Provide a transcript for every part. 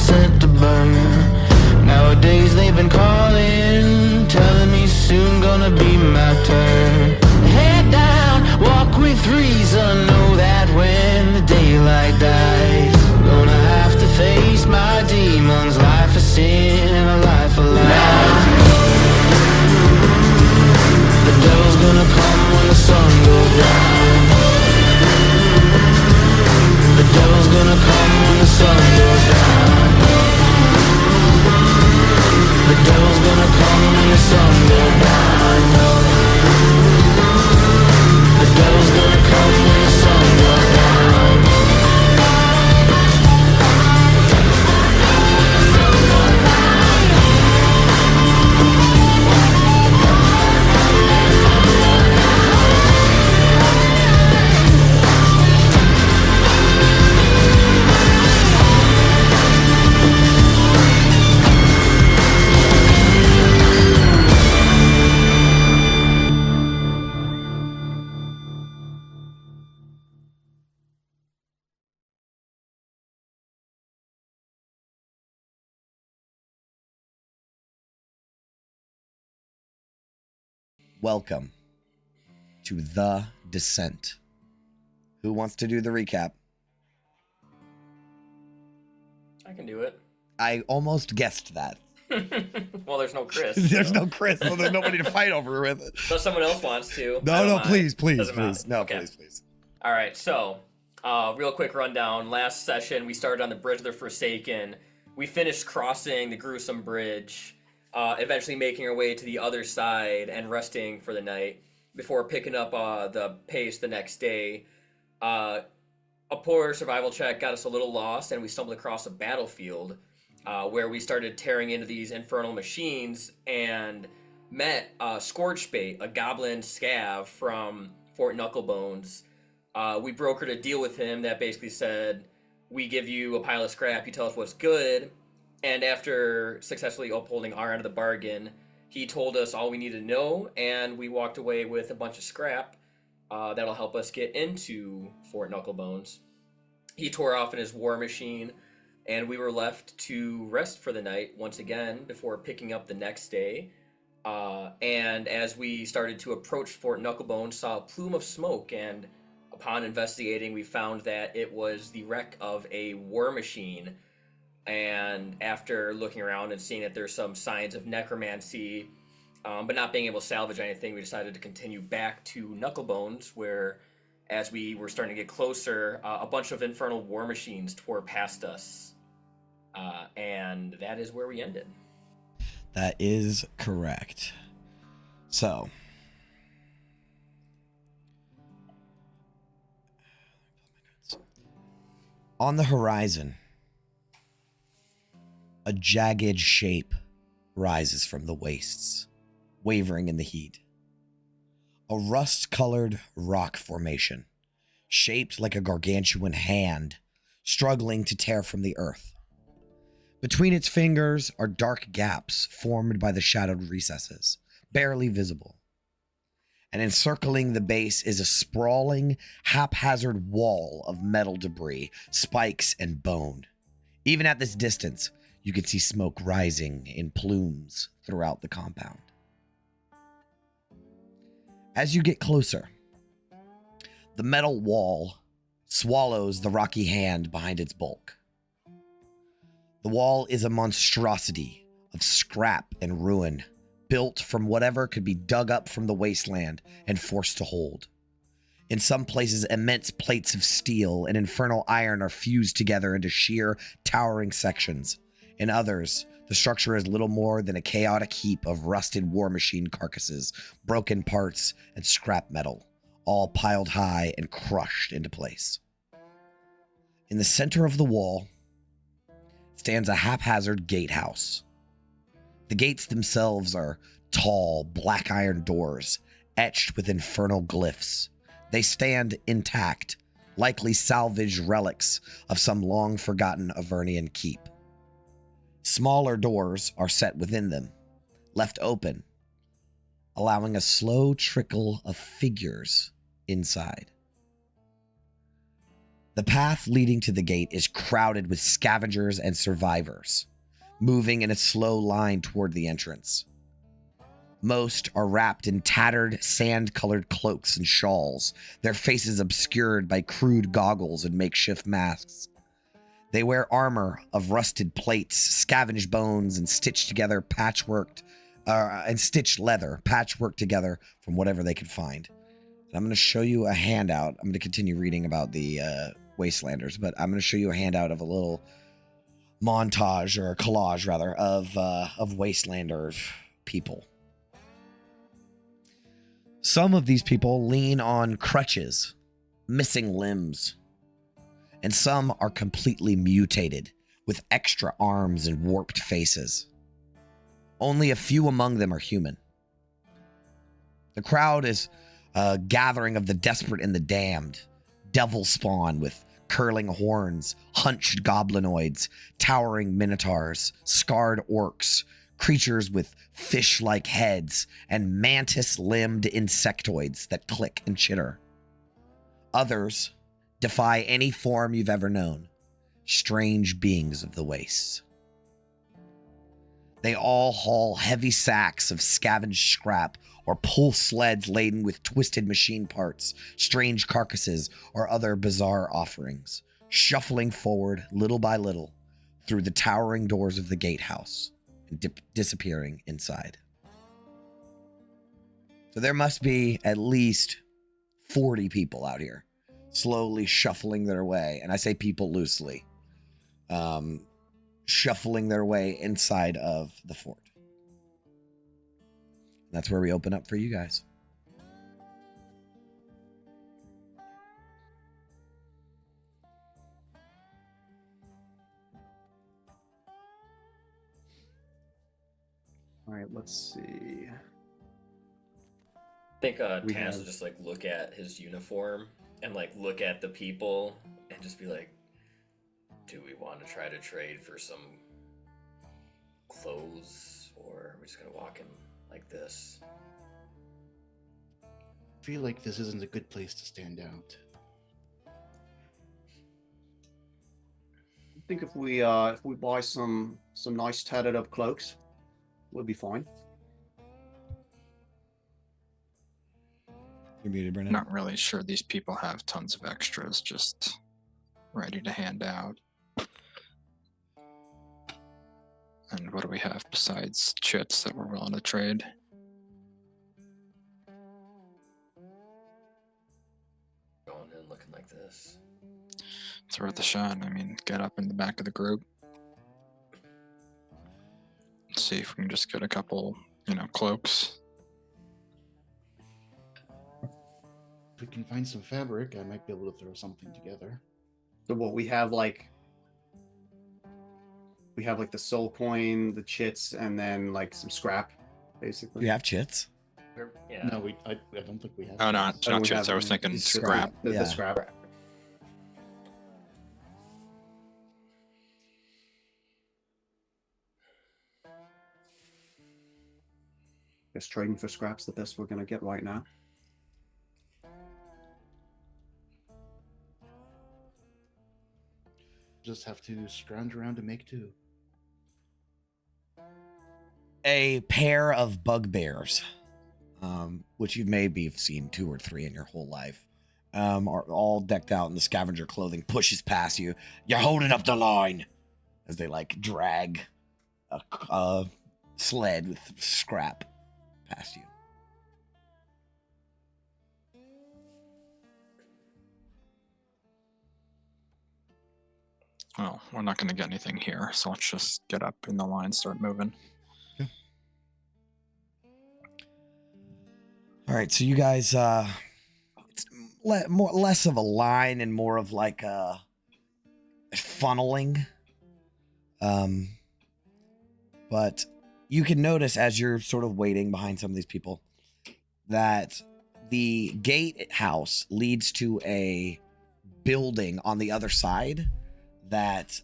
sent to burn. Nowadays they've been calling, telling me soon gonna be my turn. Head down, walk with reason, know that when the daylight dies, I'm gonna have to face my demons. Life of sin and a life of lies. The devil's gonna come when the sun goes down. The devil's gonna come when the sun goes down. The devil's gonna come when the sun goes down. The devil's gonna come when the sun goes down. Welcome to The Descent. Who wants to do the recap? I can do it. I almost guessed that. Well, there's no Chris. There's no Chris, so there's nobody to fight over with it. So someone else wants to. No, please. Doesn't matter. No, Okay. please. All right, so real quick rundown. Last session, we started on the Bridge of the Forsaken. We finished crossing the gruesome bridge, eventually making our way to the other side and resting for the night before picking up the pace the next day. A poor survival check got us a little lost, and we stumbled across a battlefield where we started tearing into these infernal machines and met Scorchbait, a goblin scav from Fort Knucklebones. We brokered a deal with him that basically said, we give you a pile of scrap, you tell us what's good, and after successfully upholding our end of the bargain, he told us all we needed to know, and we walked away with a bunch of scrap that'll help us get into Fort Knucklebones. He tore off in his war machine, and we were left to rest for the night once again before picking up the next day. And as we started to approach Fort Knucklebones, saw a plume of smoke, and upon investigating, we found that it was the wreck of a war machine. And after looking around and seeing that there's some signs of necromancy, but not being able to salvage anything, we decided to continue back to Knucklebones, where, as we were starting to get closer, a bunch of Infernal War Machines tore past us. And that is where we ended. That is correct. So, on the horizon, a jagged shape rises from the wastes, wavering in the heat. A rust-colored rock formation, shaped like a gargantuan hand, struggling to tear from the earth. Between its fingers are dark gaps formed by the shadowed recesses, barely visible. And encircling the base is a sprawling, haphazard wall of metal debris, spikes, and bone. Even at this distance, you could see smoke rising in plumes throughout the compound. As you get closer, the metal wall swallows the rocky hand behind its bulk. The wall is a monstrosity of scrap and ruin, built from whatever could be dug up from the wasteland and forced to hold. In some places, immense plates of steel and infernal iron are fused together into sheer, towering sections. In others, the structure is little more than a chaotic heap of rusted war machine carcasses, broken parts, and scrap metal, all piled high and crushed into place. In the center of the wall stands a haphazard gatehouse. The gates themselves are tall, black iron doors, etched with infernal glyphs. They stand intact, likely salvaged relics of some long-forgotten Avernian keep. Smaller doors are set within them, left open, allowing a slow trickle of figures inside. The path leading to the gate is crowded with scavengers and survivors, moving in a slow line toward the entrance. Most are wrapped in tattered, sand-colored cloaks and shawls, their faces obscured by crude goggles and makeshift masks. They wear armor of rusted plates, scavenged bones, and stitched leather, patchworked together from whatever they could find. And I'm going to show you a handout. I'm going to continue reading about the Wastelanders, but I'm going to show you a handout of a little montage, or a collage rather, of Wastelander people. Some of these people lean on crutches, missing limbs, and some are completely mutated with extra arms and warped faces. Only a few among them are human. The crowd is a gathering of the desperate and the damned, devil spawn with curling horns, hunched goblinoids, towering minotaurs, scarred orcs, creatures with fish-like heads, and mantis-limbed insectoids that click and chitter. Others defy any form you've ever known, strange beings of the wastes. They all haul heavy sacks of scavenged scrap or pull sleds laden with twisted machine parts, strange carcasses, or other bizarre offerings, shuffling forward little by little through the towering doors of the gatehouse and disappearing inside. So there must be at least 40 people out here, slowly shuffling their way, and I say people loosely, shuffling their way inside of the fort. That's where we open up for you guys. All right, let's see. I think Tannis will just like look at his uniform and like look at the people and just be like, do we want to try to trade for some clothes, or are we just gonna walk in like this? I feel like this isn't a good place to stand out. I think if we buy some nice tattered up cloaks, we'll be fine. You're muted, Brennan. Not really sure these people have tons of extras just ready to hand out. And what do we have besides chits that we're willing to trade? Going in looking like this. It's worth a shot. I mean, get up in the back of the group. See if we can just get a couple, cloaks. If we can find some fabric, I might be able to throw something together. So what we have like the soul coin, the chits, and then like some scrap, basically. You have chits? Yeah. No, I don't think we have. Oh, no, I not don't chits. have I was any. thinking It's scrap. The Yeah. scrap. Guess trading for scrap's the best we're gonna get right now. Just have to scrounge around to make two. A pair of bugbears, which you maybe have seen 2 or 3 in your whole life, are all decked out in the scavenger clothing, pushes past you. You're holding up the line as they like drag a sled with scrap past you. Well, we're not going to get anything here, so let's just get up in the line and start moving. All right, so you guys, it's less of a line and more of like a funneling. But you can notice as you're sort of waiting behind some of these people that the gatehouse leads to a building on the other side that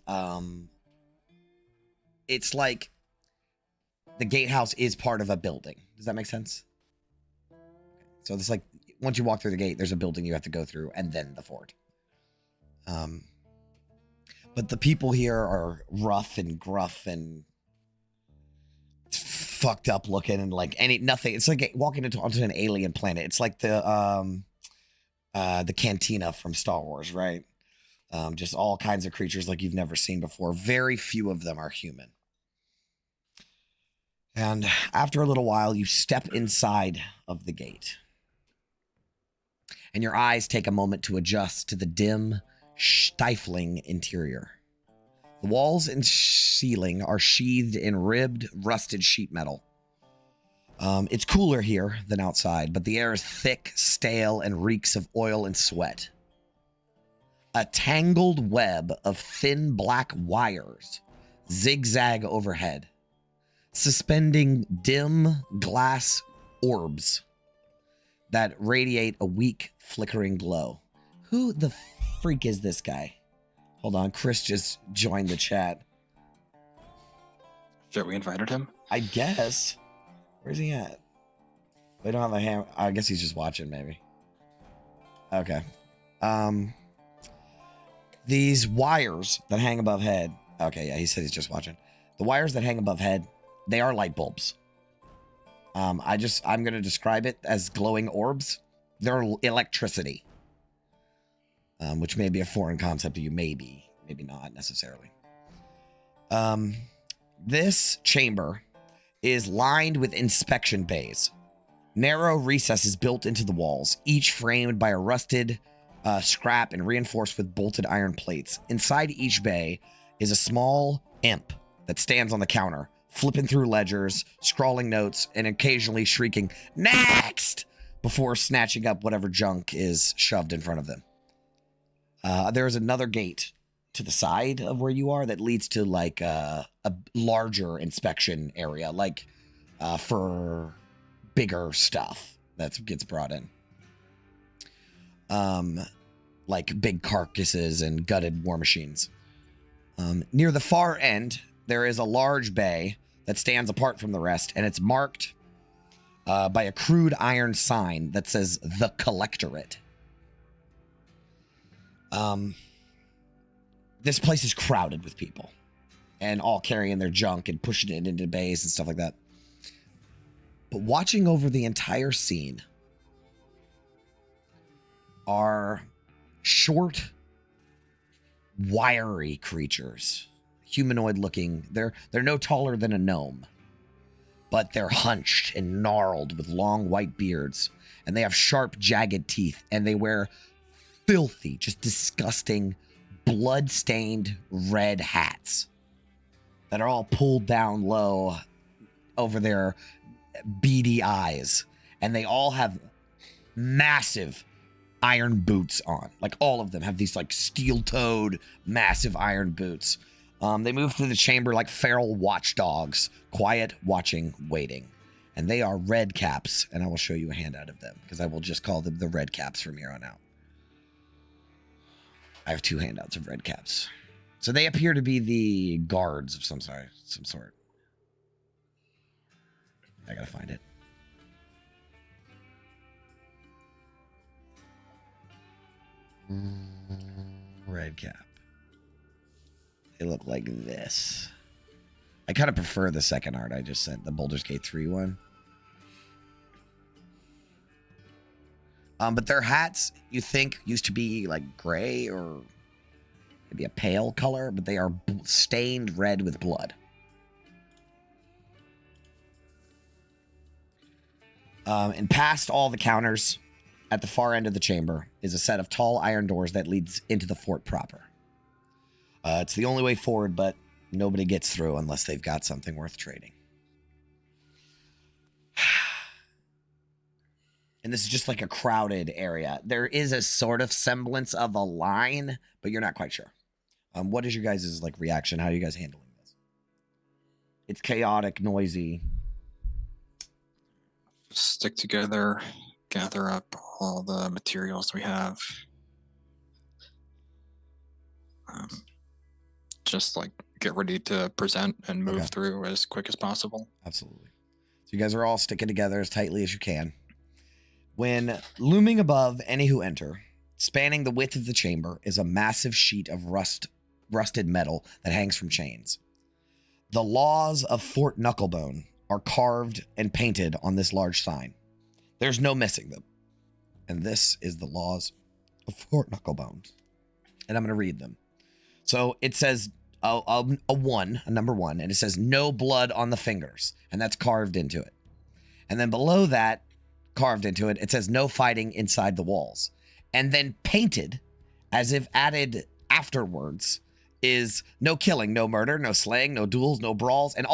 it's like the gatehouse is part of a building. Does that make sense? So it's like once you walk through the gate, there's a building you have to go through and then the fort. But the people here are rough and gruff and fucked up looking and like nothing. It's like walking onto an alien planet. It's like the cantina from Star Wars, right? Just all kinds of creatures like you've never seen before. Very few of them are human. And after a little while, you step inside of the gate. And your eyes take a moment to adjust to the dim, stifling interior. The walls and ceiling are sheathed in ribbed, rusted sheet metal. It's cooler here than outside, but the air is thick, stale, and reeks of oil and sweat. A tangled web of thin black wires zigzag overhead, suspending dim glass orbs that radiate a weak, flickering glow. Who the freak is this guy? Hold on, Chris just joined the chat. Sure, we invited him. I guess. Where's he at? We don't have a ham. I guess he's just watching, maybe. Okay. These wires that hang above head. Okay, yeah, he said he's just watching. The wires that hang above head, they are light bulbs. I'm going to describe it as glowing orbs. They're electricity. Which may be a foreign concept to you, maybe not necessarily. This chamber is lined with inspection bays. Narrow recesses built into the walls, each framed by a rusted scrap and reinforced with bolted iron plates. Inside each bay is a small imp that stands on the counter, flipping through ledgers, scrawling notes, and occasionally shrieking, "Next!" before snatching up whatever junk is shoved in front of them. There is another gate to the side of where you are that leads to like a larger inspection area, like for bigger stuff that gets brought in. Like big carcasses and gutted war machines. Near the far end, there is a large bay that stands apart from the rest, and it's marked by a crude iron sign that says "The Collectorate." This place is crowded with people and all carrying their junk and pushing it into bays and stuff like that. But watching over the entire scene are short, wiry creatures, humanoid looking. They're no taller than a gnome, but they're hunched and gnarled with long white beards, and they have sharp, jagged teeth, and they wear filthy, just disgusting, blood-stained red hats that are all pulled down low over their beady eyes. And they all have massive iron boots on. Like, all of them have these, like, steel-toed, massive iron boots. They move through the chamber like feral watchdogs, quiet, watching, waiting. And they are red caps, and I will show you a handout of them, because I will just call them the red caps from here on out. I have 2 handouts of red caps. So they appear to be the guards of some sort. I gotta find it. Red cap. They look like this. I kind of prefer the second art I just sent, the Baldur's Gate 3 one. But their hats, you think, used to be like gray or maybe a pale color, but they are stained red with blood. And past all the counters, at the far end of the chamber, is a set of tall iron doors that leads into the fort proper. It's the only way forward, but nobody gets through unless they've got something worth trading. And this is just like a crowded area. There is a sort of semblance of a line, but you're not quite sure. What is your guys' like reaction? How are you guys handling this? It's chaotic, noisy. Stick together, gather up all the materials we have. Just like get ready to present and move through as quick as possible. Absolutely. So you guys are all sticking together as tightly as you can. When looming above any who enter Spanning the width of the chamber is a massive sheet of rusted metal that hangs from chains. The laws of Fort Knucklebone are carved and painted on this large sign. There's no missing them. And this is the laws of Fort Knucklebone. And I'm going to read them. So it says a number one, and it says no blood on the fingers, and that's carved into it. And then below that, carved into it, it says no fighting inside the walls. And then painted, as if added afterwards, is no killing, no murder, no slaying, no duels, no brawls, and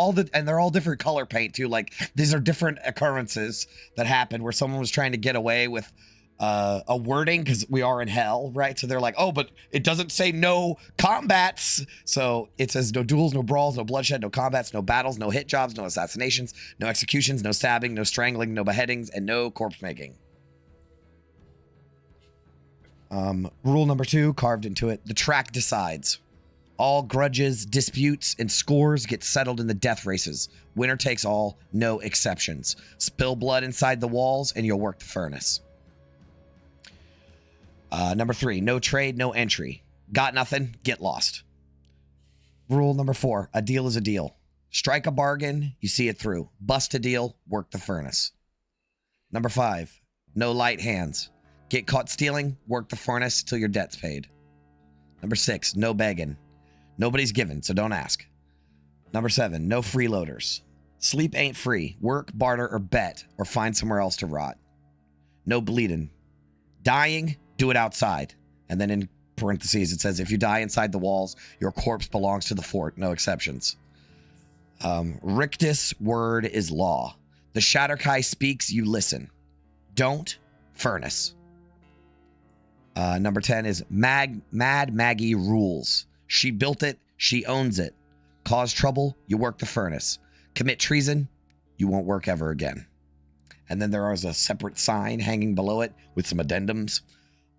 they're all different color paint too. Like, these are different occurrences that happened where someone was trying to get away with a wording because we are in hell, right? So they're like, oh, but it doesn't say no combats. So it says no duels, no brawls, no bloodshed, no combats, no battles, no hit jobs, no assassinations, no executions, no stabbing, no strangling, no beheadings, and no corpse making. Rule number 2, carved into it, the track decides. All grudges, disputes, and scores get settled in the death races. Winner takes all, no exceptions. Spill blood inside the walls, and you'll work the furnace. Number 3, no trade, no entry. Got nothing, get lost. Rule number 4, a deal is a deal. Strike a bargain, you see it through. Bust a deal, work the furnace. Number 5, no light hands. Get caught stealing, work the furnace till your debt's paid. Number 6, no begging. Nobody's given, so don't ask. Number 7, no freeloaders. Sleep ain't free. Work, barter, or bet, or find somewhere else to rot. No bleeding. Dying, do it outside. And then in parentheses, it says, if you die inside the walls, your corpse belongs to the fort. No exceptions. Rictus word is law. The Shatterkai speaks, you listen. Don't furnace. Number 10 is Mad Maggie rules. She built it, she owns it. Cause trouble, you work the furnace. Commit treason, you won't work ever again. And then there is a separate sign hanging below it with some addendums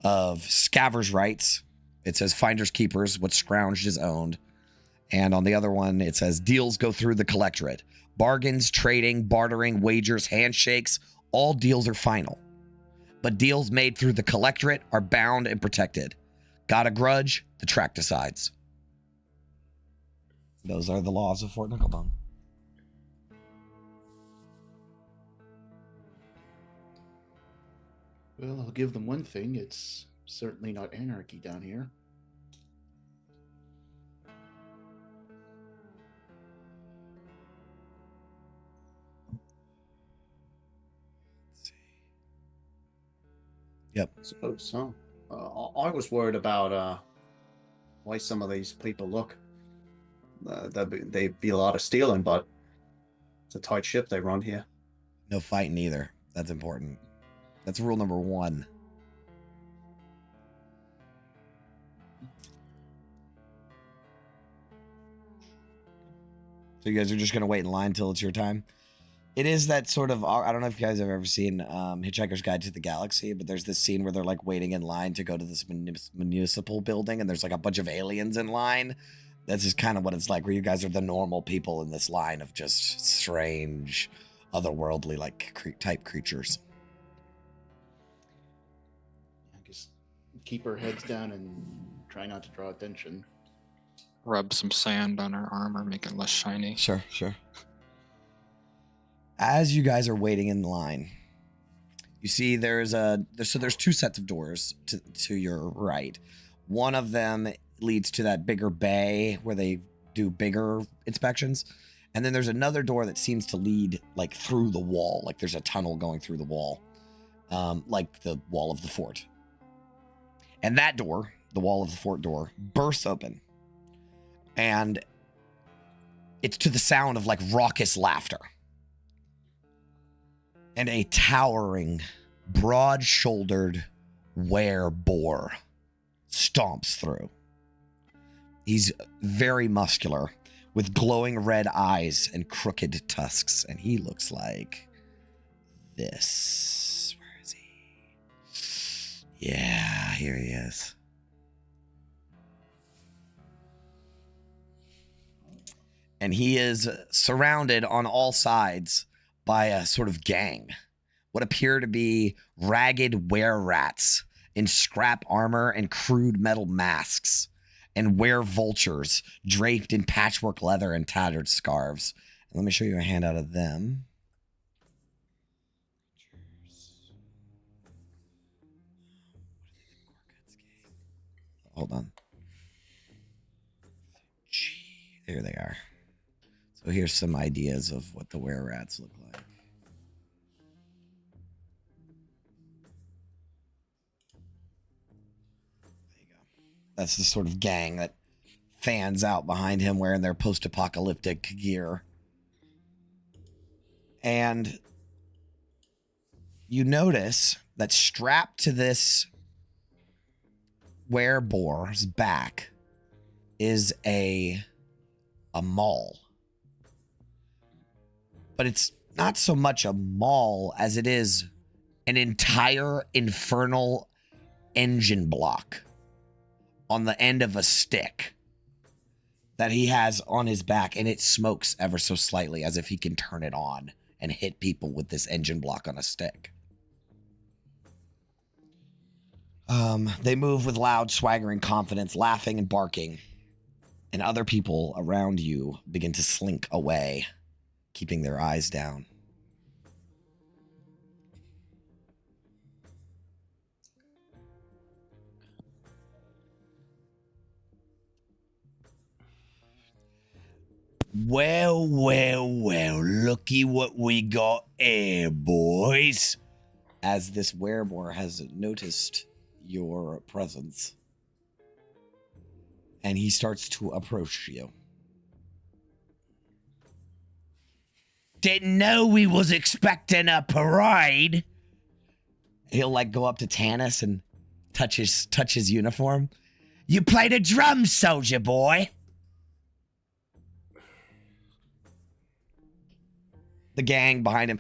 of Scaver's rights. It says finders keepers, what's scrounged is owned. And on the other one, it says deals go through the collectorate. Bargains, trading, bartering, wagers, handshakes, all deals are final. But deals made through the collectorate are bound and protected. Got a grudge, the track decides. Those are the laws of Fort Knucklebone. Well, I'll give them one thing. It's certainly not anarchy down here. Let's see. Yep. I suppose so. I was worried about why some of these people look. They'd be a lot of stealing, but it's a tight ship they run here. No fighting either. That's important. That's rule number 1. So you guys are just going to wait in line until it's your time? It is that sort of, I don't know if you guys have ever seen Hitchhiker's Guide to the Galaxy, but there's this scene where they're like waiting in line to go to this municipal building, and there's like a bunch of aliens in line. That's just kind of what it's like, where you guys are the normal people in this line of just strange, otherworldly like type creatures. I guess keep our heads down and try not to draw attention. Rub some sand on our armor, make it less shiny. Sure. As you guys are waiting in line, you see there's 2 sets of doors to your right. One of them leads to that bigger bay where they do bigger inspections. And then there's another door that seems to lead like through the wall. Like there's a tunnel going through the wall, like the wall of the fort. And that door, the wall of the fort door, bursts open. And it's to the sound of like raucous laughter. And a towering, broad-shouldered were-boar stomps through. He's very muscular, with glowing red eyes and crooked tusks, and he looks like this. Where is he? Yeah, here he is. And he is surrounded on all sides by a sort of gang, what appear to be ragged were-rats in scrap armor and crude metal masks, and were vultures draped in patchwork leather and tattered scarves. And let me show you a handout of them. Hold on. There they are. So here's some ideas of what the were-rats look like. There you go. That's the sort of gang that fans out behind him wearing their post-apocalyptic gear. And you notice that strapped to this were-boar's back is a maul. But it's not so much a maul as it is an entire infernal engine block on the end of a stick that he has on his back, and it smokes ever so slightly as if he can turn it on and hit people with this engine block on a stick. They move with loud, swaggering confidence, laughing and barking, and other people around you begin to slink away, keeping their eyes down. Well, looky what we got here, boys. As this werebore has noticed your presence, and he starts to approach you. Didn't know we was expecting a parade. He'll like go up to Tanis and touch his uniform. You play the drums, soldier boy. The gang behind him.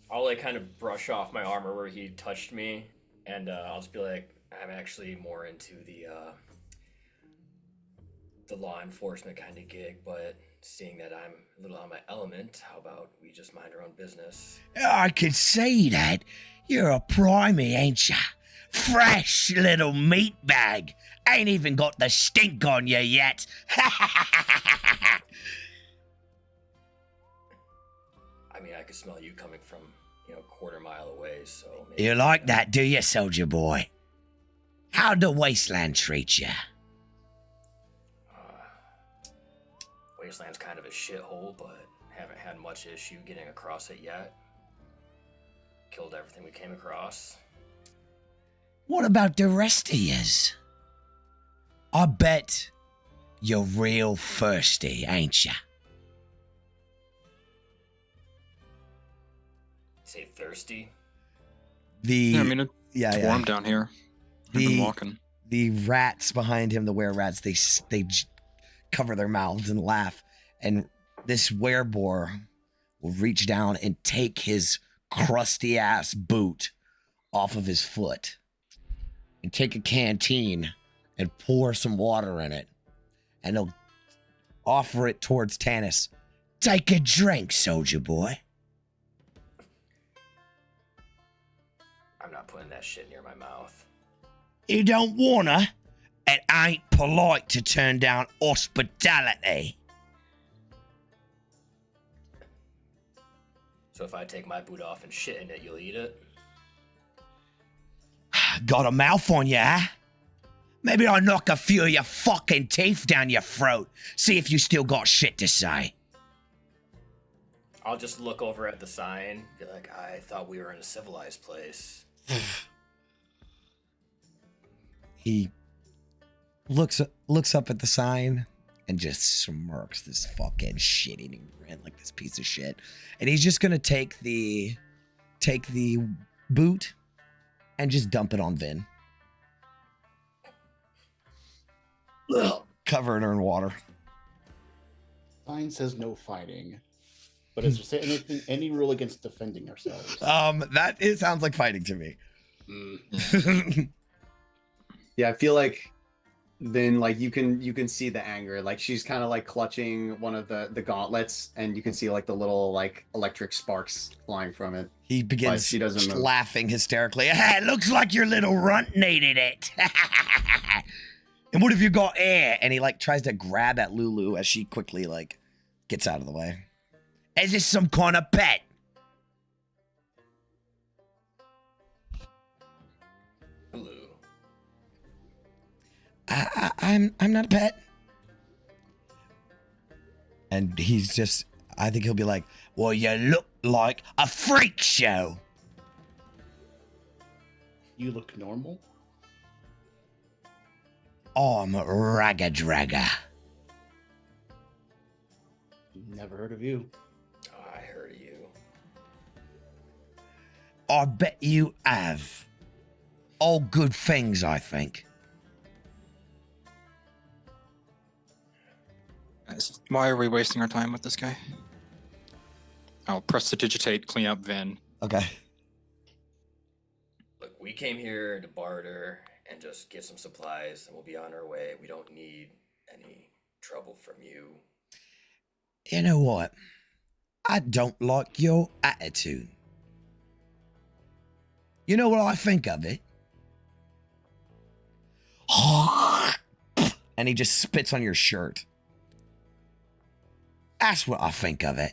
I'll like kind of brush off my armor where he touched me, and I'll just be like, I'm actually more into the law enforcement kind of gig, but seeing that I'm a little on my element, how about we just mind our own business? I could see that. You're a primey, ain't ya? Fresh little meat bag. Ain't even got the stink on you yet. I mean, I could smell you coming from, a quarter mile away, so... Maybe, you like that, do you, soldier boy? How'd the wasteland treat you? Wasteland's kind of a shithole, but haven't had much issue getting across it yet. Killed everything we came across. What about the rest of yous? I bet you're real thirsty, ain't ya? Say thirsty? Yeah, I mean, it's warm down here. I've been walking. The rats behind him, the were-rats, they cover their mouths and laugh. And this werebore will reach down and take his crusty-ass boot off of his foot. And take a canteen and pour some water in it. And he'll offer it towards Tanis. Take a drink, soldier boy. I'm not putting that shit near my mouth. You don't wanna? It ain't polite to turn down hospitality. So if I take my boot off and shit in it, you'll eat it? Got a mouth on you, huh? Maybe I'll knock a few of your fucking teeth down your throat. See if you still got shit to say. I'll just look over at the sign, be like, I thought we were in a civilized place. He looks up at the sign and just smirks this fucking shit-eating grin like this piece of shit. And he's just gonna take the boot and just dump it on Vin. Cover it in water. Sign says no fighting. But is there any rule against defending ourselves? Sounds like fighting to me. Yeah, I feel like then like you can see the anger. Like she's kind of like clutching one of the gauntlets, and you can see like the little like electric sparks flying from it. He begins she doesn't move. laughing hysterically. It looks like your little runt needed it. And what have you got here? And he like tries to grab at Lulu as she quickly like gets out of the way. Is this some kind of pet? Hello. I'm not a pet. And he's just, I think he'll be like, well, you look like a freak show. You look normal. I'm a ragga-dragga. Never heard of you. Oh, I heard of you. I bet you have. All good things, I think. Guys, why are we wasting our time with this guy? I'll press to digitate, clean up Vin. Okay. Look, we came here to barter and just get some supplies, and we'll be on our way. We don't need any trouble from you. You know what? I don't like your attitude. You know what I think of it? And he just spits on your shirt. That's what I think of it.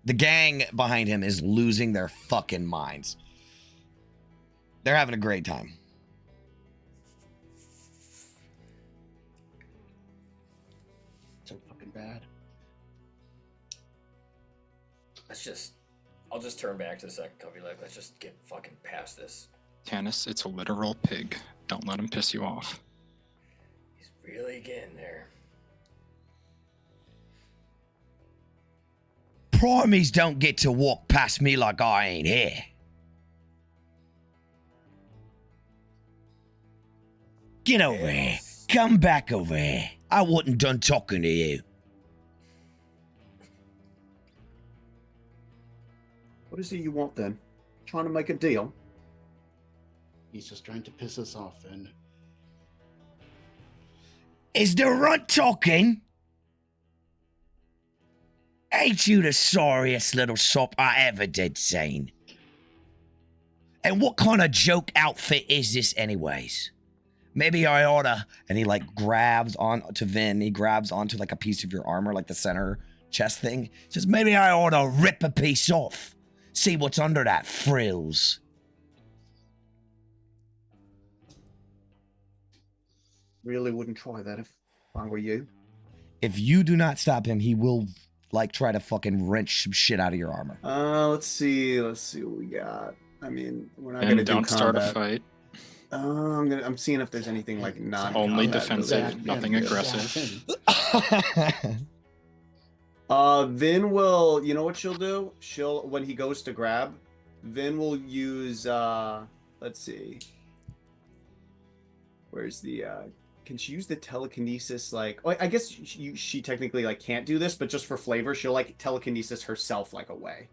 The gang behind him is losing their fucking minds. They're having a great time. So fucking bad. I'll just turn back to the second company. Like, let's just get fucking past this. Tannis, it's a literal pig. Don't let him piss you off. He's really getting there. Primies don't get to walk past me like I ain't here. Get over here. Come back over here. I wasn't done talking to you. What is it you want then? Trying to make a deal? He's just trying to piss us off, and Is the runt talking? Ain't you the sorriest little sop I ever did seen? And what kind of joke outfit is this anyways? Maybe I oughta, and he like grabs on to Vin, he grabs onto like a piece of your armor, like the center chest thing. Says, maybe I oughta rip a piece off. See what's under that frills. Really wouldn't try that if I were you. If you do not stop him, he will like try to fucking wrench some shit out of your armor. Let's see what we got. I mean, we're not And gonna don't do start a combat. fight. I'm seeing if there's anything like non Only defensive, Zach, nothing yeah, aggressive. Zach, Vin will, you know what she'll do? When he goes to grab, Vin will use, let's see. Where's the, can she use the telekinesis, like, oh, I guess she technically, like, can't do this, but just for flavor, she'll, like, telekinesis herself, like, away.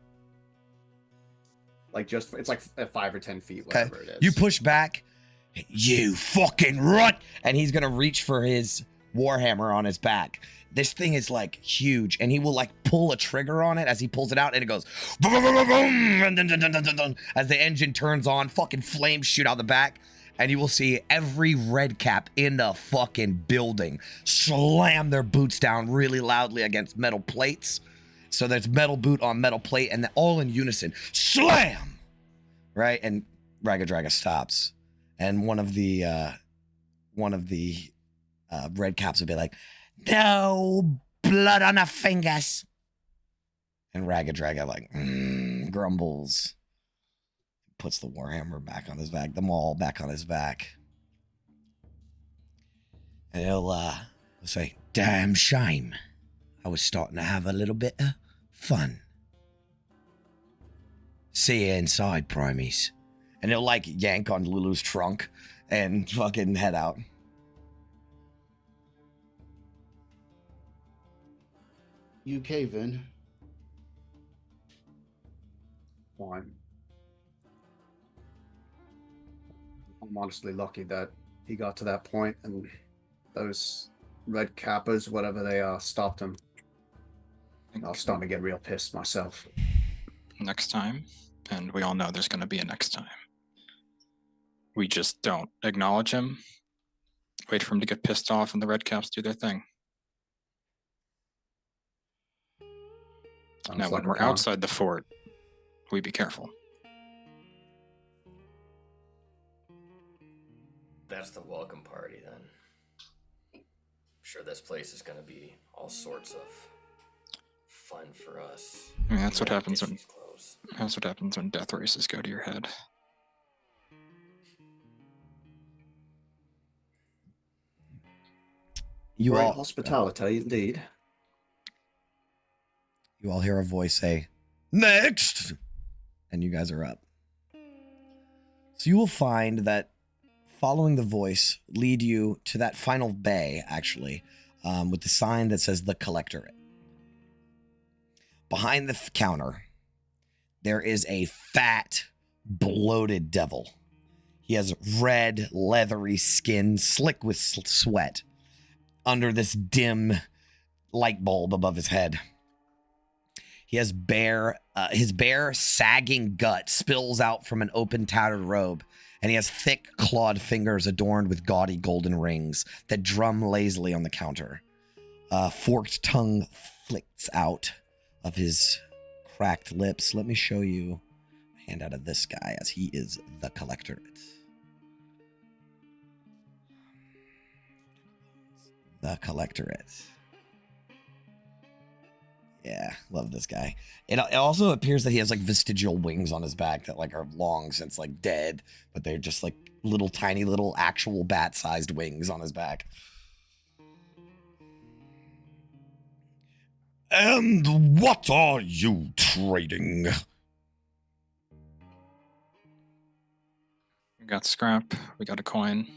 Like, just, it's like 5 or 10 feet, whatever it is. You push back. You fucking runt! And he's gonna reach for his warhammer on his back. This thing is like huge, and he will like pull a trigger on it as he pulls it out, and it goes boom, boom, boom, boom, dun, dun, dun, dun, dun, dun. As the engine turns on, fucking flames shoot out the back, and you will see every red cap in the fucking building slam their boots down really loudly against metal plates. So there's metal boot on metal plate, and all in unison, slam! Right, and Raga Draga stops, and one of the red caps will be like, no blood on the fingers. And Raga Draga like grumbles, puts the warhammer back on his back, the maul back on his back, and he'll say, damn shame. I was starting to have a little bit of fun. See you inside, Primies. And he'll like yank on Lulu's trunk and fucking head out. you cave in. Fine. I'm honestly lucky that he got to that point and those red cappers, whatever they are, stopped him. I was starting to get real pissed myself. Next time, and we all know there's going to be a next time. We just don't acknowledge him, wait for him to get pissed off, and the red caps do their thing. Sounds Now, like when a we're plan. outside the fort, we be careful. That's the welcome party then. I'm sure this place is gonna be all sorts of fun for us. I mean, that's what Yeah, happens get when these clothes. death races go to your head. You Right all hospitality, indeed. You all hear a voice say, "Next!" And you guys are up. So you will find that following the voice lead you to that final bay, actually, with the sign that says the Collectorate. Behind the counter, there is a fat, bloated devil. He has red, leathery skin, slick with sweat, under this dim light bulb above his head. He has his bare, sagging gut spills out from an open, tattered robe, and he has thick, clawed fingers adorned with gaudy golden rings that drum lazily on the counter. A forked tongue flicks out of his cracked lips. Let me show you a handout of this guy, as he is the Collectorate. The Collectorate. Yeah, love this guy. It also appears that he has like vestigial wings on his back that like are long since like dead, but they're just like little tiny little actual bat-sized wings on his back. And what are you trading? We got scrap, we got a coin.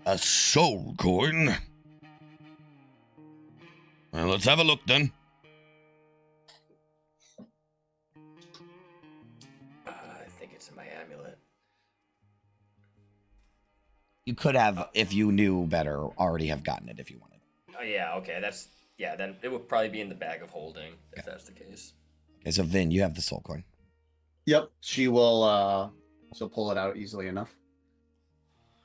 A soul coin? Well, let's have a look then. I think it's in my amulet. You could have, if you knew better, already have gotten it if you wanted. Oh yeah, okay, then it would probably be in the bag of holding, if that's the case. Okay, so Vin, you have the soul coin. Yep, she'll pull it out easily enough.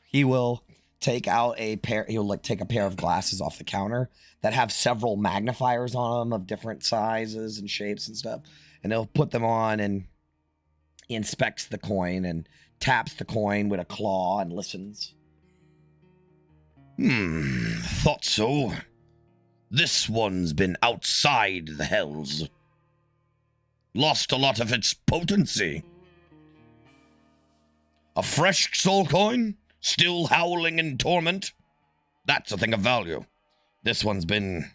He will take out he'll like take a pair of glasses off the counter that have several magnifiers on them of different sizes and shapes and stuff. And he'll put them on and he inspects the coin and taps the coin with a claw and listens. Thought so. This one's been outside the hells. Lost a lot of its potency. A fresh soul coin? Still howling in torment? That's a thing of value. This one's been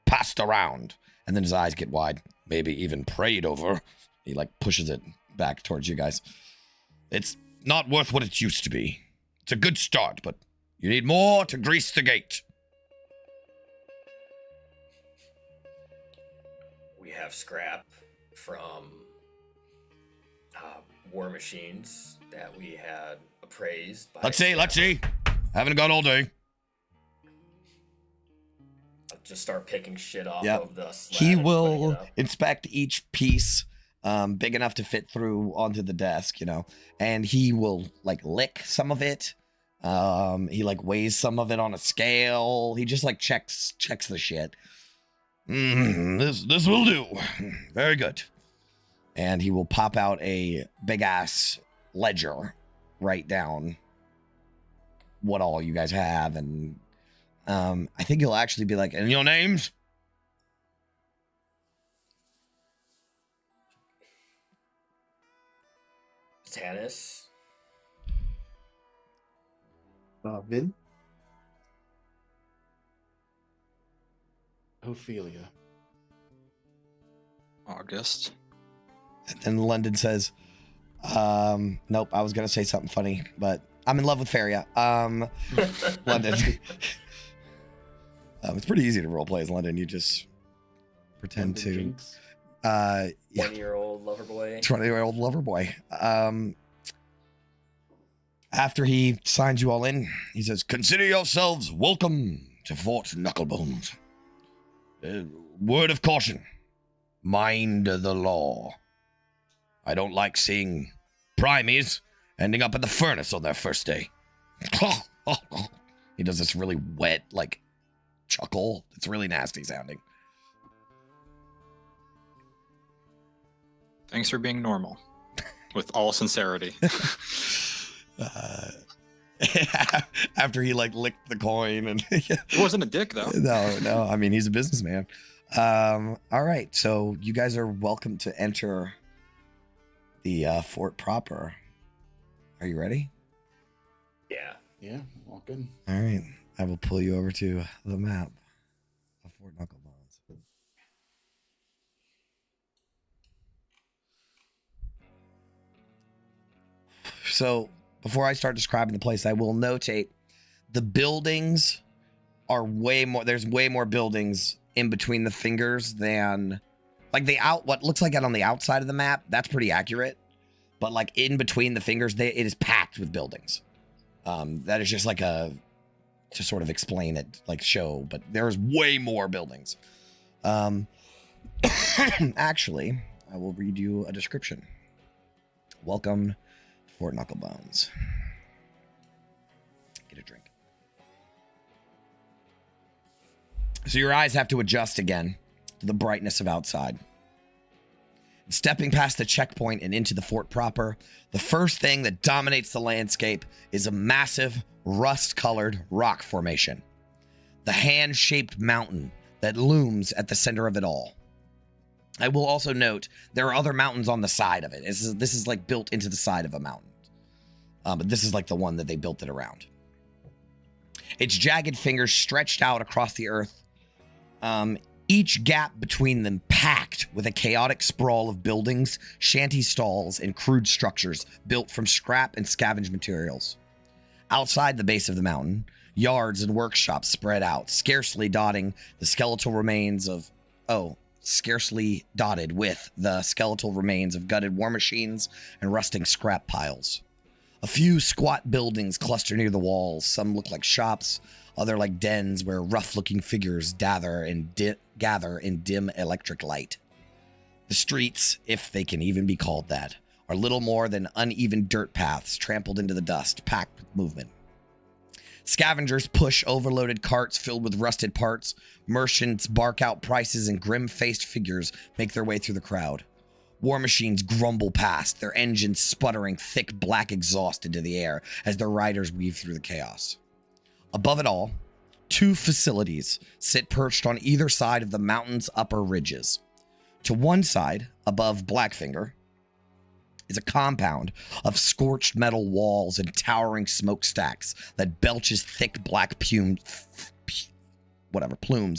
passed around. And then his eyes get wide. Maybe even prayed over. He like pushes it back towards you guys. It's not worth what it used to be. It's a good start, but you need more to grease the gate. We have scrap from War Machines that we had appraised by... Let's see. Haven't got all day. I'll just start picking shit off Yep. of the slab. He and putting it will up. inspect each piece big enough to fit through onto the desk, and he will like lick some of it. He like weighs some of it on a scale. He just like checks the shit. This will do. Very good. And he will pop out a big ass ledger, write down what all you guys have, and I think he'll actually be like, "And your names?" Tannis. Vin? Ophelia. August. And then London says, nope, I was going to say something funny, but I'm in love with Feria. London. It's pretty easy to roleplay as London. You just pretend to, Jinx. yeah, 20-year-old lover boy. 20-year-old lover boy. After he signs you all in, he says, "Consider yourselves welcome to Fort Knucklebones. Word of caution, mind the law. I don't like seeing primies ending up at the furnace on their first day." He does this really wet, like, chuckle. It's really nasty sounding. Thanks for being normal. With all sincerity. After he, like, licked the coin and... He wasn't a dick, though. No. I mean, he's a businessman. All right, so you guys are welcome to enter the fort proper. Are you ready? Yeah. Yeah, all good. All right, I will pull you over to the map of Fort Knucklebones. So before I start describing the place, I will notate the buildings are way more. There's way more buildings in between the fingers than like what looks like it on the outside of the map. That's pretty accurate, but like in between the fingers, it is packed with buildings. That is just like to sort of explain it, like show, but there's way more buildings. Actually, I will read you a description. Welcome to Fort Knucklebones. Get a drink. So your eyes have to adjust again to the brightness of outside. Stepping past the checkpoint and into the fort proper, the first thing that dominates the landscape is a massive, rust-colored rock formation. The hand-shaped mountain that looms at the center of it all. I will also note there are other mountains on the side of it. This is like built into the side of a mountain. But this is like the one that they built it around. Its jagged fingers stretched out across the earth. Each gap between them packed with a chaotic sprawl of buildings, shanty stalls, and crude structures built from scrap and scavenged materials. Outside the base of the mountain, yards and workshops spread out, scarcely dotted with the skeletal remains of gutted war machines and rusting scrap piles. A few squat buildings cluster near the walls. Some look like shops, other like dens where rough-looking figures gather in dim electric light. The streets, if they can even be called that, are little more than uneven dirt paths trampled into the dust, packed with movement. Scavengers push overloaded carts filled with rusted parts. Merchants bark out prices, and grim-faced figures make their way through the crowd. War machines grumble past, their engines sputtering thick black exhaust into the air as their riders weave through the chaos. Above it all, two facilities sit perched on either side of the mountain's upper ridges. To one side, above Blackfinger, is a compound of scorched metal walls and towering smokestacks that belches thick black plumes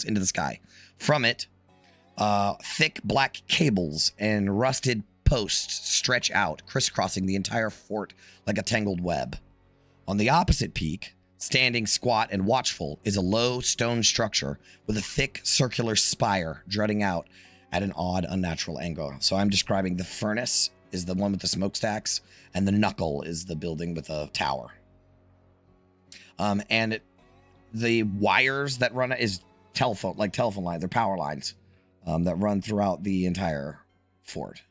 into the sky. From it, thick black cables and rusted posts stretch out, crisscrossing the entire fort like a tangled web. On the opposite peak, standing squat and watchful, is a low stone structure with a thick circular spire jutting out at an odd, unnatural angle. So I'm describing the furnace is the one with the smokestacks, and the knuckle is the building with a tower. And the wires that run is telephone lines, they're power lines that run throughout the entire fort.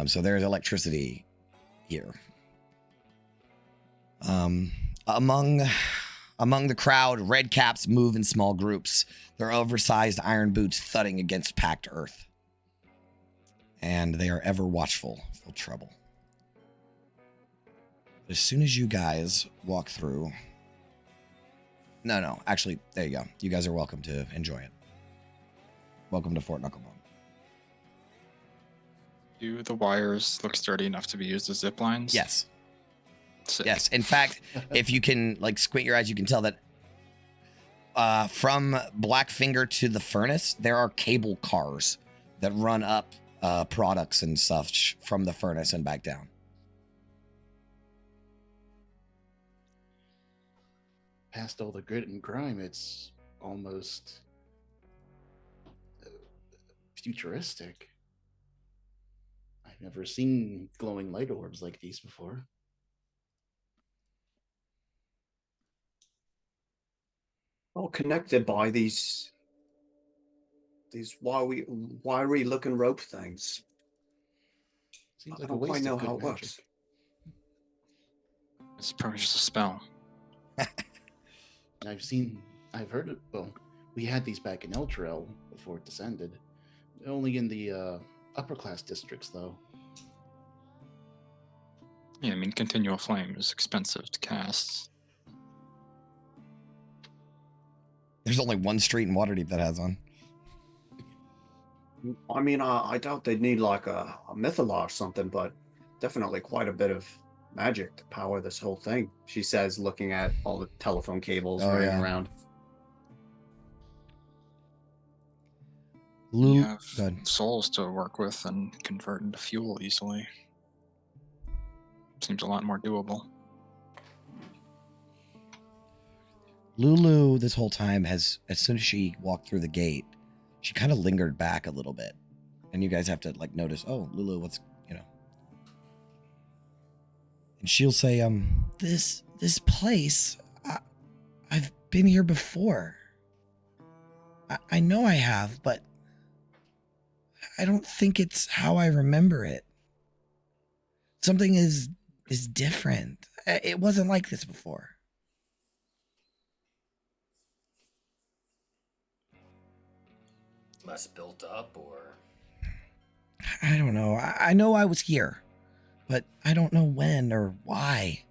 So there's electricity here. Among the crowd, red caps move in small groups, their oversized iron boots thudding against packed earth. And they are ever watchful for trouble. As soon as you guys walk through... No, actually, there you go. You guys are welcome to enjoy it. Welcome to Fort Knucklebone. Do the wires look sturdy enough to be used as zip lines? Yes. Sick. Yes. In fact, if you can like squint your eyes, you can tell that from Blackfinger to the furnace, there are cable cars that run up products and stuff from the furnace and back down. Past all the grit and grime, it's almost futuristic. I've never seen glowing light orbs like these before. all connected by these wiry looking rope things. Seems I like a don't quite waste know of how good it magic. works. It's probably just a spell. I've heard it. Well, we had these back in Elturel before it descended. Only in the upper class districts, though. Yeah, I mean, continual flame is expensive to cast. There's only one street in Waterdeep that has one. I mean, I doubt they'd need like a mythala or something, but definitely quite a bit of magic to power this whole thing. She says, looking at all the telephone cables running yeah. around. Lou, You have good. souls to work with and convert into fuel easily. Seems a lot more doable. Lulu, this whole time, has, as soon as she walked through the gate, she kind of lingered back a little bit. And you guys have to, like, notice, oh, Lulu, what's, you know. And she'll say, this place, I've been here before. I know I have, but I don't think it's how I remember it. Something is different. It wasn't like this before. Less built up, or I don't know. I know I was here, but I don't know when or why.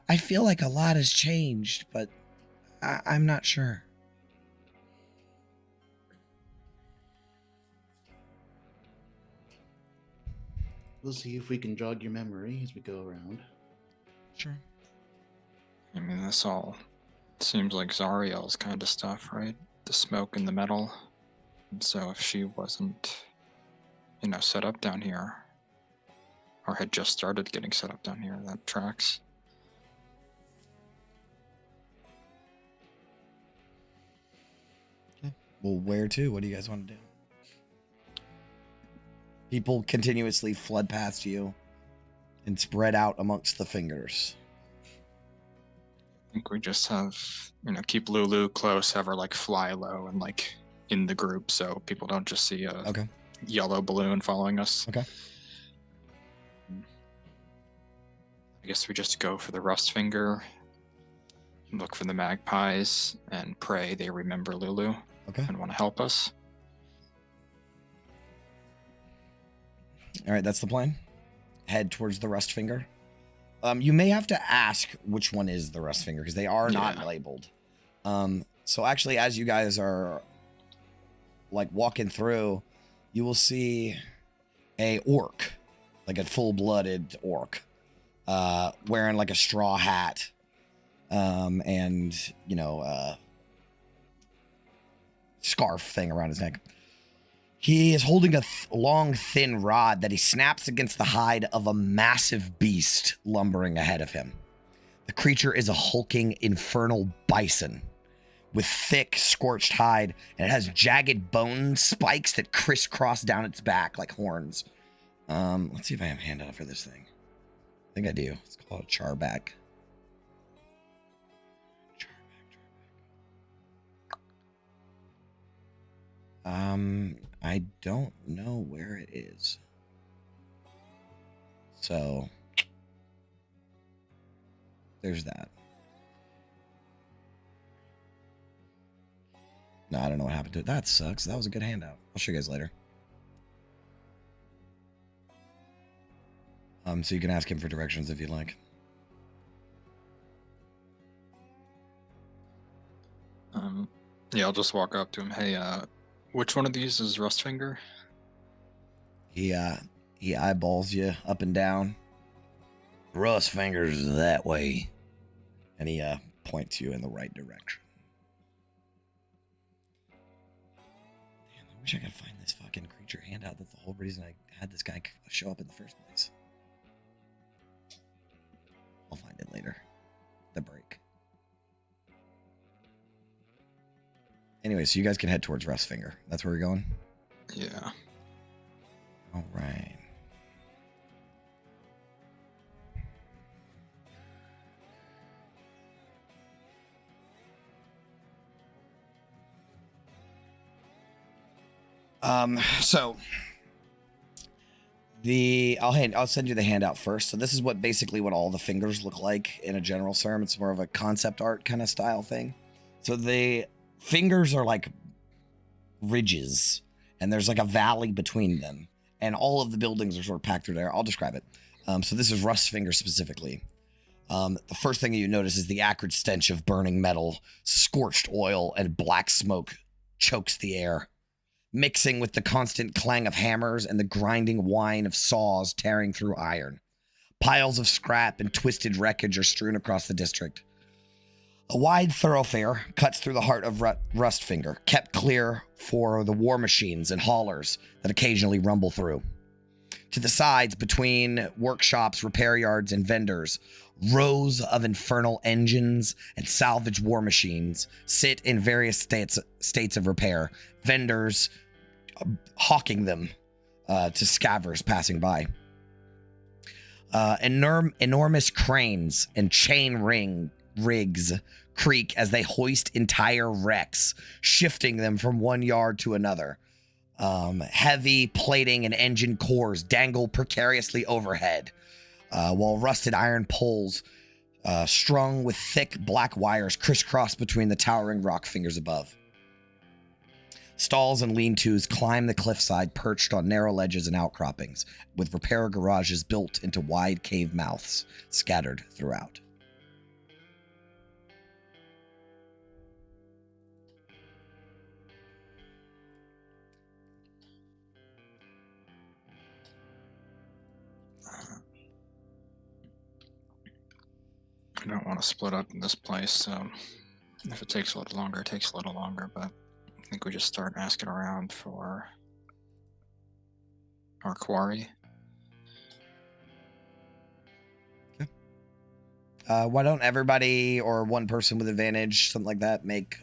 I feel like a lot has changed, but I'm not sure. We'll see if we can jog your memory as we go around. Sure. I mean, this all seems like Zariel's kind of stuff, right? The smoke and the metal. And so if she wasn't, set up down here, or had just started getting set up down here, that tracks. Okay. Well, where to? What do you guys want to do? People continuously flood past you and spread out amongst the fingers. I think we just have, keep Lulu close, have her fly low and in the group so people don't just see a yellow balloon following us. Okay. I guess we just go for the rust finger, look for the magpies, and pray they remember Lulu and want to help us. All right, that's the plan. Head towards the rust finger. You may have to ask which one is the rust finger because they are not labeled. So actually, as you guys are walking through, you will see a orc, like a full-blooded orc, wearing a straw hat, and scarf thing around his neck. He is holding a long, thin rod that he snaps against the hide of a massive beast lumbering ahead of him. The creature is a hulking infernal bison with thick, scorched hide, and it has jagged bone spikes that crisscross down its back like horns. Let's see if I have a handout for this thing. I think I do. It's called a charback. I don't know where it is. So, there's that. No, I don't know what happened to it. That sucks. That was a good handout. I'll show you guys later. So you can ask him for directions if you'd like. Yeah, I'll just walk up to him. Hey, which one of these is Rustfinger? He eyeballs you up and down. Rustfinger's that way. And he points you in the right direction. Damn, I wish I could find this fucking creature handout. That's the whole reason I had this guy show up in the first place. I'll find it later. The break. Anyway, so you guys can head towards Rustfinger. That's where we're going? Yeah. All right. So I'll send you the handout first. So this is basically what all the fingers look like in a general term. It's more of a concept art kind of style thing. So the fingers are like ridges, and there's like a valley between them, and all of the buildings are sort of packed through there. I'll describe it. So this is Rust's finger specifically. The first thing that you notice is the acrid stench of burning metal, scorched oil, and black smoke chokes the air, mixing with the constant clang of hammers and the grinding whine of saws tearing through iron. Piles of scrap and twisted wreckage are strewn across the district. A wide thoroughfare cuts through the heart of Rustfinger, kept clear for the war machines and haulers that occasionally rumble through. To the sides, between workshops, repair yards, and vendors, rows of infernal engines and salvage war machines sit in various states of repair, vendors hawking them to scavengers passing by. Enormous cranes and chain rigs creak as they hoist entire wrecks, shifting them from one yard to another. Heavy plating and engine cores dangle precariously overhead, while rusted iron poles strung with thick black wires crisscross between the towering rock fingers above. Stalls and lean-tos climb the cliffside, perched on narrow ledges and outcroppings, with repair garages built into wide cave mouths scattered throughout. I don't want to split up in this place, so if it takes a little longer, it takes a little longer, but I think we just start asking around for our quarry. Okay. Why don't everybody or one person with advantage, something like that, make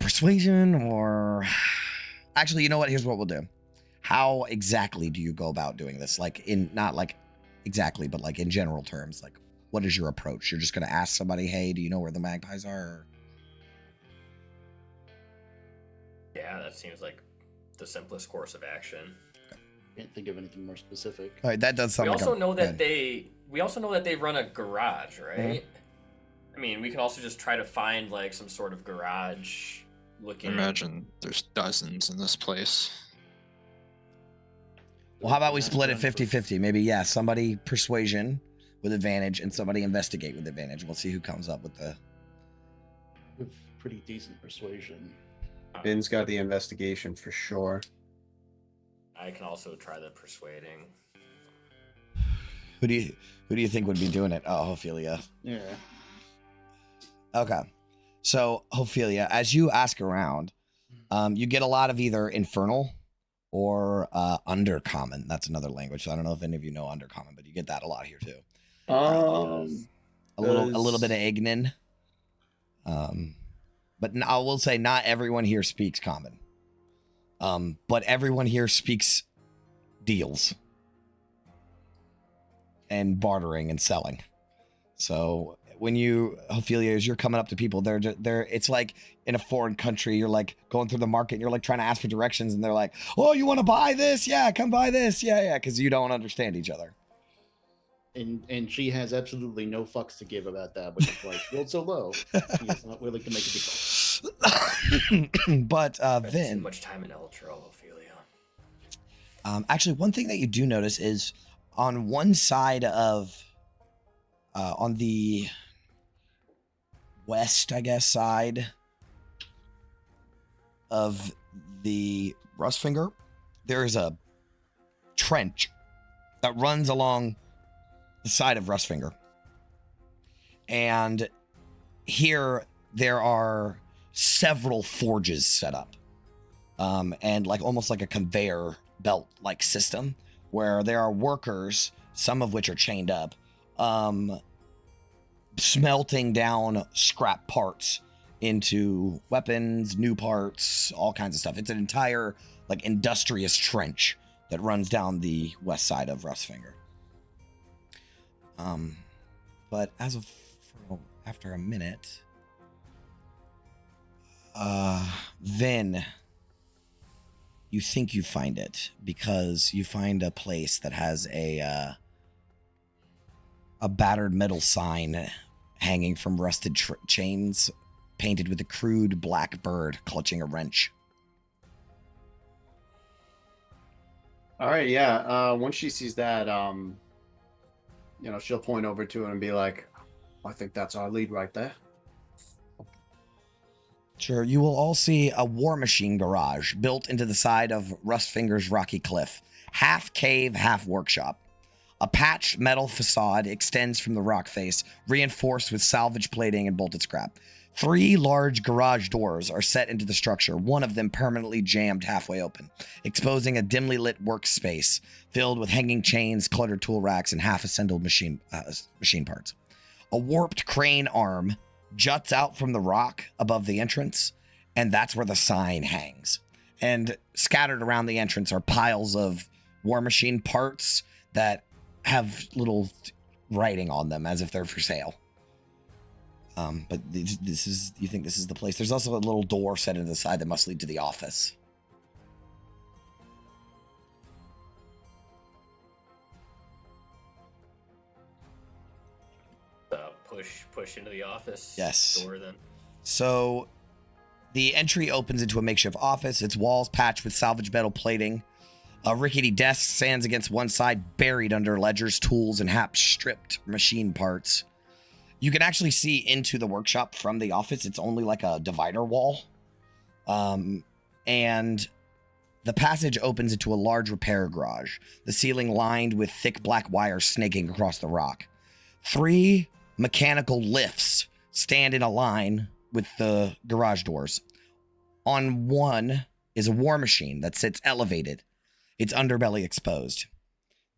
persuasion or... Actually, you know what? Here's what we'll do. How exactly do you go about doing this? Like, in not like exactly, but like in general terms, like, what is your approach? You're just going to ask somebody, hey, do you know where the magpies are? Or... Yeah, that seems like the simplest course of action. Can't think of anything more specific. All right, that does sound We like also a- know that good. we also know that they run a garage, right? Mm-hmm. I mean, we could also just try to find like some sort of garage looking. Imagine there's dozens in this place. Well, how about we split it 50-50? Maybe, yeah, somebody persuasion with advantage and somebody investigate with advantage. We'll see who comes up with the... With pretty decent persuasion. Ben's got the investigation for sure. I can also try the persuading. Who do you think would be doing it? Oh, Ophelia. Yeah. Okay. So, Ophelia, as you ask around, you get a lot of either infernal or undercommon. That's another language. So I don't know if any of you know undercommon, but you get that a lot here too. A little bit of Ignan. But I will say not everyone here speaks common. But everyone here speaks deals and bartering and selling. So when you, Ophelia, as you're coming up to people, they're it's like in a foreign country, you're like going through the market and you're like trying to ask for directions and they're like, oh, you want to buy this? Yeah, come buy this. Yeah. Because you don't understand each other. And she has absolutely no fucks to give about that, which is why she rolled so low. She's not willing to make a deal. But Too Vin, much time in Eltro, Ophelia. actually, one thing that you do notice is on one side of, on the west, I guess, side of the Rustfinger, there is a trench that runs along the side of Rustfinger. And here there are several forges set up. And like almost like a conveyor belt like system where there are workers, some of which are chained up, smelting down scrap parts into weapons, new parts, all kinds of stuff. It's an entire like industrious trench that runs down the west side of Rustfinger. But as of after a minute, then you think you find it because you find a place that has a battered metal sign hanging from rusted chains, painted with a crude black bird clutching a wrench. All right, yeah. Once she sees that, she'll point over to it and be like, "I think that's our lead right there." Sure, you will all see a war machine garage built into the side of Rustfinger's rocky cliff. Half cave, half workshop. A patched metal facade extends from the rock face, reinforced with salvage plating and bolted scrap. 3 large garage doors are set into the structure, one of them permanently jammed halfway open, exposing a dimly lit workspace filled with hanging chains, cluttered tool racks, and half-assembled machine parts. A warped crane arm juts out from the rock above the entrance, and that's where the sign hangs. And scattered around the entrance are piles of war machine parts that have little writing on them as if they're for sale. But this is, you think this is the place. There's also a little door set into the side that must lead to the office. Push into the office. Yes. Door then. So the entry opens into a makeshift office. Its walls patched with salvage metal plating. A rickety desk stands against one side, buried under ledgers, tools, and half-stripped machine parts. You can actually see into the workshop from the office. It's only like a divider wall. And the passage opens into a large repair garage, the ceiling lined with thick black wire snaking across the rock. 3 mechanical lifts stand in a line with the garage doors. On one is a war machine that sits elevated, its underbelly exposed.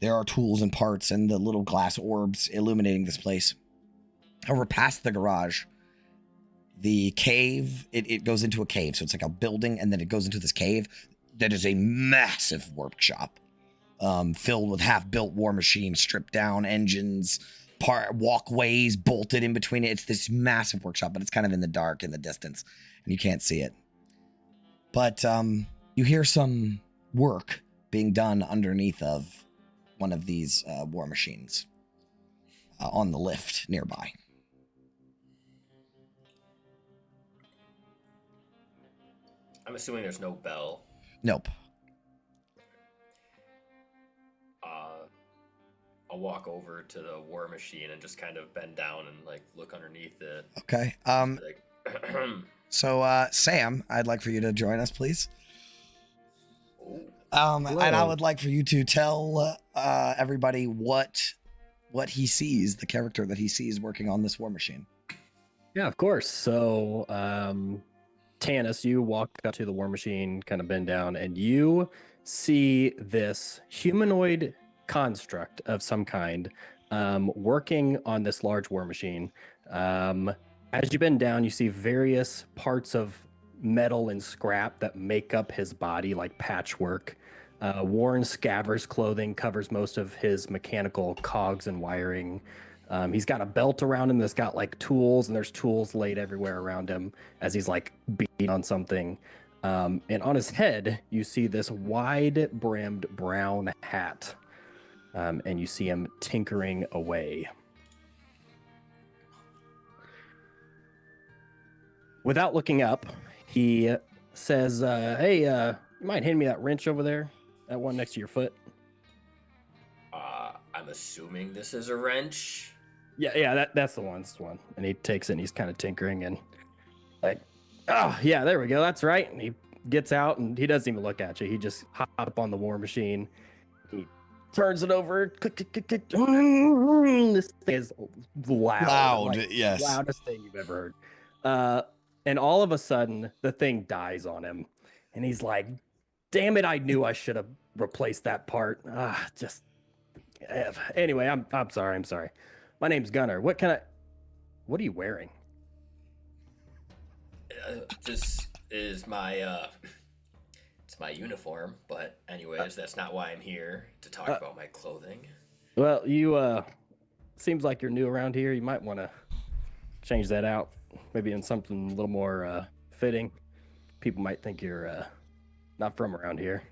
There are tools and parts and the little glass orbs illuminating this place. Over past the garage, the cave, it goes into a cave. So it's like a building, and then it goes into this cave that is a massive workshop filled with half-built war machines, stripped down engines, walkways bolted in between it. It's this massive workshop, but it's kind of in the dark in the distance, and you can't see it. But you hear some work being done underneath of one of these war machines on the lift nearby. I'm assuming there's no bell. Nope. I'll walk over to the war machine and just kind of bend down and like look underneath it. Okay. So Sam, I'd like for you to join us, please. And I would like for you to tell everybody what he sees, the character that he sees working on this war machine. Yeah, of course. So, Tanis, you walk up to the war machine, kind of bend down, and you see this humanoid construct of some kind working on this large war machine. As you bend down, you see various parts of metal and scrap that make up his body, like patchwork. Worn scabbers clothing covers most of his mechanical cogs and wiring. He's got a belt around him that's got like tools, and there's tools laid everywhere around him as he's like beating on something. And on his head, you see this wide-brimmed brown hat, and you see him tinkering away. Without looking up, he says, hey, you mind handing me that wrench over there? That one next to your foot? I'm assuming this is a wrench. Yeah, that's the one. That's the one. And he takes it and he's kind of tinkering and like, oh, yeah, there we go. That's right. And he gets out and he doesn't even look at you. He just hops up on the war machine. He turns it over. Click, click, click, click. This thing is loud. Like, yes. Loudest thing you've ever heard. And all of a sudden, the thing dies on him. And he's like, damn it, I knew I should have replaced that part. Anyway, I'm sorry. My name's Gunnar. What are you wearing? This is my it's my uniform, but anyways, that's not why I'm here to talk about my clothing. Well, you seems like you're new around here. You might want to change that out, maybe in something a little more fitting. People might think you're Not from around here.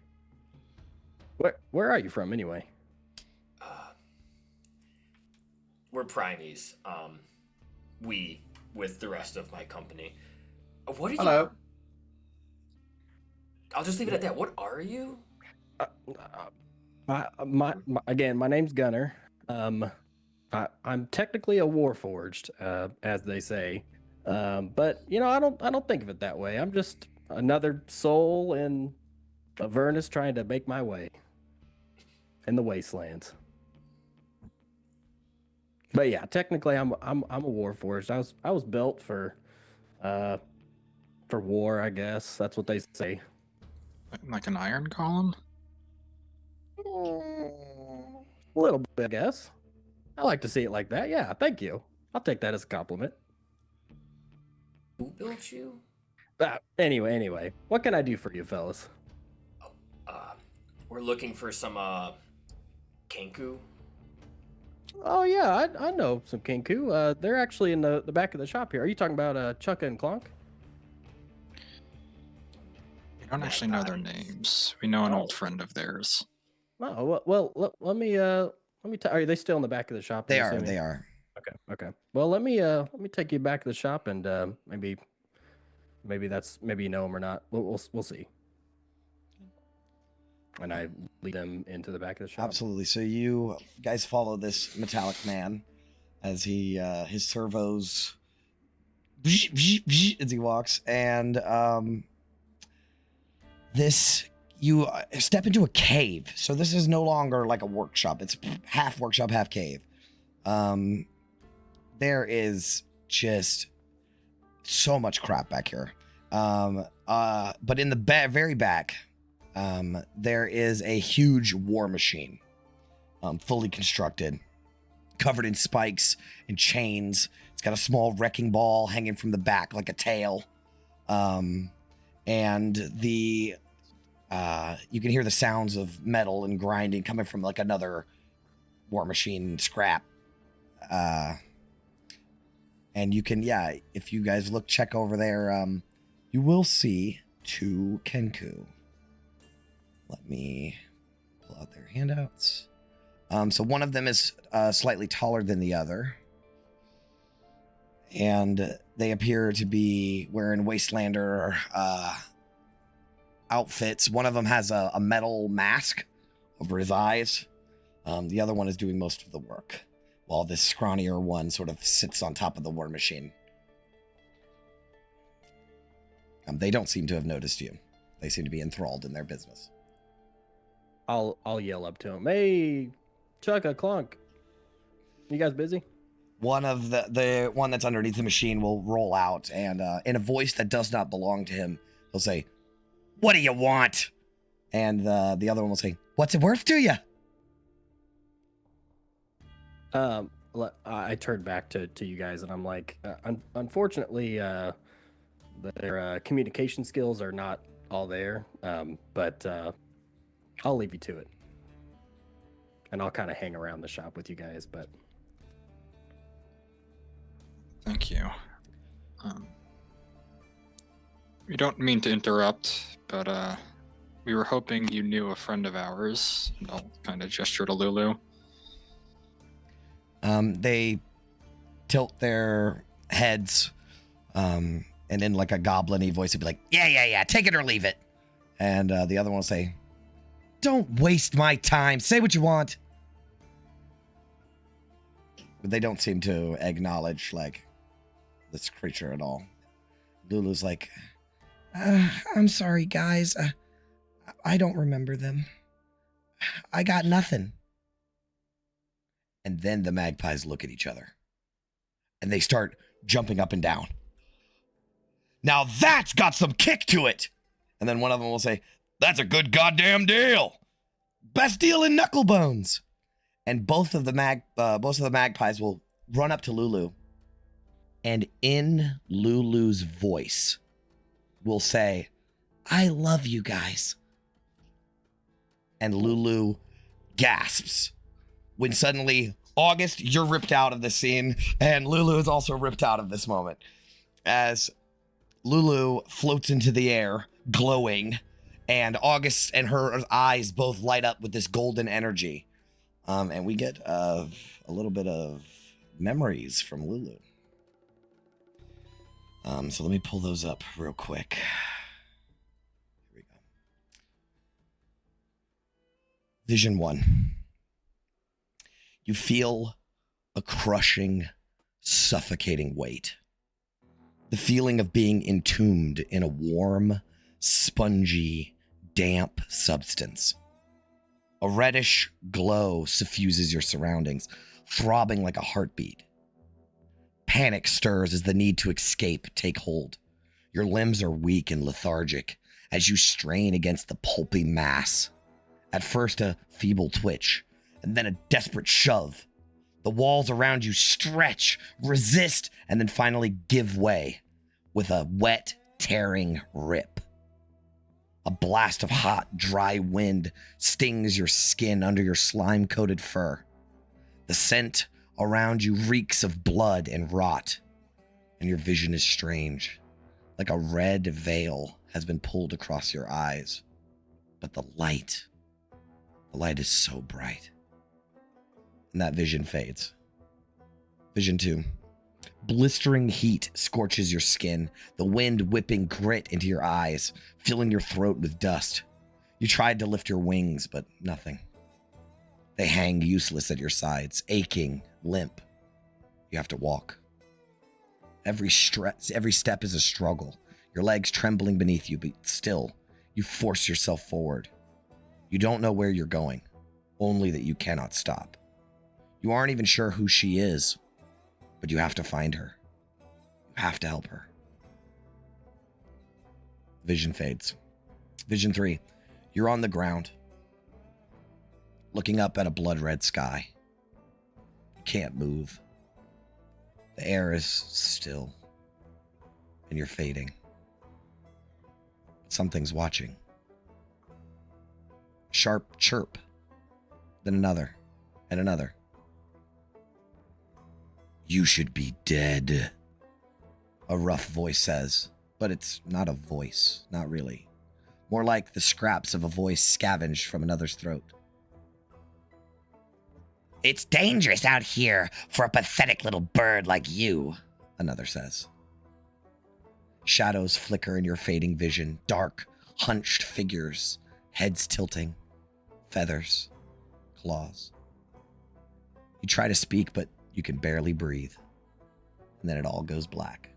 Where are you from anyway? We're primies. We with the rest of my company. What are you? Hello. I'll just leave it at that. What are you? My name's Gunner. I'm technically a warforged, as they say. But you know, I don't think of it that way. I'm just another soul in Avernus trying to make my way in the wastelands. But yeah, technically I'm a warforged. I was built for war, I guess. That's what they say. Like an iron golem? A little bit, I guess. I like to see it like that. Yeah, thank you. I'll take that as a compliment. Who built you? Anyway, what can I do for you, fellas? We're looking for some Kenku. Oh yeah, I know some Kenku. They're actually in the back of the shop here. Are you talking about Chukka and Clonk? We don't actually know their names. We know an old friend of theirs. Oh let me are they still in the back of the shop? They I'm are. assuming? They are. Okay. Well, let me take you back to the shop and maybe you know them or not. We'll see. And I lead them into the back of the shop. Absolutely. So you guys follow this metallic man as he his servos as he walks, and this you step into a cave. So this is no longer like a workshop. It's half workshop, half cave. There is just so much crap back here. But in the very back, there is a huge war machine, fully constructed, covered in spikes and chains. It's got a small wrecking ball hanging from the back like a tail. And the you can hear the sounds of metal and grinding coming from like another war machine scrap. And you can, if you guys check over there, you will see 2 Kenku. Let me pull out their handouts. So one of them is slightly taller than the other. And they appear to be wearing Wastelander outfits. One of them has a metal mask over his eyes. The other one is doing most of the work, while this scrawnier one sort of sits on top of the war machine. They don't seem to have noticed you. They seem to be enthralled in their business. I'll yell up to him. Hey, Chukka, Clonk, you guys busy? One of the one that's underneath the machine will roll out, and in a voice that does not belong to him, he'll say, "What do you want?" And the other one will say, "What's it worth to you?" I turned back to you guys, and I'm like, unfortunately, their communication skills are not all there, but I'll leave you to it. And I'll kind of hang around the shop with you guys, but... Thank you. We don't mean to interrupt, but we were hoping you knew a friend of ours, and I'll kind of gesture to Lulu. They tilt their heads, and in like a goblin-y voice, it'd be like, yeah, take it or leave it. And the other one will say, "Don't waste my time. Say what you want." But they don't seem to acknowledge, like, this creature at all. Lulu's like, "I'm sorry, guys. I don't remember them. I got nothing." And then the magpies look at each other. And they start jumping up and down. "Now that's got some kick to it!" And then one of them will say, "That's a good goddamn deal. Best deal in Knucklebones." And both of the magpies will run up to Lulu. And in Lulu's voice will say, "I love you guys." And Lulu gasps. When suddenly, August, you're ripped out of the scene, and Lulu is also ripped out of this moment. As Lulu floats into the air, glowing, And August and her eyes both light up with this golden energy. And we get a little bit of memories from Lulu. So let me pull those up real quick. Here we go. Vision 1. You feel a crushing, suffocating weight. The feeling of being entombed in a warm, spongy, damp substance. A reddish glow suffuses your surroundings, throbbing like a heartbeat. Panic stirs as the need to escape take hold. Your limbs are weak and lethargic as you strain against the pulpy mass. At first a feeble twitch, and then a desperate shove. The walls around you stretch, resist, and then finally give way with a wet, tearing rip. A blast of hot, dry wind stings your skin under your slime-coated fur. The scent around you reeks of blood and rot, and your vision is strange, like a red veil has been pulled across your eyes. But the light is so bright. And that vision fades. Vision 2. Blistering heat scorches your skin, the wind whipping grit into your eyes, filling your throat with dust. You tried to lift your wings, but nothing. They hang useless at your sides, aching, limp. You have to walk. Every step is a struggle, your legs trembling beneath you, but still, you force yourself forward. You don't know where you're going, only that you cannot stop. You aren't even sure who she is, but you have to find her. You have to help her. Vision fades. Vision 3. You're on the ground, looking up at a blood-red sky. You can't move. The air is still, and you're fading. Something's watching. Sharp chirp, then another, and another. You should be dead, a rough voice says, but it's not a voice, not really. More like the scraps of a voice scavenged from another's throat. It's dangerous out here for a pathetic little bird like you, another says. Shadows flicker in your fading vision, dark, hunched figures, heads tilting, feathers, claws. You try to speak, but you can barely breathe. And then it all goes black.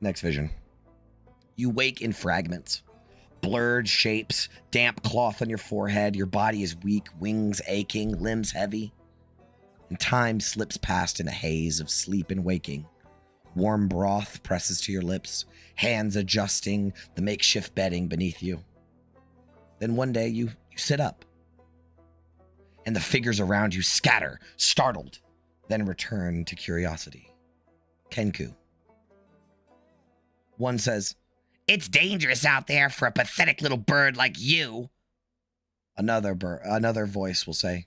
Next vision. You wake in fragments. Blurred shapes, damp cloth on your forehead. Your body is weak, wings aching, limbs heavy. And time slips past in a haze of sleep and waking. Warm broth presses to your lips, hands adjusting the makeshift bedding beneath you. Then one day you sit up. And the figures around you scatter, startled, then return to curiosity. Kenku. One says, "It's dangerous out there for a pathetic little bird like you." Another voice will say,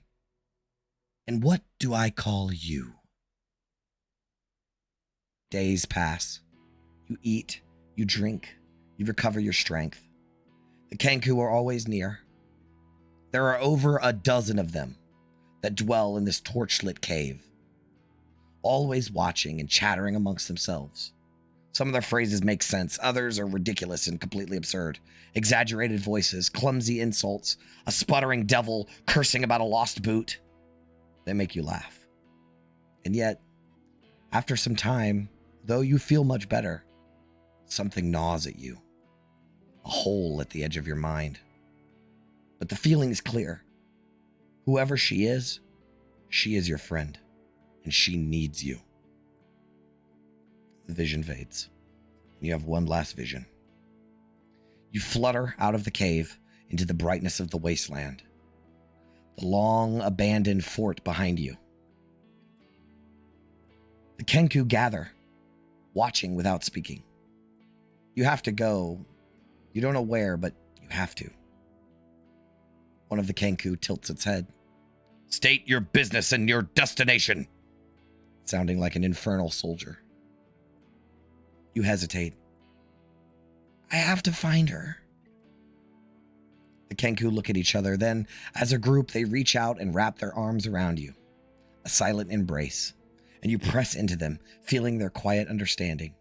"And what do I call you?" Days pass. You eat, you drink, you recover your strength. The Kenku are always near. There are over a dozen of them that dwell in this torchlit cave, always watching and chattering amongst themselves. Some of their phrases make sense, others are ridiculous and completely absurd. Exaggerated voices, clumsy insults, a sputtering devil cursing about a lost boot. They make you laugh. And yet, after some time, though you feel much better, something gnaws at you. A hole at the edge of your mind. But the feeling is clear. Whoever she is your friend, and she needs you. The vision fades. You have one last vision. You flutter out of the cave into the brightness of the wasteland. The long abandoned fort behind you. The Kenku gather, watching without speaking. You have to go. You don't know where, but you have to. One of the Kenku tilts its head. "State your business and your destination," sounding like an infernal soldier. You hesitate. I have to find her. The Kenku look at each other. Then, as a group, they reach out and wrap their arms around you. A silent embrace. And you press into them, feeling their quiet understanding.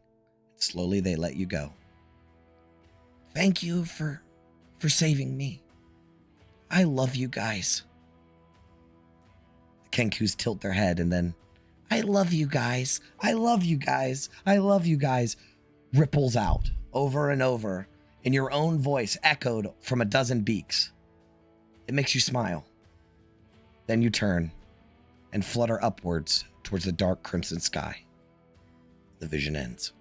Slowly, they let you go. Thank you for saving me. I love you guys. The Kenkus tilt their head and then, I love you guys. I love you guys. I love you guys. Ripples out over and over in your own voice, echoed from a dozen beaks. It makes you smile. Then you turn and flutter upwards towards the dark crimson sky. The vision ends.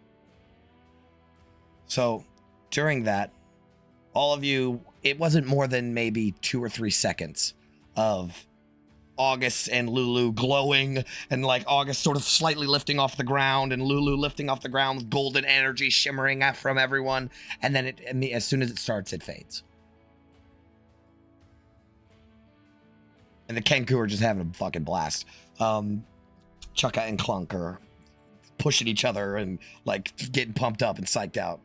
So, during that, all of you, it wasn't more than maybe 2 or 3 seconds of August and Lulu glowing, and like August sort of slightly lifting off the ground and Lulu lifting off the ground with golden energy shimmering from everyone. And then as soon as it starts, it fades. And the Kenku are just having a fucking blast. Chukka and Clunk are pushing each other and like getting pumped up and psyched out.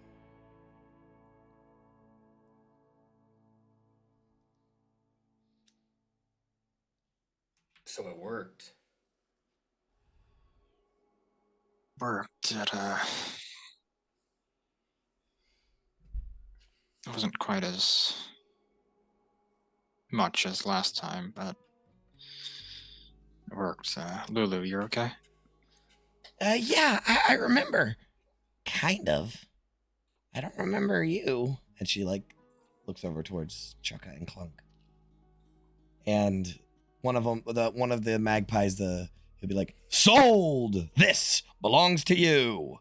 So it worked. Worked at it wasn't quite as much as last time, but it worked. Lulu, you're okay? Yeah, I remember. Kind of. I don't remember you. And she like looks over towards Chukka and Clunk. And one of the magpies, he'll be like, sold! This belongs to you.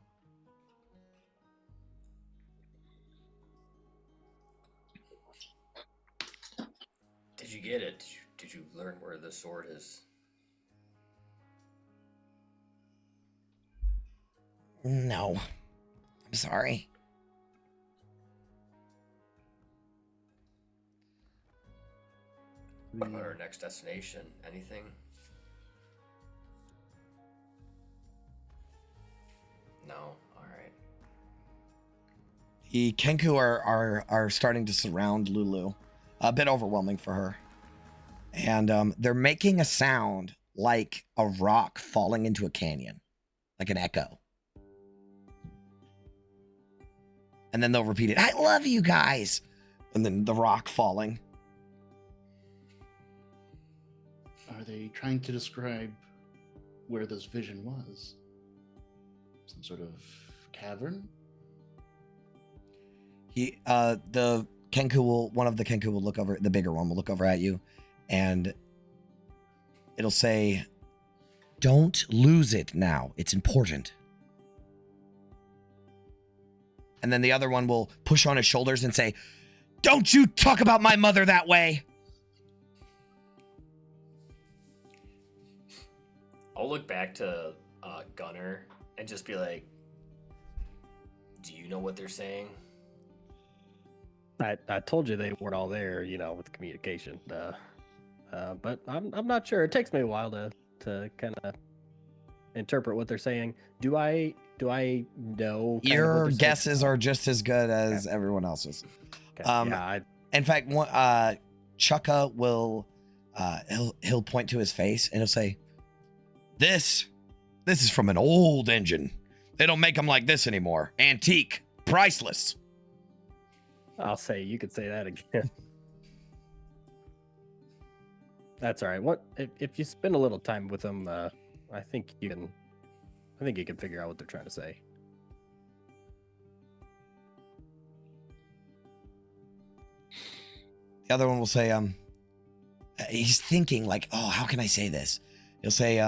Did you get it? Did you learn where the sword is? No. I'm sorry. What about our next destination? Anything? No. All right. The Kenku are starting to surround Lulu. A bit overwhelming for her. And they're making a sound like a rock falling into a canyon. Like an echo. And then they'll repeat it. I love you guys. And then the rock falling. Are they trying to describe where this vision was? Some sort of cavern? The Kenku one of the Kenku will look over, the bigger one will look over at you, and it'll say, don't lose it now. It's important. And then the other one will push on his shoulders and say, don't you talk about my mother that way. I'll look back to Gunner and just be like, do you know what they're saying? I told you they weren't all there, with communication. But I'm not sure. It takes me a while to kind of interpret what they're saying. Do I know? Your guesses are just as good as everyone else's. Okay. In fact, Chukka will he'll point to his face and he'll say, This is from an old engine. They don't make them like this anymore. Antique, priceless. I'll say, you could say that again. That's all right. What if you spend a little time with them? I think you can figure out what they're trying to say. The other one will say, he's thinking like, oh, how can I say this? He'll say,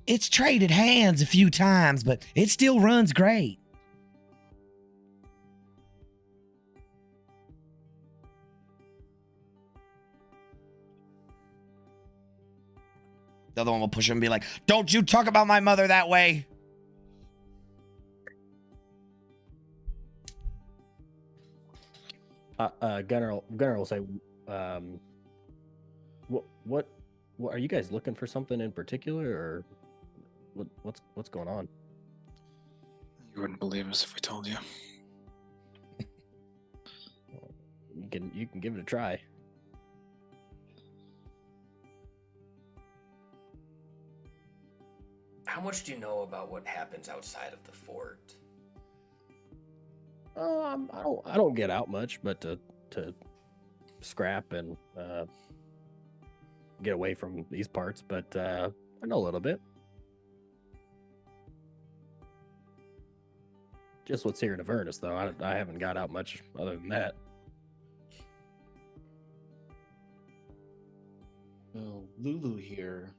it's traded hands a few times, but it still runs great. The other one will push him and be like, don't you talk about my mother that way. Gunner will say, what are you guys looking for something in particular, or what's going on? You wouldn't believe us if we told you. you can give it a try. How much do you know about what happens outside of the fort? I don't get out much, but to scrap and get away from these parts. But I know a little bit. Just what's here in Avernus, though. I haven't got out much other than that. Well, Lulu here,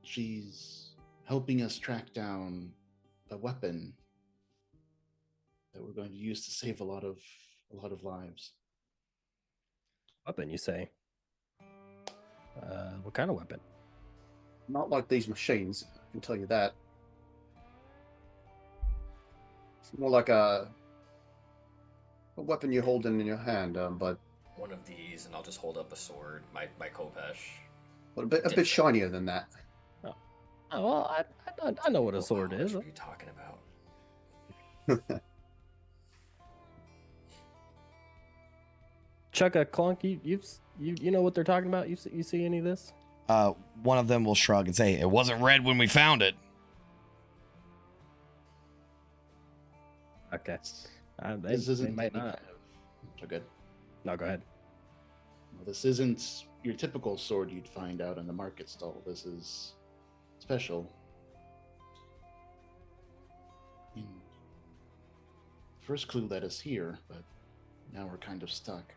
she's helping us track down a weapon that we're going to use to save a lot of lives. Weapon, you say? What kind of weapon? Not like these machines, I can tell you that. It's more like a weapon you hold in your hand, but One of these, and I'll just hold up a sword, my Kopesh. a bit shinier than that. Oh well, I know what a sword is. What are you talking about? Chuck a clunk. You know what they're talking about? You see any of this? One of them will shrug and say, "It wasn't red when we found it." Okay. This isn't they might any not. kind of... Oh, good. No, go ahead. Well, this isn't your typical sword you'd find out in the market stall. This is special. And first clue led us here, but now we're kind of stuck.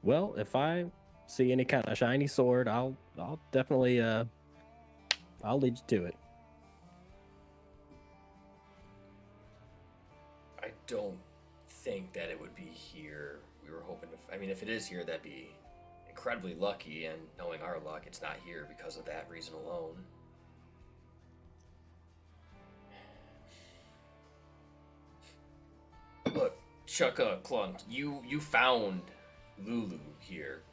Well, if I see any kind of shiny sword, I'll definitely I'll lead you to it. I don't think that it would be here. We were hoping to. I mean, if it is here, that'd be incredibly lucky. And knowing our luck, it's not here because of that reason alone. Look, Chukka Clunk, you found Lulu here.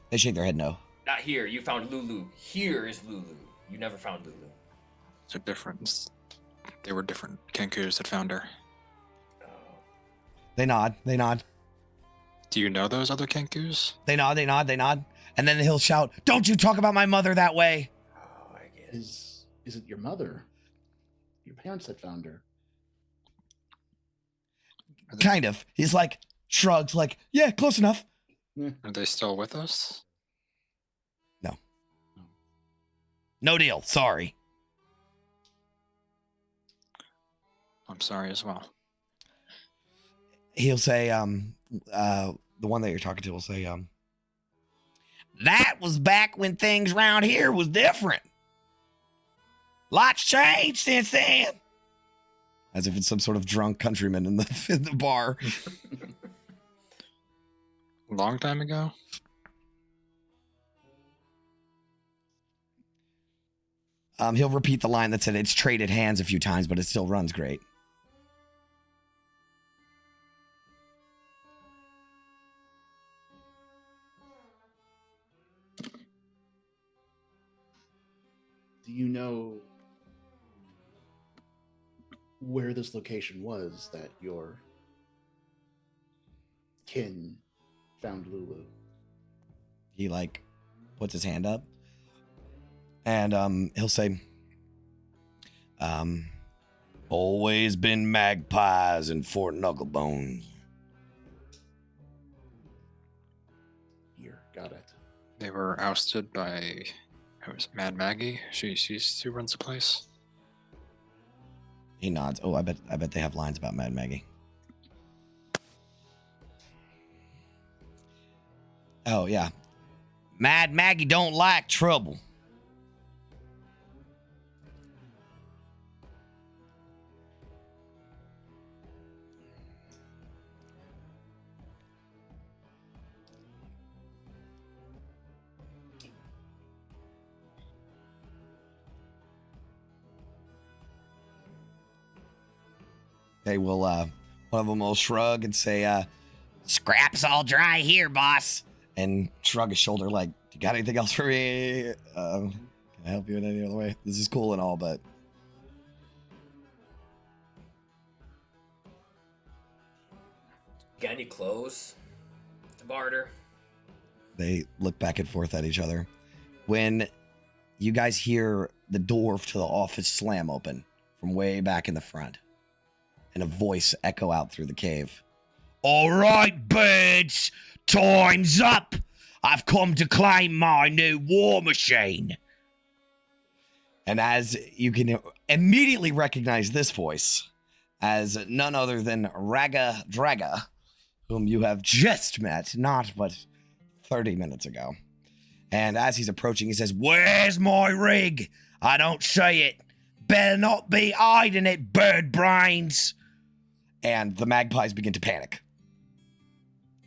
They shake their head no. Not here. You found Lulu. Here is Lulu. You never found Lulu. There's a difference. They were different Kenkus that found her. Oh. They nod. They nod. Do you know those other Kenkus? They nod. They nod. They nod. And then he'll shout, "Don't you talk about my mother that way!" Oh, I get it. Is it your mother? Your parents had found her. Kind of. He's like shrugs, like, "Yeah, close enough." Are they still with us? No deal. Sorry. I'm sorry as well. He'll say, the one that you're talking to will say, "That was back when things around here was different. Lots changed since then." As if it's some sort of drunk countryman in the bar. Long time ago? He'll repeat the line that said it's traded hands a few times, but it still runs great. Do you know where this location was that your kin found Lulu? He like puts his hand up and he'll say, "Always been magpies in Fort Knucklebones." Here, got it. They were ousted by who was it, Mad Maggie? She's who runs the place. He nods. Oh, I bet they have lines about Mad Maggie. Oh yeah. Mad Maggie don't like trouble. They will, one of them will shrug and say, "Scrap's all dry here, boss." And shrug his shoulder like, "You got anything else for me? Can I help you in any other way? This is cool and all, but..." Got any clothes to barter? They look back and forth at each other. When you guys hear the door to the office slam open from way back in the front, and a voice echo out through the cave. All right, birds, time's up. I've come to claim my new war machine. And as you can immediately recognize this voice as none other than Raga Draga, whom you have just met, not but 30 minutes ago. And as he's approaching, he says, where's my rig? I don't see it. Better not be hiding it, bird brains. And the magpies begin to panic.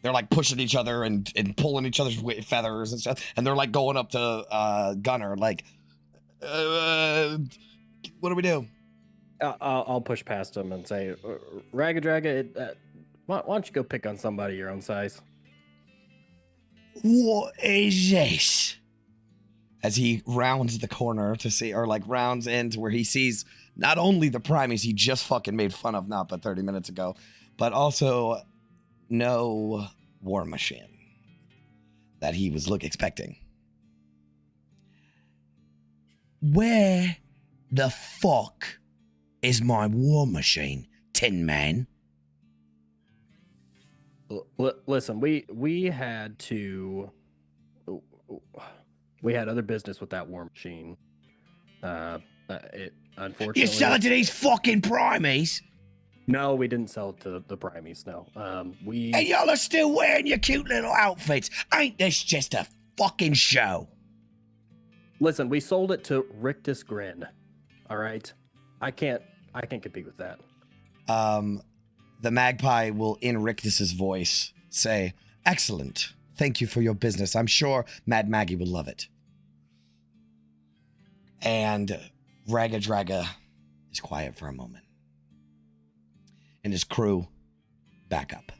They're like pushing each other and pulling each other's feathers and stuff. And they're like going up to Gunner like, what do we do? I'll push past him and say, Raga Draga, why don't you go pick on somebody your own size? What is this? As he rounds the corner to see, or like rounds into where he sees not only the primates he just fucking made fun of not but 30 minutes ago, but also no war machine that he was expecting. Where the fuck is my war machine, Tin Man? Listen, we had other business with that war machine. It unfortunately. You sell it to these fucking primates? No, we didn't sell it to the primates. No, And y'all are still wearing your cute little outfits. Ain't this just a fucking show? Listen, we sold it to Rictus Grin. All right, I can't compete with that. The magpie will, in Rictus's voice, say, excellent. Thank you for your business. I'm sure Mad Maggie will love it. And Raga Draga is quiet for a moment. And his crew back up.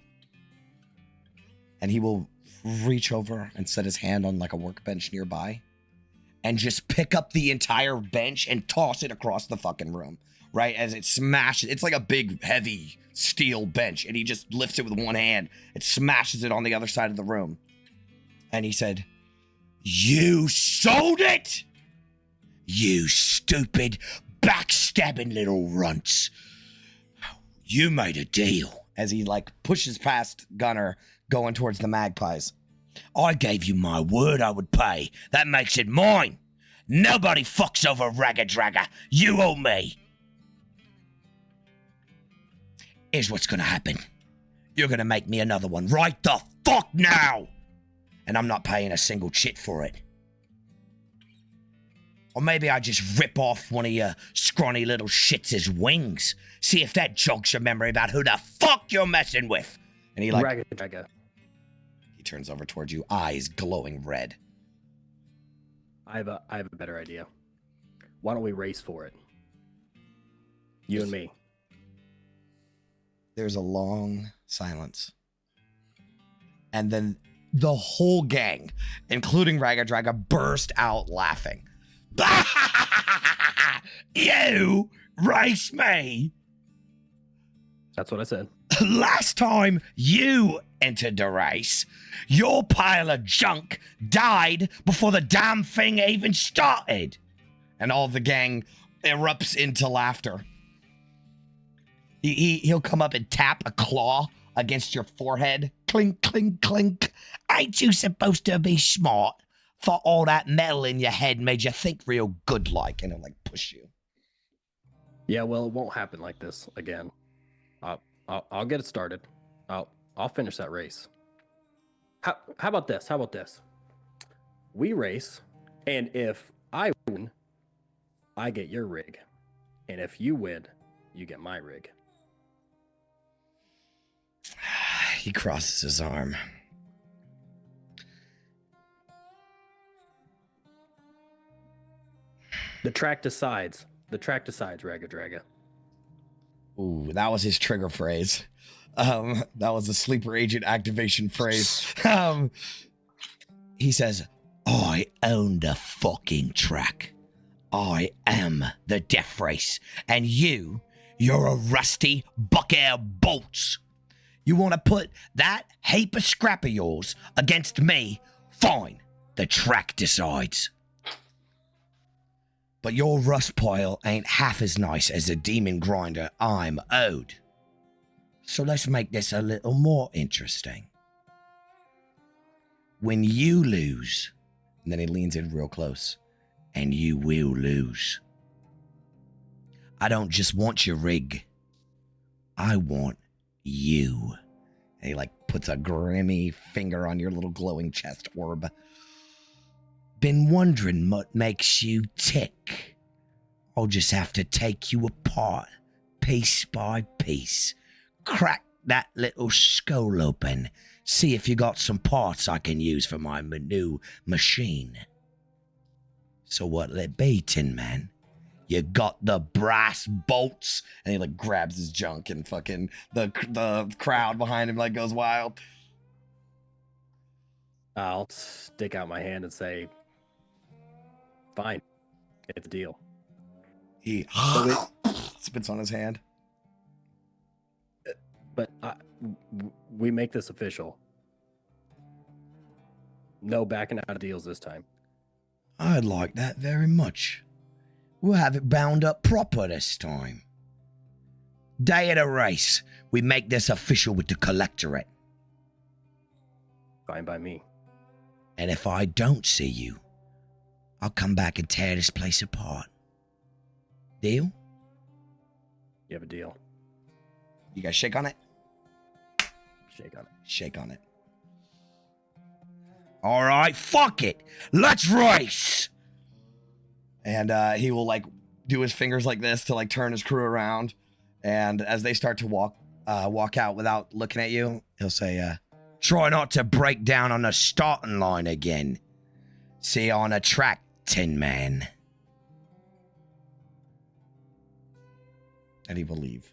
And he will reach over and set his hand on like a workbench nearby and just pick up the entire bench and toss it across the fucking room. Right? As it smashes. It's like a big, heavy steel bench. And he just lifts it with one hand. It smashes it on the other side of the room. And he said, you sold it? You stupid, backstabbing little runts. You made a deal. As he like pushes past Gunner, going towards the magpies. I gave you my word I would pay. That makes it mine. Nobody fucks over Raga Draga. You owe me. Here's what's gonna happen. You're gonna make me another one right the fuck now. And I'm not paying a single chit for it. Or maybe I just rip off one of your scrawny little shits' wings. See if that jogs your memory about who the fuck you're messing with. And he like... Raga Draga. He turns over towards you, eyes glowing red. I have a better idea. Why don't we race for it? You and me. There's a long silence. And then the whole gang, including Raga Draga, burst out laughing. You race me? That's what I said. Last time you entered the race, your pile of junk died before the damn thing even started. And all the gang erupts into laughter. He'll come up and tap a claw against your forehead. Clink, clink, clink. Ain't you supposed to be smart? For all that metal in your head made you think real good like, and it'll like push you. Yeah, well, it won't happen like this again. I'll get it started. I'll finish that race. How about this? How about this? We race, and if I win, I get your rig, and if you win, you get my rig. He crosses his arm. The track decides. The track decides, Raga Draga. Ooh, that was his trigger phrase. That was the sleeper agent activation phrase. He says, I own the fucking track. I am the death race. And you're a rusty bucket of bolts. You want to put that heap of scrap of yours against me? Fine. The track decides. But your rust pile ain't half as nice as the demon grinder I'm owed. So let's make this a little more interesting. When you lose, and then he leans in real close, and you will lose. I don't just want your rig. I want you. And he like puts a grimy finger on your little glowing chest orb. Been wondering what makes you tick. I'll just have to take you apart, piece by piece. Crack that little skull open. See if you got some parts I can use for my new machine. So what'll it be, Tin Man? You got the brass bolts? And he like grabs his junk and fucking the crowd behind him like goes wild. I'll stick out my hand and say, fine, it's a deal. He spits on his hand. But we make this official. No backing out of deals this time. I'd like that very much. We'll have it bound up proper this time. Day of the race. We make this official with the collectorate. Fine by me. And if I don't see you, I'll come back and tear this place apart. Deal? You have a deal. You guys shake on it? Shake on it. Shake on it. All right, fuck it. Let's race. And he will like do his fingers like this to like turn his crew around. And as they start to walk out without looking at you, he'll say, try not to break down on the starting line again. See you on a track, Tin Man. And he will leave.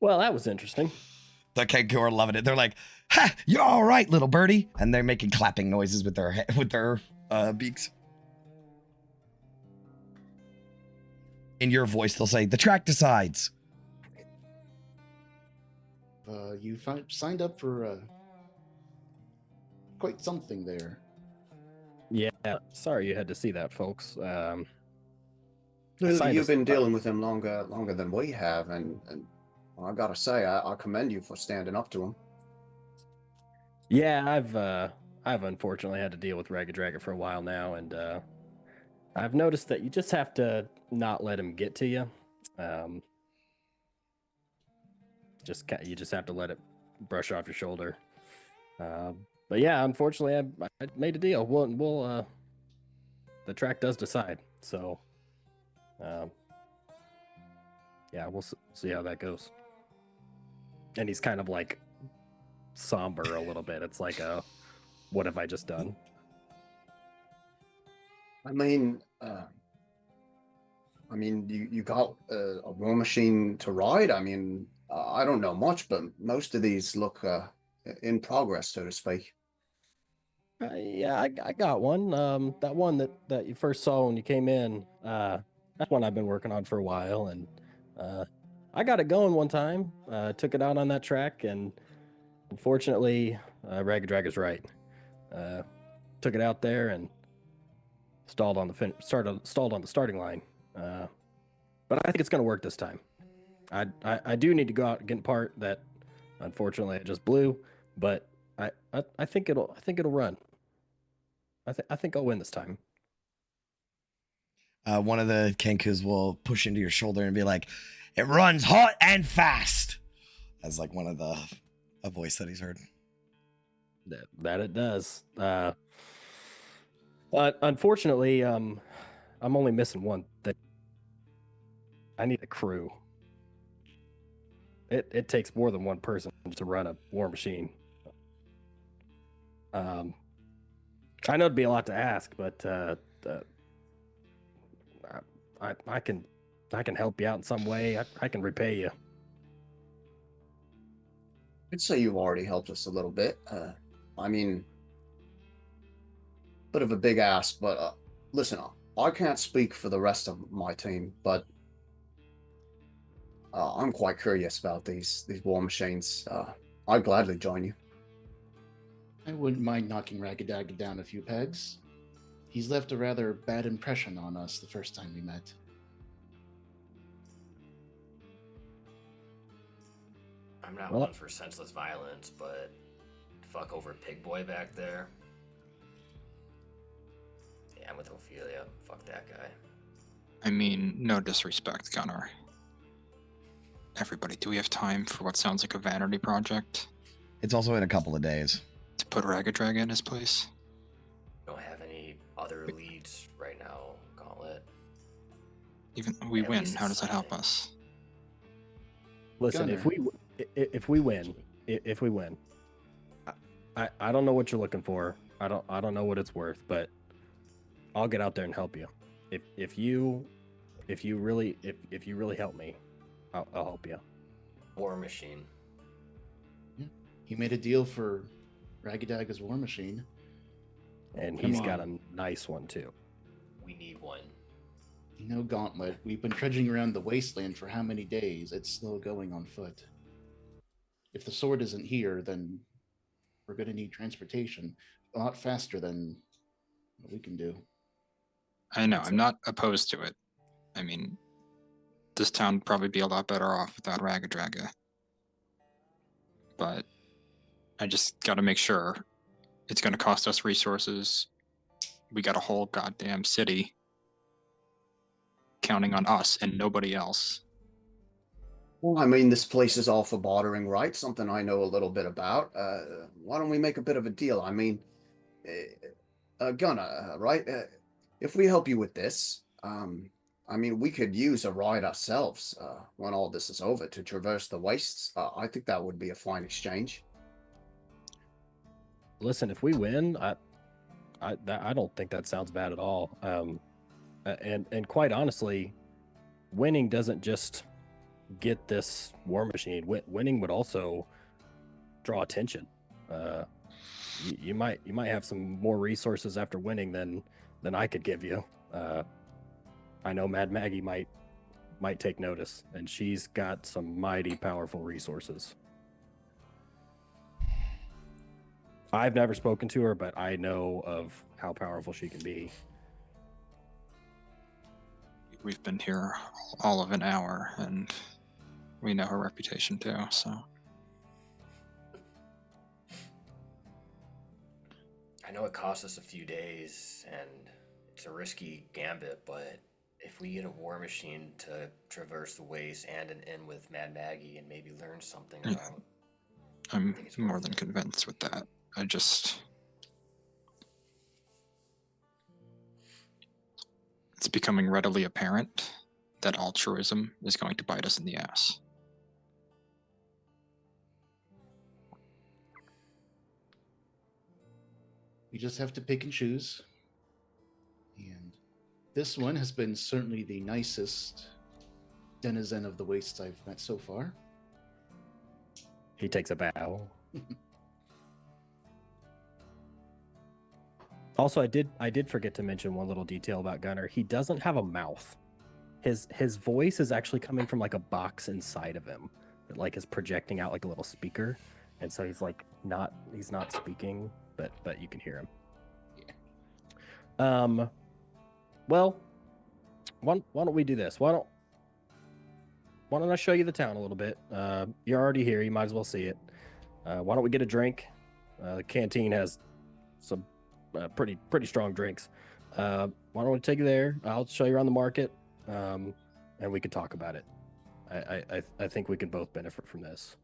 Well, that was interesting. The Kenku are loving it. They're like, ha, you're all right, little birdie. And they're making clapping noises with their beaks. In your voice, they'll say, the track decides. You signed up for quite something there. Yeah, sorry you had to see that, folks. You've been dealing with him longer than we have, and I gotta say, I commend you for standing up to him. Yeah, I've unfortunately had to deal with Ragged Dragon for a while now, and I've noticed that you just have to not let him get to you. You just have to let it brush off your shoulder. But yeah, unfortunately, I made a deal. We'll the track does decide. So, yeah, we'll see how that goes. And he's kind of like somber a little bit. It's like, what have I just done? I mean, you got a war machine to ride. I mean, I don't know much, but most of these look in progress, so to speak. Yeah, I got one. That one that you first saw when you came in. That's one I've been working on for a while, and I got it going one time. Took it out on that track, and unfortunately, Ragged Dragon's right. Took it out there and stalled on the starting line. But I think it's going to work this time. I do need to go out and get a part that unfortunately I just blew, but I think it'll run. I think I'll win this time. One of the Kenkus will push into your shoulder and be like, it runs hot and fast. That's like one of a voice that he's heard. That it does. Unfortunately, I'm only missing one thing. I need a crew. It takes more than one person to run a war machine. I know it'd be a lot to ask, but I can help you out in some way. I can repay you. I'd say you've already helped us a little bit. I mean, bit of a big ask, but listen, I can't speak for the rest of my team, but I'm quite curious about these war machines. I'd gladly join you. I wouldn't mind knocking Ragadaga down a few pegs. He's left a rather bad impression on us the first time we met. I'm not Well- one for senseless violence, but fuck over Pig Boy back there. Yeah, I'm with Ophelia. Fuck that guy. I mean, no disrespect, Gunnar. Everybody, do we have time for what sounds like a vanity project? It's also in a couple of days. To put Ragadraga in his place? Don't have any other leads right now, Gauntlet. Even we At win, least how does that help something. us? Listen, Gunner. if we win, I don't know what you're looking for. I don't know what it's worth, but I'll get out there and help you. If you really help me, I'll help you. War Machine. He made a deal for Ragadaga's war machine. And Come he's got on. a nice one too. We need one. You know, Gauntlet, we've been trudging around the wasteland for how many days? It's slow going on foot. If the sword isn't here, then we're going to need transportation a lot faster than what we can do. I know, I'm not opposed to it. I mean, this town would probably be a lot better off without Ragadraga. But I just gotta make sure it's gonna cost us resources. We got a whole goddamn city counting on us and nobody else. Well, I mean, this place is all for bartering, right? Something I know a little bit about. Why don't we make a bit of a deal? I mean, Gunnar, right? If we help you with this, I mean, we could use a ride ourselves when all this is over to traverse the wastes. I think that would be a fine exchange. Listen, if we win, I don't think that sounds bad at all. And quite honestly, winning doesn't just get this war machine. Winning would also draw attention. You might have some more resources after winning than I could give you. I know Mad Maggie might take notice, and she's got some mighty powerful resources. I've never spoken to her, but I know of how powerful she can be. We've been here all of an hour and we know her reputation too, so. I know it costs us a few days, and it's a risky gambit, but if we get a war machine to traverse the waste and an inn with Mad Maggie and maybe learn something Yeah. about... I'm think it's more worth than it. convinced with that. It's becoming readily apparent that altruism is going to bite us in the ass. We just have to pick and choose. And this one has been certainly the nicest denizen of the wastes I've met so far. He takes a bow. Also, I did forget to mention one little detail about Gunnar. He doesn't have a mouth. His voice is actually coming from like a box inside of him that like is projecting out like a little speaker, and so he's not speaking, but you can hear him. Yeah. Well, why don't we do this? Why don't I show you the town a little bit? You're already here. You might as well see it. Why don't we get a drink? The canteen has some pretty strong drinks. Why don't we take you there? I'll show you around the market, and we can talk about it. I think we can both benefit from this.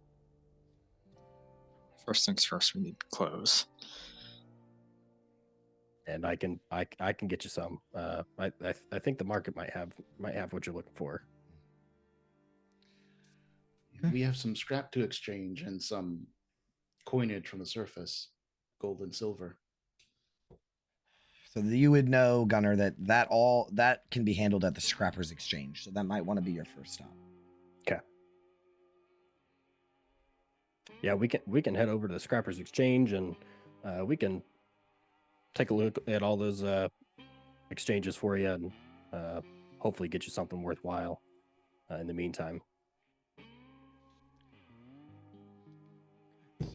First things first, we need clothes. And I can get you some. I think the market might have what you're looking for. We have some scrap to exchange and some coinage from the surface, gold and silver. So you would know, Gunnar, that can be handled at the Scrappers Exchange. So that might want to be your first stop. Okay. Yeah, we can head over to the Scrappers Exchange and we can take a look at all those exchanges for you and hopefully get you something worthwhile in the meantime.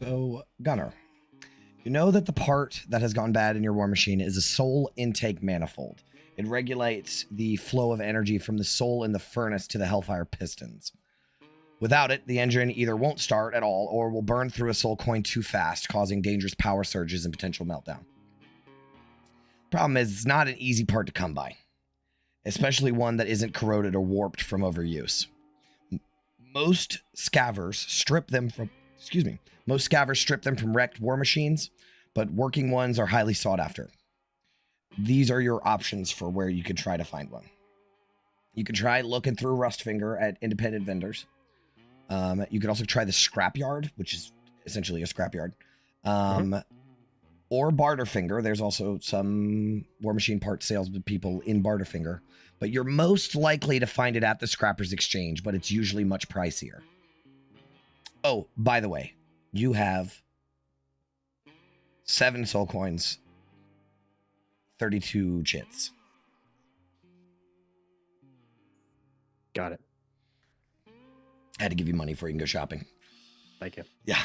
So, Gunner, you know that the part that has gone bad in your war machine is a soul intake manifold. It regulates the flow of energy from the soul in the furnace to the Hellfire pistons. Without it, the engine either won't start at all or will burn through a soul coin too fast, causing dangerous power surges and potential meltdown. Problem is, it's not an easy part to come by, especially one that isn't corroded or warped from overuse. Most scavers strip them from wrecked war machines, but working ones are highly sought after. These are your options for where you could try to find one. You can try looking through Rustfinger at independent vendors. You could also try the scrapyard, which is essentially a scrapyard. Or Barterfinger. There's also some War Machine part sales people in Barterfinger. But you're most likely to find it at the Scrappers Exchange, but it's usually much pricier. Oh, by the way, you have 7 soul coins, 32 chits. Got it. I had to give you money before you can go shopping. Thank you. Yeah.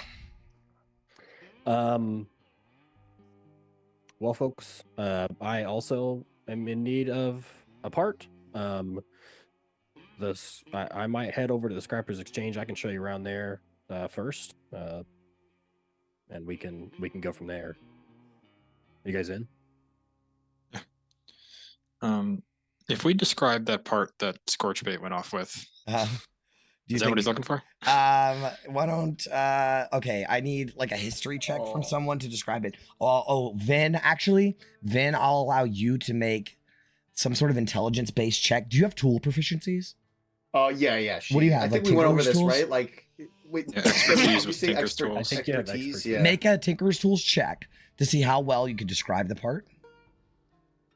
Well, folks, I also am in need of a part. I might head over to the Scrappers Exchange. I can show you around there first, and we can go from there. You guys in? If we describe that part that Scorchbait went off with, is that what he's looking for? Why don't okay, I need like a history check from someone to describe it. Vin, I'll allow you to make some sort of intelligence-based check. Do you have tool proficiencies? Yeah. What do you have? I think like we went over this, tools? right? Like, expertise with Tinker's tools. I think you have Expertise, expertise. yeah. Make a Tinker's Tools check to see how well you could describe the part.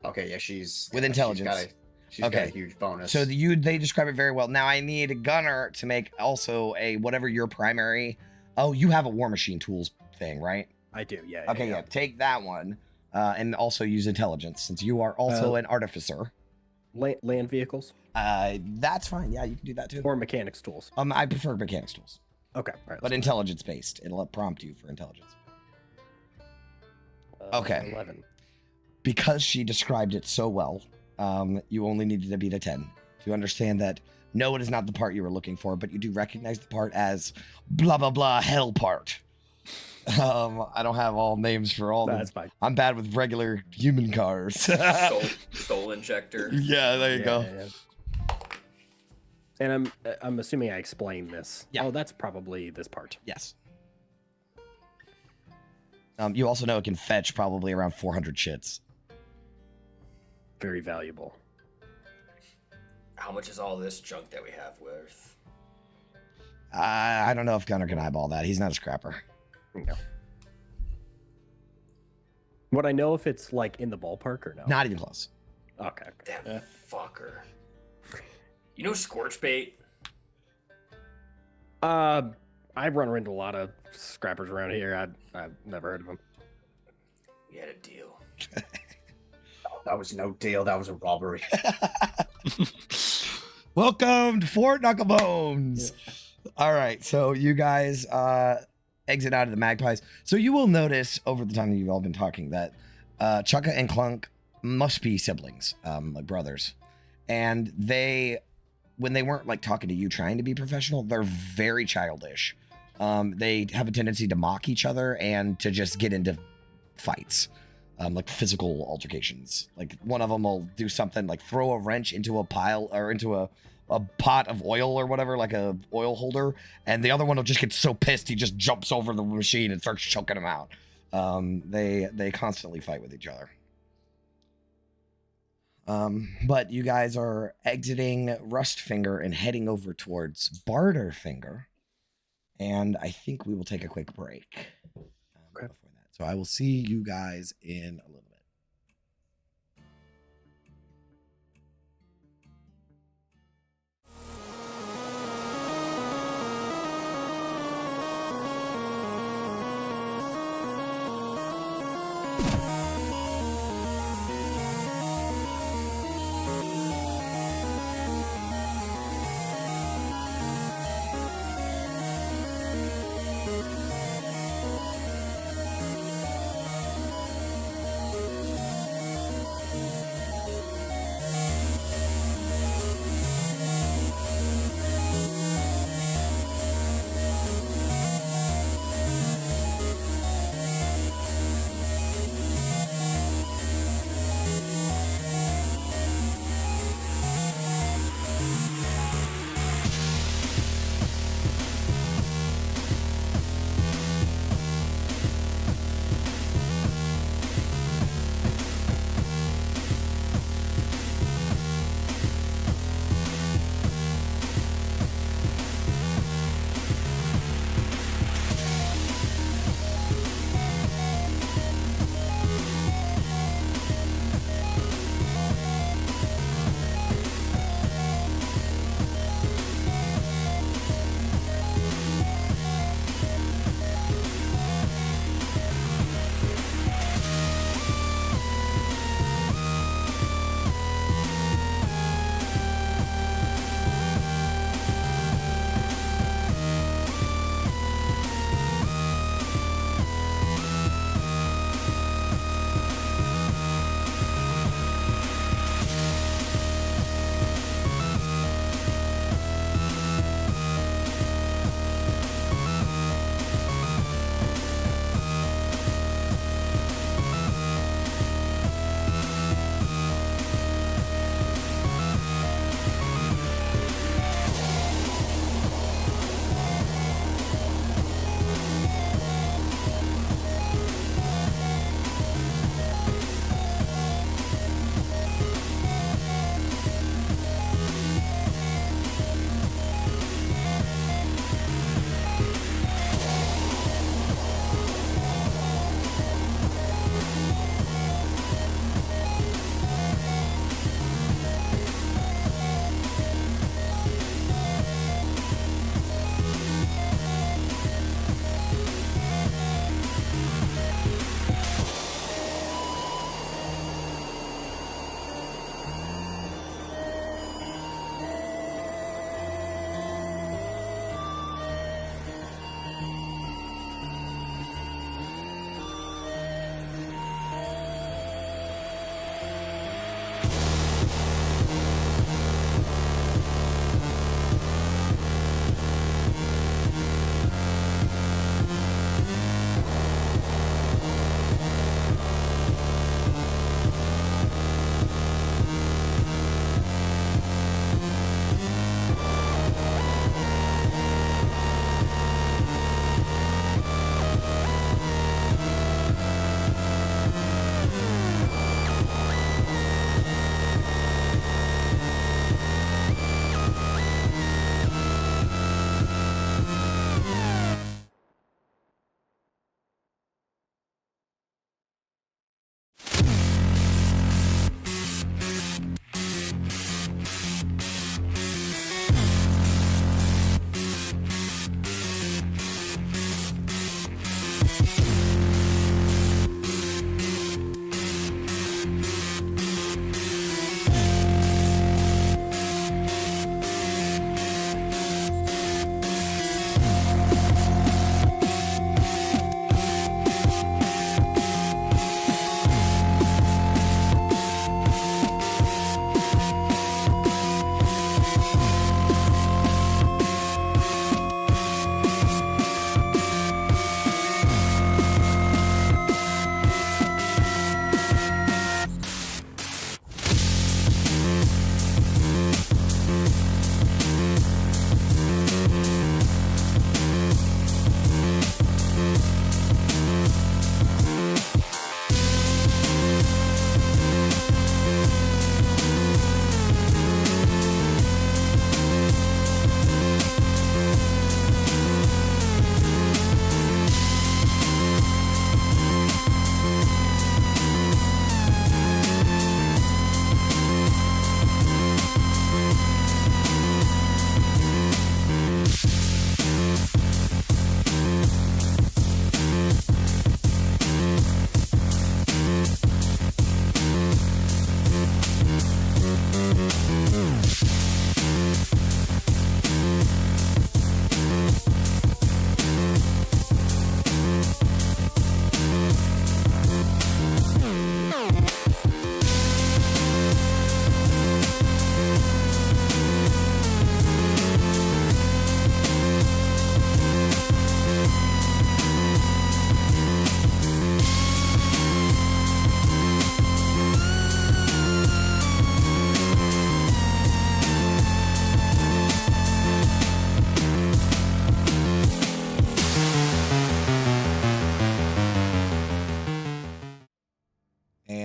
Okay, yeah, she's With intelligence. She's got a huge bonus. So they describe it very well. Now I need a Gunner to make also a whatever your primary. Oh, you have a War Machine tools thing, right? I do, yeah. Okay, yeah. Take that one, and also use intelligence since you are also an artificer. Land vehicles That's fine. Yeah, you can do that too. or mechanics tools. I prefer mechanics tools, Okay, all right. but intelligence based. It'll prompt you for intelligence. Okay. 11. Because she described it so well, you only needed to beat a 10 to understand that no, it is not the part you were looking for, but you do recognize the part as blah blah blah hell part. I don't have all names for all. That's fine. I'm bad with regular human cars. Soul injector. Yeah, there you go. Yeah. And I'm assuming I explained this. Yeah. Oh, that's probably this part. Yes. You also know it can fetch probably around 400 shits. Very valuable. How much is all this junk that we have worth? I don't know if Gunner can eyeball that. He's not a scrapper. No. Would I know if it's like in the ballpark or no? Not even close. Okay. That fucker. You know Scorchbait? I run into a lot of scrappers around here. I've never heard of them. We had a deal. That was no deal. That was a robbery. Welcome to Fort Knucklebones. Yeah. All right, so you guys exit out of the Magpies. So you will notice over the time that you've all been talking that Chukka and Clunk must be siblings, like brothers. And when they weren't like talking to you trying to be professional, they're very childish. They have a tendency to mock each other and to just get into fights, like physical altercations. Like one of them will do something like throw a wrench into a pile or into a pot of oil or whatever, like a oil holder, and the other one will just get so pissed he just jumps over the machine and starts choking him out. They constantly fight with each other. But you guys are exiting Rustfinger and heading over towards Barterfinger, and I think we will take a quick break before that. So I will see you guys in a little bit.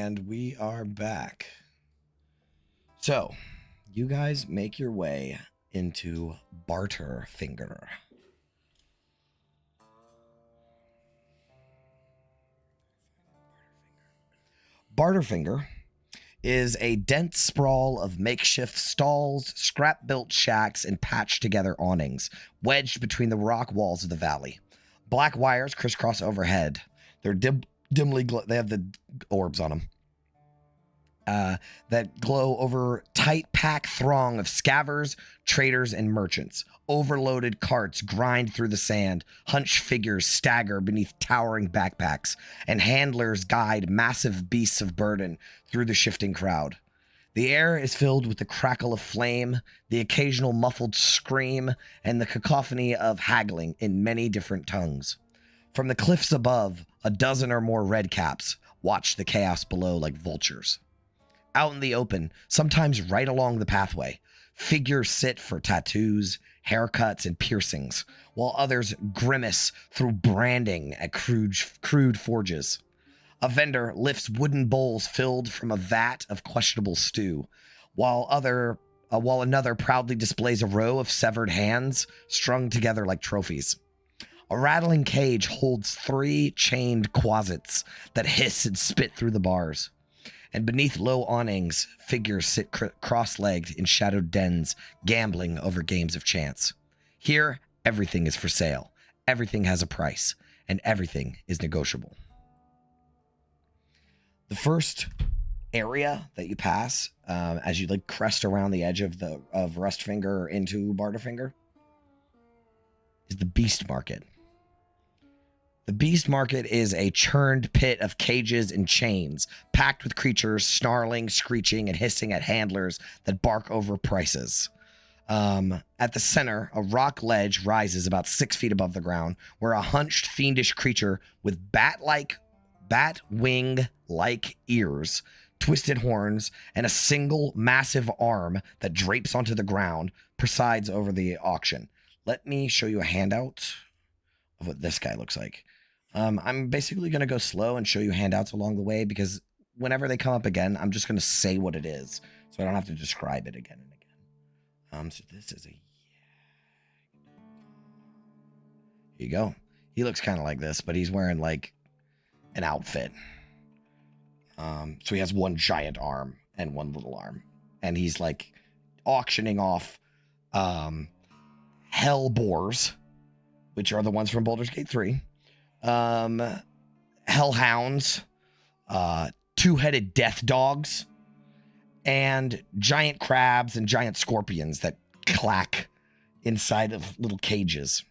And we are back. So, you guys make your way into Barter Finger. Barterfinger is a dense sprawl of makeshift stalls, scrap-built shacks, and patched-together awnings, wedged between the rock walls of the valley. Black wires crisscross overhead. They're dimly they have the orbs on them that glow over tight-packed throng of scavvers, traders, and merchants. Overloaded carts grind through the sand, hunched figures stagger beneath towering backpacks, and handlers guide massive beasts of burden through the shifting crowd. The air is filled with the crackle of flame, the occasional muffled scream, and the cacophony of haggling in many different tongues. From the cliffs above, a dozen or more redcaps watch the chaos below like vultures. Out in the open, sometimes right along the pathway, figures sit for tattoos, haircuts, and piercings, while others grimace through branding at crude forges. A vendor lifts wooden bowls filled from a vat of questionable stew, while another proudly displays a row of severed hands strung together like trophies. A rattling cage holds 3 chained quasits that hiss and spit through the bars. And beneath low awnings, figures sit cross-legged in shadowed dens, gambling over games of chance. Here, everything is for sale, everything has a price, and everything is negotiable. The first area that you pass, as you crest around the edge of Rustfinger into Barterfinger, is the Beast Market. The Beast Market is a churned pit of cages and chains, packed with creatures snarling, screeching, and hissing at handlers that bark over prices. At the center, a rock ledge rises about 6 feet above the ground, where a hunched, fiendish creature with bat-wing-like ears, twisted horns, and a single massive arm that drapes onto the ground presides over the auction. Let me show you a handout of what this guy looks like. I'm basically going to go slow and show you handouts along the way, because whenever they come up again, I'm just going to say what it is, so I don't have to describe it again and again. So this is here you go. He looks kind of like this, but he's wearing an outfit. So he has one giant arm and one little arm, and he's auctioning off hellboars, which are the ones from Baldur's Gate 3. Hellhounds, 2-headed death dogs, and giant crabs and giant scorpions that clack inside of little cages.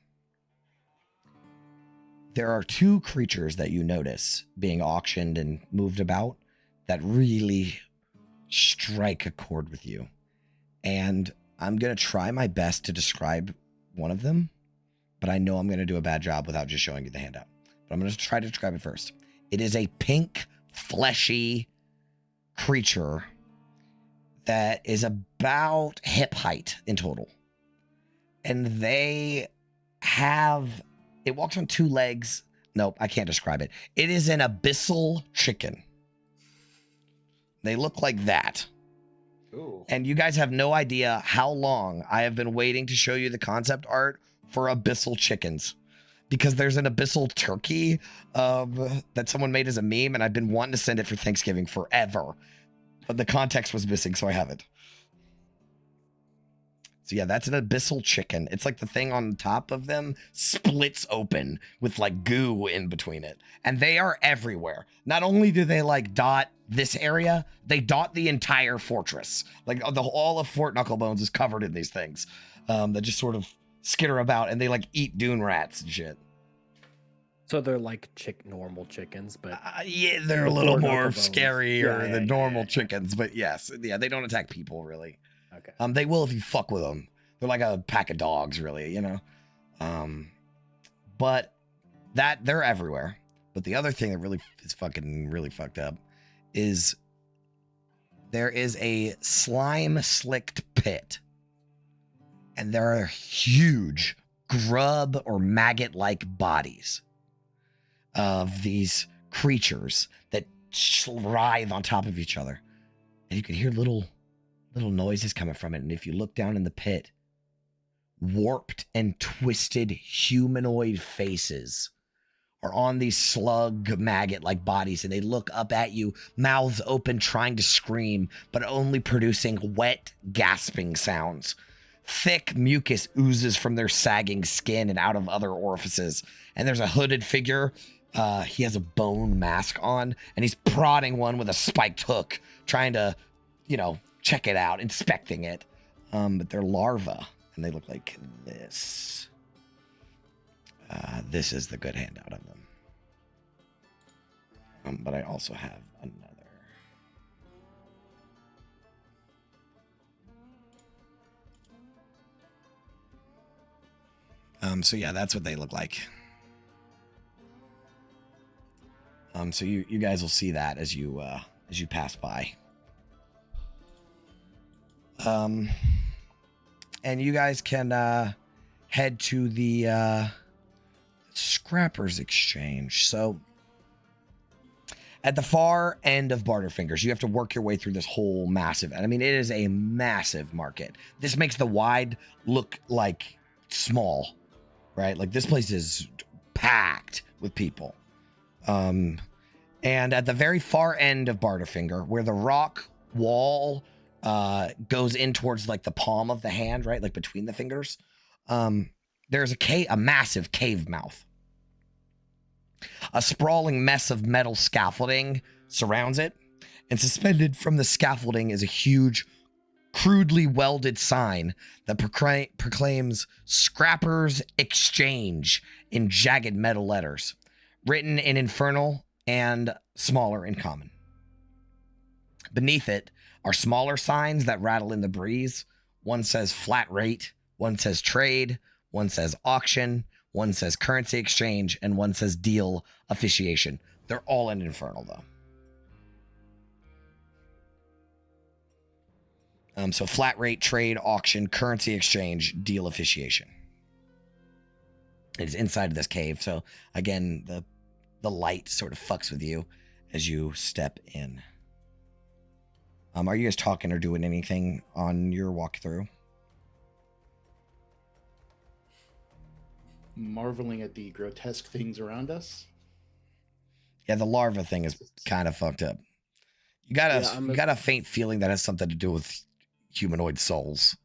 There are 2 creatures that you notice being auctioned and moved about that really strike a chord with you. And I'm going to try my best to describe one of them, but I know I'm going to do a bad job without just showing you the handout. But I'm going to try to describe it first. It is a pink, fleshy creature that is about hip height in total. And it walks on 2 legs. Nope, I can't describe it. It is an abyssal chicken. They look like that. Ooh. And you guys have no idea how long I have been waiting to show you the concept art for abyssal chickens. Because there's an abyssal turkey that someone made as a meme, and I've been wanting to send it for Thanksgiving forever. But the context was missing, so I haven't. So yeah, that's an abyssal chicken. It's like the thing on top of them splits open with goo in between it. And they are everywhere. Not only do they dot this area, they dot the entire fortress. All of Fort Knucklebones is covered in these things that just sort of skitter about, and they eat dune rats and shit. So they're normal chickens, but yeah, they're a little more Knucklebones. scarier than normal chickens, but yes, yeah, they don't attack people really. Okay. They will if you fuck with them. They're like a pack of dogs, really, you know. But they're everywhere. But the other thing that really is really fucked up is there is a slime slicked pit. And there are huge grub or maggot-like bodies of these creatures that writhe on top of each other. And you can hear little noises coming from it. And if you look down in the pit, warped and twisted humanoid faces are on these slug maggot-like bodies, and they look up at you, mouths open, trying to scream, but only producing wet, gasping sounds. Thick mucus oozes from their sagging skin and out of other orifices. And there's a hooded figure. He has a bone mask on, and he's prodding one with a spiked hook, trying to, check it out, inspecting it. But they're larvae, and they look like this. This is the good handout of them. But I also have another. So yeah, that's what they look like. So you guys will see that as you pass by. And you guys can head to the Scrappers Exchange. So at the far end of Barterfingers, you have to work your way through this whole massive, and I mean, it is a massive market. This makes the wide look like small, right? Like this place is packed with people. And at the very far end of Barterfinger, where the rock wall goes in towards like the palm of the hand, right? Like between the fingers, there's a massive cave mouth. A sprawling mess of metal scaffolding surrounds it, and suspended from the scaffolding is a huge, crudely welded sign that proclaims Scrappers Exchange in jagged metal letters, written in Infernal and smaller in Common. Beneath it are smaller signs that rattle in the breeze. One says flat rate, one says trade, one says auction, one says currency exchange, and one says deal officiation. They're all in Infernal, though. So flat rate, trade, auction, currency exchange, deal officiation. It's inside of this cave. So again, the light sort of fucks with you as you step in. Are you guys talking or doing anything on your walkthrough? Marveling at the grotesque things around us. Yeah, the larva thing is kind of fucked up. You got a faint feeling that has something to do with humanoid souls.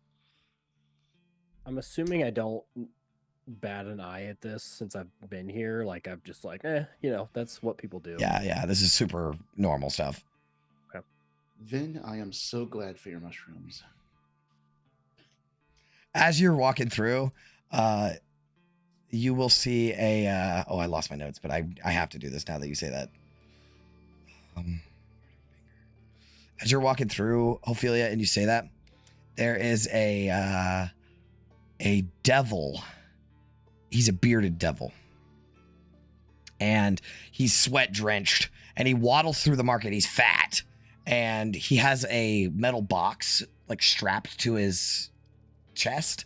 I'm assuming I don't bat an eye at this since I've been here. Like, I'm just like, that's what people do. Yeah, this is super normal stuff. Okay. Then I am so glad for your mushrooms. As you're walking through, you will see a... I lost my notes, but I have to do this now that you say that. As you're walking through, Ophelia, and you say that, there is a devil. He's a bearded devil. And he's sweat-drenched, and he waddles through the market. He's fat, and he has a metal box, like, strapped to his chest.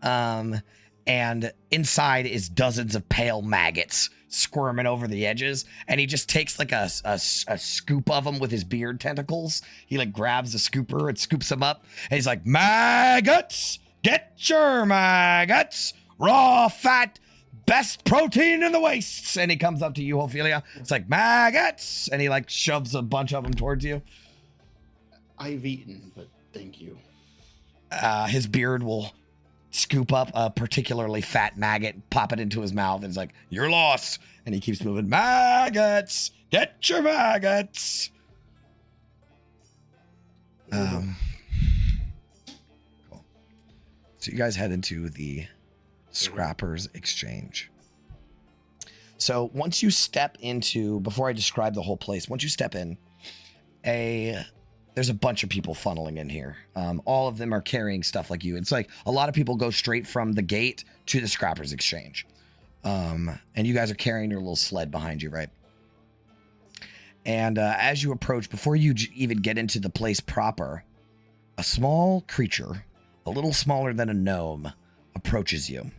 And inside is dozens of pale maggots squirming over the edges. And he just takes like a scoop of them with his beard tentacles. He like grabs a scooper and scoops them up. And he's like, maggots, get your maggots, raw fat, best protein in the wastes. And he comes up to you, Ophelia. It's like, maggots. And he like shoves a bunch of them towards you. I've eaten, but thank you. His beard will scoop up a particularly fat maggot, pop it into his mouth, and it's like, you're lost. And he keeps moving. Maggots! Get your maggots! Cool. So you guys head into the Scrappers Exchange. So once you step into, before I describe the whole place, once you step in, there's a bunch of people funneling in here. All of them are carrying stuff like you. It's like a lot of people go straight from the gate to the Scrappers Exchange. And you guys are carrying your little sled behind you, right? And as you approach, before you even get into the place proper, a small creature, a little smaller than a gnome, approaches you.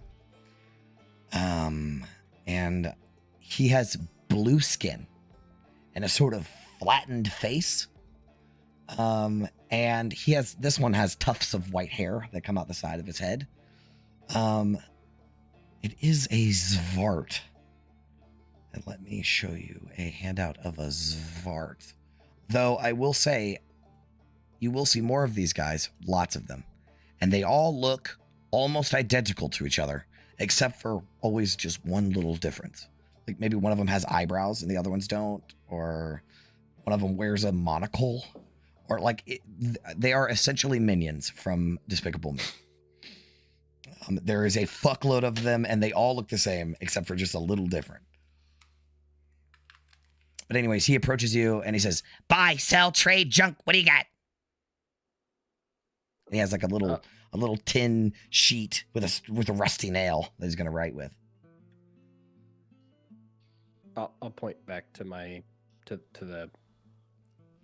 And he has blue skin and a sort of flattened face. And this one has tufts of white hair that come out the side of his head. It is a Zvart. And let me show you a handout of a Zvart. Though I will say, you will see more of these guys, lots of them. And they all look almost identical to each other, except for always just one little difference. Like maybe one of them has eyebrows and the other ones don't, or one of them wears a monocle, or they are essentially minions from Despicable Me. There is a fuckload of them, and they all look the same, except for just a little different. But anyways, he approaches you and he says, "Buy, sell, trade, junk. What do you got?" He has like a little tin sheet with a rusty nail that he's gonna write with. I'll point back to my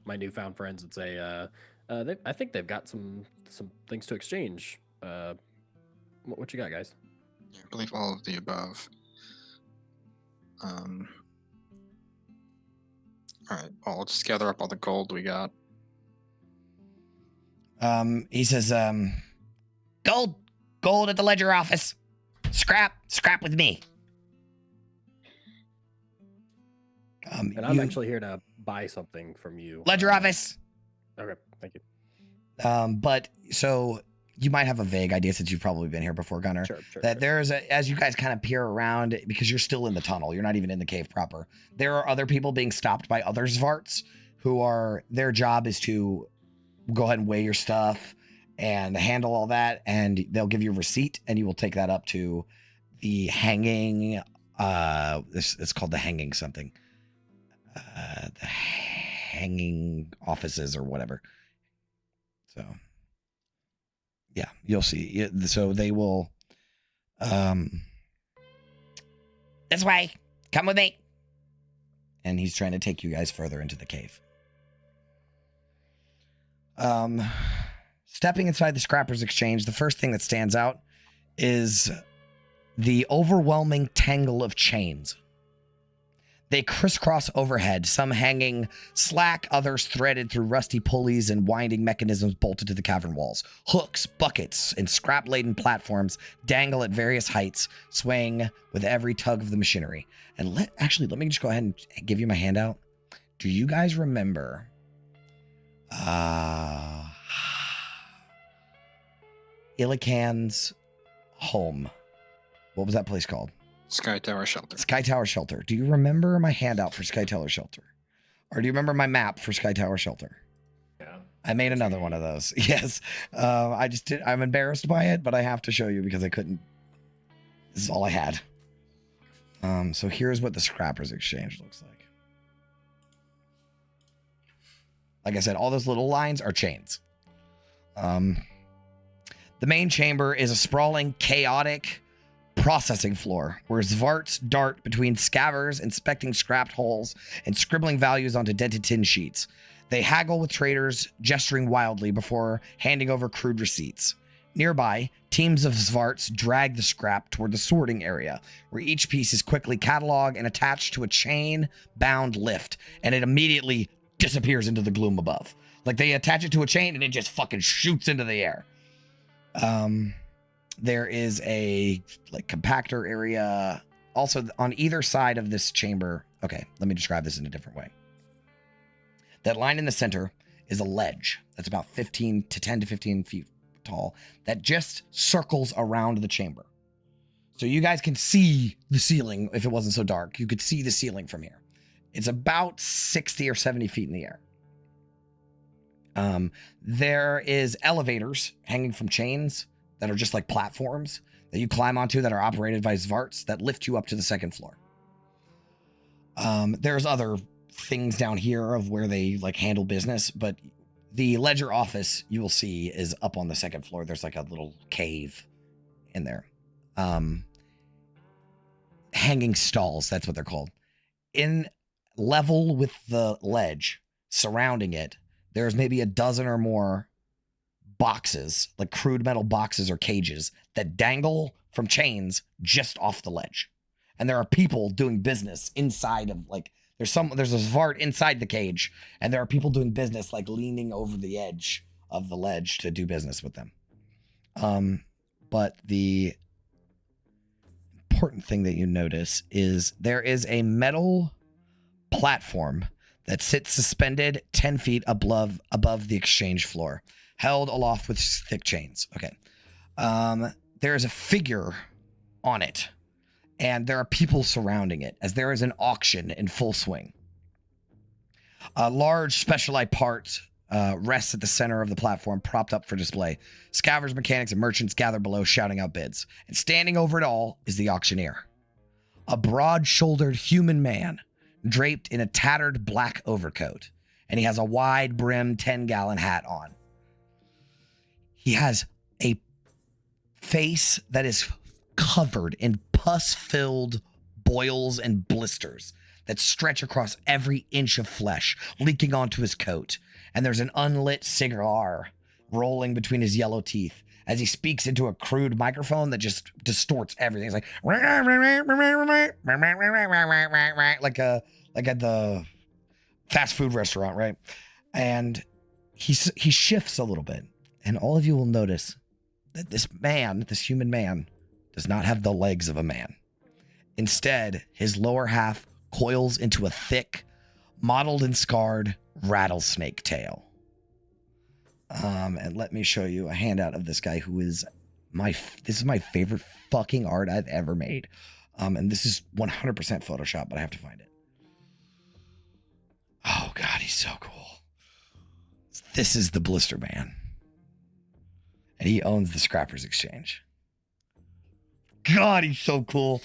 newfound friends and say, I think they've got some things to exchange. What you got, guys? Yeah, I believe all of the above. All right, well, I'll just gather up all the gold we got. He says, gold at the ledger office. Scrap with me. And I'm actually here to buy something from you. Ledger office. Okay, thank you. But so you might have a vague idea, since you've probably been here before, Gunnar, Sure. there's as you guys kind of peer around, because you're still in the tunnel, you're not even in the cave proper. There are other people being stopped by other Zvarts their job is to go ahead and weigh your stuff and handle all that, and they'll give you a receipt, and you will take that up to the hanging, it's called the hanging something. The hanging offices or whatever. So yeah, you'll see. So they will, this way, come with me. And he's trying to take you guys further into the cave. Stepping inside the Scrappers Exchange, the first thing that stands out is the overwhelming tangle of chains. They crisscross overhead, some hanging slack, others threaded through rusty pulleys and winding mechanisms bolted to the cavern walls. Hooks, buckets, and scrap-laden platforms dangle at various heights, swaying with every tug of the machinery. And let me just go ahead and give you my handout. Do you guys remember Illican's home? What was that place called? Sky Tower Shelter. Sky Tower Shelter. Do you remember my handout for Sky Tower Shelter? Or do you remember my map for Sky Tower Shelter? Yeah. I made another one of those. Yes. I'm embarrassed by it, but I have to show you because I couldn't. This is all I had. So here's what the Scrappers Exchange looks like. Like I said, all those little lines are chains. The main chamber is a sprawling, chaotic processing floor where Zvarts dart between scavers, inspecting scrapped holes and scribbling values onto dented tin sheets. They haggle with traders, gesturing wildly before handing over crude receipts. Nearby, teams of Zvarts drag the scrap toward the sorting area, where each piece is quickly cataloged and attached to a chain-bound lift, and it immediately disappears into the gloom above. Like, they attach it to a chain and it just fucking shoots into the air. There is a compactor area also on either side of this chamber. Okay, let me describe this in a different way. That line in the center is a ledge that's about 10 to 15 feet tall that just circles around the chamber. So you guys can see the ceiling. If it wasn't so dark, you could see the ceiling from here. It's about 60 or 70 feet in the air. There is elevators hanging from chains that are just like platforms that you climb onto that are operated by Zvarts that lift you up to the second floor. There's other things down here of where they handle business, but the ledger office you will see is up on the second floor. There's like a little cave in there. Hanging stalls, that's what they're called. In level with the ledge, surrounding it, there's maybe a dozen or more boxes, like crude metal boxes or cages that dangle from chains just off the ledge. And there are people doing business inside of There's a Zvart inside the cage, and there are people doing business, like leaning over the edge of the ledge to do business with them. But the important thing that you notice is there is a metal platform that sits suspended 10 feet above the exchange floor, held aloft with thick chains. Okay. There is a figure on it, and there are people surrounding it as there is an auction in full swing. A large specialized part rests at the center of the platform, propped up for display. Scavengers, mechanics, and merchants gather below, shouting out bids. And standing over it all is the auctioneer, a broad-shouldered human man draped in a tattered black overcoat, and he has a wide-brimmed 10-gallon hat on. He has a face that is covered in pus-filled boils and blisters that stretch across every inch of flesh, leaking onto his coat. And there's an unlit cigar rolling between his yellow teeth as he speaks into a crude microphone that just distorts everything. It's like at the fast food restaurant, right? And he shifts a little bit, and all of you will notice that this human man, does not have the legs of a man. Instead, his lower half coils into a thick, mottled and scarred rattlesnake tail. And let me show you a handout of this guy who is this is my favorite fucking art I've ever made. And this is 100% Photoshop, but I have to find it. Oh God, he's so cool. This is the Blister Man. And he owns the Scrappers Exchange. God, he's so cool.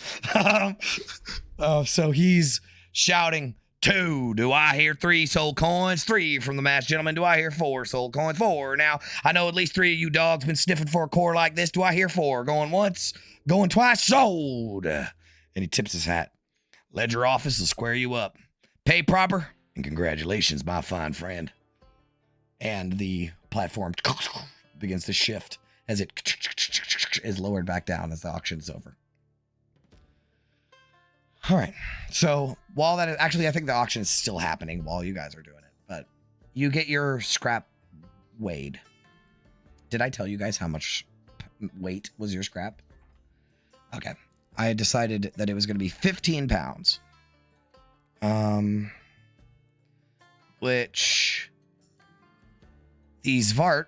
So he's shouting, 2, do I hear 3 soul coins? 3 from the masked gentleman. Do I hear 4 soul coins? 4. Now, I know at least 3 of you dogs been sniffing for a core like this. Do I hear 4? Going once, going twice, sold. And he tips his hat. Ledger office will square you up. Pay proper, and congratulations, my fine friend. And the platform begins to shift as it is lowered back down as the auction's over. All right. So while that is actually, I think the auction is still happening while you guys are doing it, but you get your scrap weighed. Did I tell you guys how much weight was your scrap? Okay. I had decided that it was going to be 15 pounds. Which the Zvart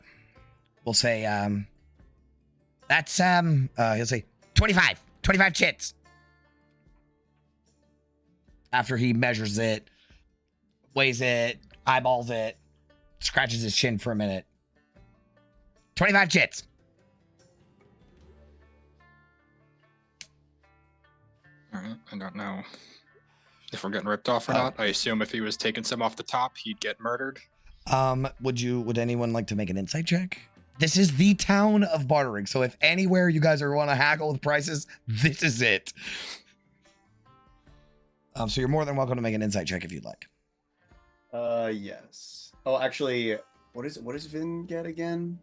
will say, that's, he'll say 25 chits. After he measures it, weighs it, eyeballs it, scratches his chin for a minute. 25 chits. All right, I don't know if we're getting ripped off or not. I assume if he was taking some off the top, he'd get murdered. Would anyone like to make an insight check? This is the town of bartering, so if anywhere you guys want to haggle with prices, this is it. So you're more than welcome to make an insight check if you'd like. Yes. Oh, actually, what does Vin get again?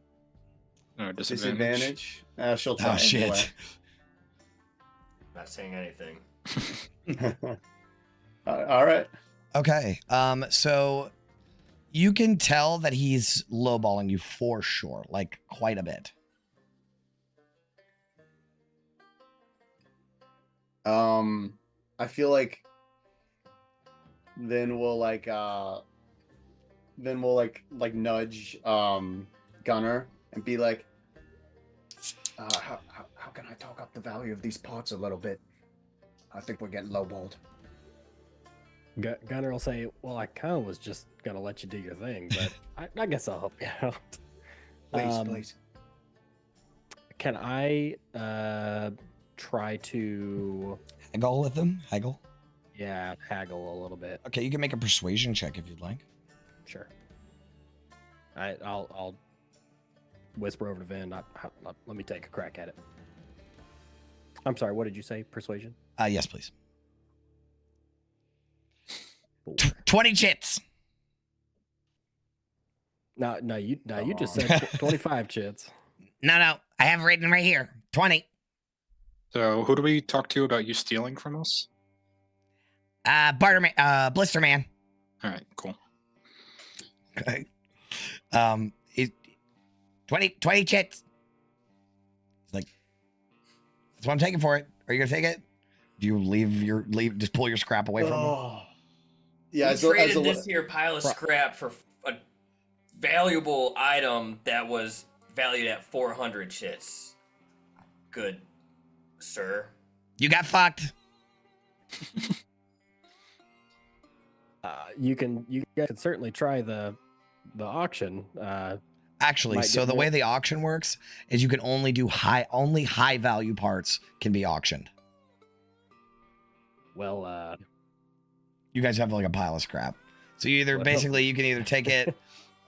No, disadvantage. She'll try. Oh shit. Anyway. Not saying anything. All right. Okay. So you can tell that he's lowballing you for sure, like quite a bit. I feel like then we'll nudge Gunner and be like, how can I talk up the value of these pots a little bit? I think we're getting lowballed. Gunner will say, well, I kind of was just going to let you do your thing, but I guess I'll help you out. Please. Can I try to... Haggle with him? Haggle? Yeah, haggle a little bit. Okay, you can make a persuasion check if you'd like. Sure. I'll whisper over to Vin. Let me take a crack at it. I'm sorry, what did you say? Persuasion? Yes, please. 4. 20 chits. No, you just said 25 chits. No, I have it written right here. 20. So who do we talk to about you stealing from us? Barter man, Blister man. All right, cool. Okay. It 20 chits. It's like, that's what I'm taking for it. Are you gonna take it? Do you leave? Just pull your scrap away from him? Oh. Yeah, We traded this here pile of scrap for a valuable item that was valued at 400 chits. Good, sir. You got fucked. You guys can certainly try the auction. Actually, Might so get the more- way the auction works is you can only do high value parts can be auctioned. Well, You guys have like a pile of scrap. So you either Well- basically you can either take it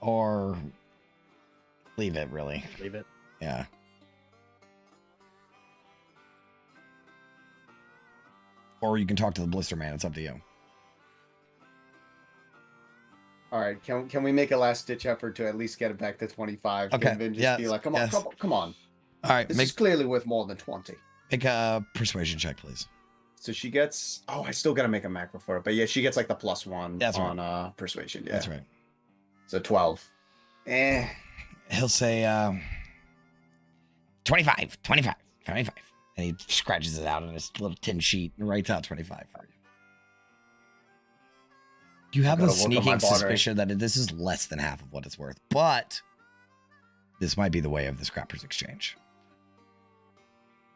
or leave it, really. leave it. Yeah. Or you can talk to the blister man. It's up to you. All right, can we make a last ditch effort to at least get it back to 25? Okay, Can Vin just yes, be like, come on, yes. come on. All right, This is clearly worth more than 20. make a persuasion check, please. So she gets. Oh, I still gotta make a macro for it, but yeah, she gets like the +1 That's right. on persuasion. Yeah, That's right. So 12. He'll say 25. And he scratches it out on his little tin sheet and writes out 25 for you. You have a gotta work on my sneaking bartering. suspicion that this is less than half of what it's worth, but this might be the way of the scrappers exchange.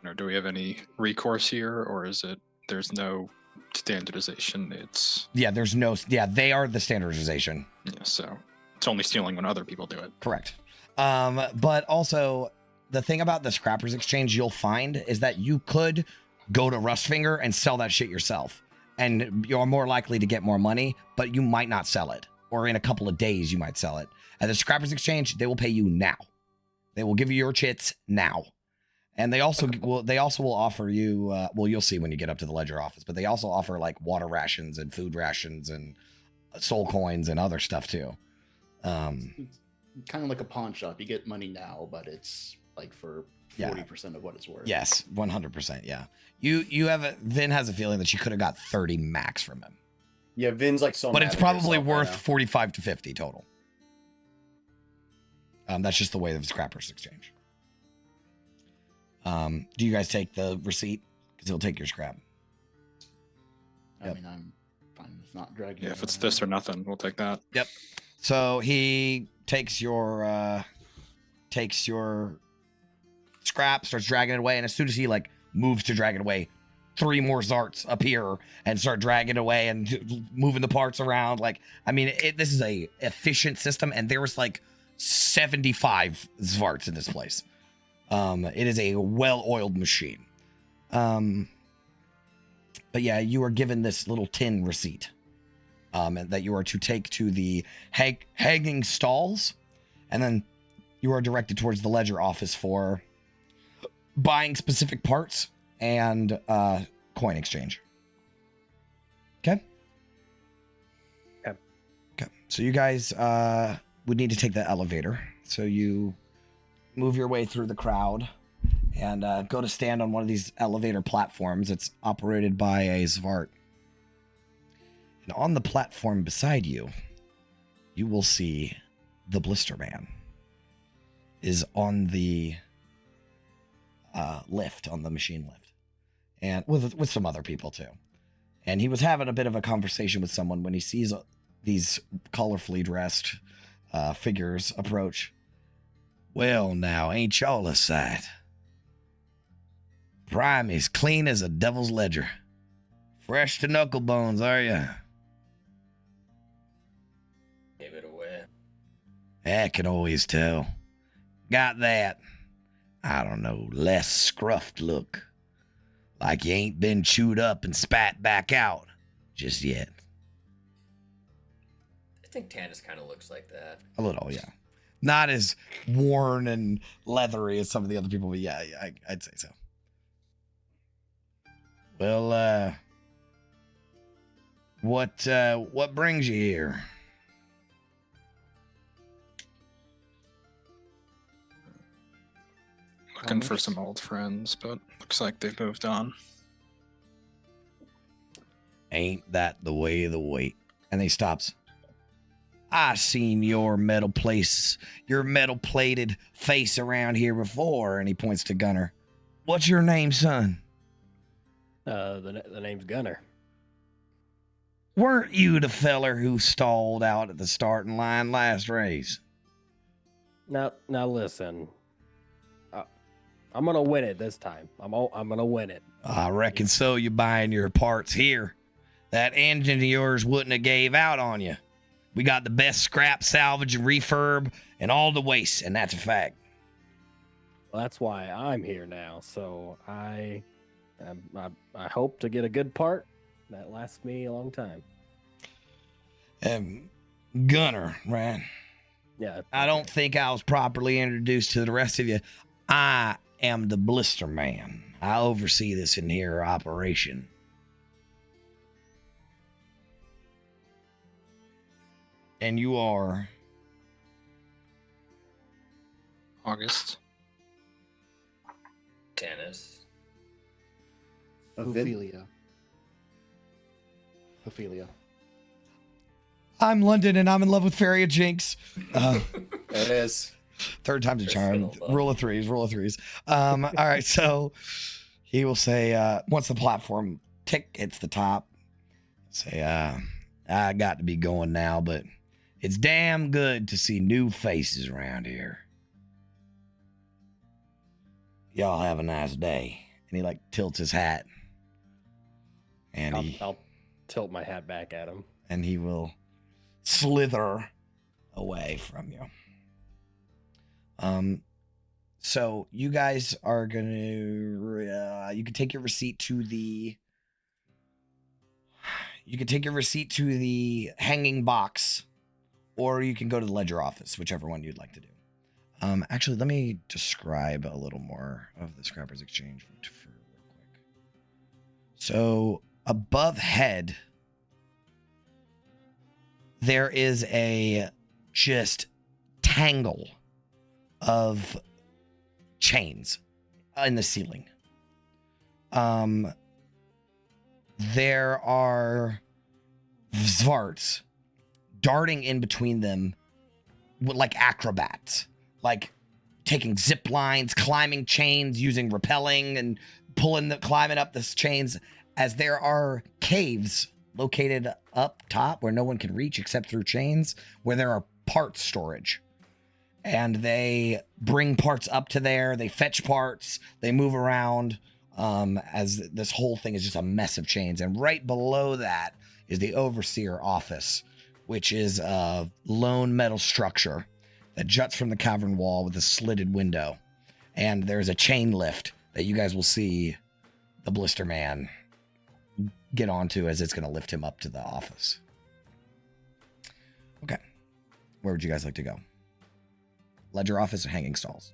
Or do we have any recourse here, or is it there's no standardization? It's Yeah, there's no. Yeah, they are the standardization. yeah, so it's only stealing when other people do it. Correct. But also, the thing about the scrappers exchange you'll find is that you could go to Rustfinger and sell that shit yourself, and you're more likely to get more money, but you might not sell it, or in a couple of days you might sell it. At the scrappers exchange, they will pay you now. They will give you your chits now, and they also will offer you. Well, you'll see when you get up to the ledger office, but they also offer like water rations and food rations and soul coins and other stuff too. It's kind of like a pawn shop. You get money now, but it's like for 40% of what it's worth. Yes, 100%. Yeah, you have a Vin has a feeling that she could have got 30 max from him, Yeah, Vin's like so. but mad it's at probably herself right worth now. 45 to 50 total. That's just the way of the scrappers exchange. Do you guys take the receipt? Because he'll take your scrap. I Yep. mean, I'm fine with not dragging. Yeah, it if it's around. this or nothing, we'll take that. So he takes your scrap, starts dragging it away, and as soon as he like moves to drag it away, 3 more Zarts appear and start dragging it away and moving the parts around. Like, I mean, this is a efficient system, and there was like 75 Zarts in this place. It is a well-oiled machine. But yeah, you are given this little tin receipt. And that you are to take to the hanging stalls, and then you are directed towards the ledger office for buying specific parts and coin exchange. Okay? Okay. Okay. So you guys would need to take the elevator. So you move your way through the crowd and go to stand on one of these elevator platforms. It's operated by a Zvart. And on the platform beside you, you will see the Blister Man is on the lift, on the machine lift, and with some other people too. And he was having a bit of a conversation with someone when he sees these colorfully dressed figures approach. Well, now, ain't y'all a sight? Prime is clean as a devil's ledger. Fresh to Knucklebones, are ya? Give it away. I can always tell. Got that, I don't know, less scruffed look. Like you ain't been chewed up and spat back out just yet. I think Tannis kind of looks like that. A little, yeah. Not as worn and leathery as some of the other people, but yeah, I'd say so. Well, what brings you here? Looking for some old friends, but looks like they've moved on. Ain't that the way of the weight? And he stops. I seen your metal-plated face around here before, and he points to Gunner. What's your name, son? The name's Gunner. Weren't you the feller who stalled out at the starting line last race? Now listen. I'm gonna win it this time. I'm gonna win it. I reckon so. You buying your parts here. That engine of yours wouldn't have gave out on you. We got the best scrap, salvage, and refurb, and all the waste, and that's a fact. Well, that's why I'm here now. So I hope to get a good part that lasts me a long time. Gunner, right? Yeah. I don't think I was properly introduced to the rest of you. I am the Blister Man. I oversee this in here operation. And you are? August. Dennis. Ophelia. Ophelia. I'm London, and I'm in love with Faria Jinx. It is. Third time's a charm. There's still Rule of threes. All right, so he will say, once the platform tick hits the top, say, I got to be going now, but it's damn good to see new faces around here. Y'all have a nice day. And he tilts his hat. And I'll tilt my hat back at him. And he will slither away from you. So you guys are gonna you can take your receipt to the hanging box, or you can go to the ledger office, whichever one you'd like to do. Actually, let me describe a little more of the Scrappers Exchange for real quick. So above head, there is a just tangle of chains in the ceiling. There are Zvarts darting in between them like acrobats, like taking zip lines, climbing chains, using rappelling and climbing up the chains, as there are caves located up top where no one can reach except through chains, where there are parts storage. And they bring parts up to there. They fetch parts. They move around as this whole thing is just a mess of chains. And right below that is the Overseer office, which is a lone metal structure that juts from the cavern wall with a slitted window. And there's a chain lift that you guys will see the Blister Man get onto as it's going to lift him up to the office. Okay. Where would you guys like to go? Ledger office or hanging stalls?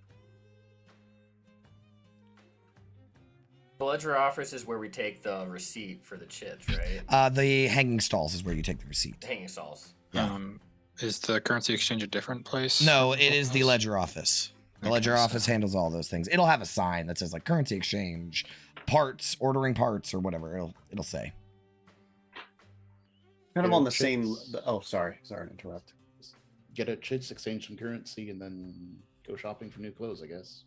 The ledger office is where we take the receipt for the chits, right? The hanging stalls is where you take the receipt. Hanging stalls. Yeah. Is the currency exchange a different place? No, it is the ledger office. The Okay, ledger so- office handles all those things. It'll have a sign that says currency exchange, parts, ordering parts, or whatever. It'll say. Kind of Yeah, on the chits. same. Oh, sorry to interrupt. Get a chits, exchange some currency, and then go shopping for new clothes, I guess.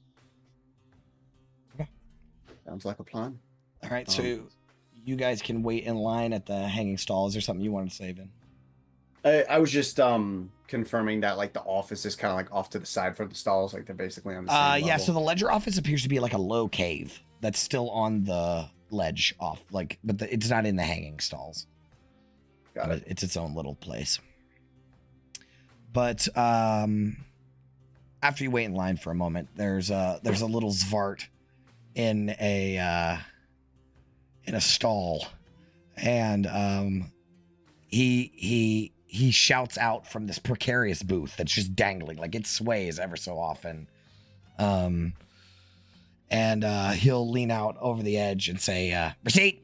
Sounds like a plan. All right, so you guys can wait in line at the hanging stall. Is there something you wanted to say, Vin? I was just confirming that the office is kind of off to the side from the stalls, they're basically on the same Yeah. level. So the ledger office appears to be like a low cave that's still on the ledge off, but it's not in the hanging stalls. Got it. It's its own little place. But after you wait in line for a moment, there's a little Zvart in a stall, and he shouts out from this precarious booth that's just dangling, like it sways ever so often, and he'll lean out over the edge and say, "Receipt."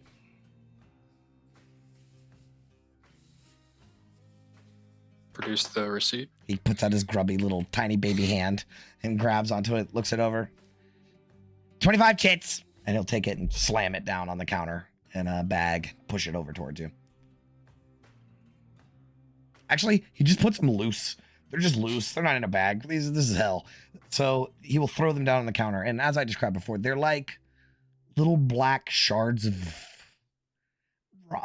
Produce the receipt. He puts out his grubby little tiny baby hand and grabs onto it, looks it over. 25 chits. And he'll take it and slam it down on the counter in a bag, push it over towards you. Actually, he just puts them loose. They're just loose. They're not in a bag. This is hell. So he will throw them down on the counter. And as I described before, they're like little black shards of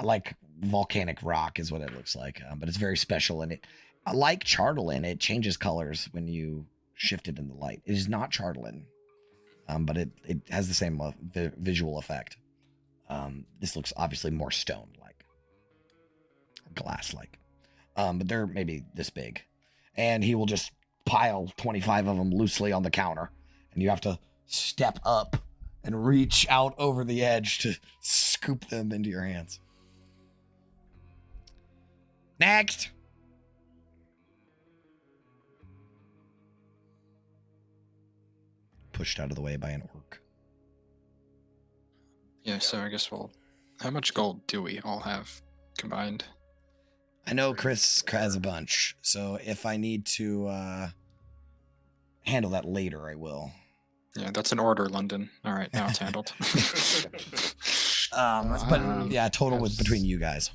like volcanic rock is what it looks like. But it's very special. And it, like Chartolin, it changes colors when you shift it in the light. It is not Chartolin, but it has the same visual effect. This looks obviously more stone-like, glass-like. But they're maybe this big. And he will just pile 25 of them loosely on the counter. And you have to step up and reach out over the edge to scoop them into your hands. Next! Pushed out of the way by an orc. Yeah, so I guess we'll... How much gold do we all have combined? I know Chris has a bunch, so if I need to handle that later, I will. Yeah, that's an order, London. All right, now it's handled. But yeah, total was between you guys.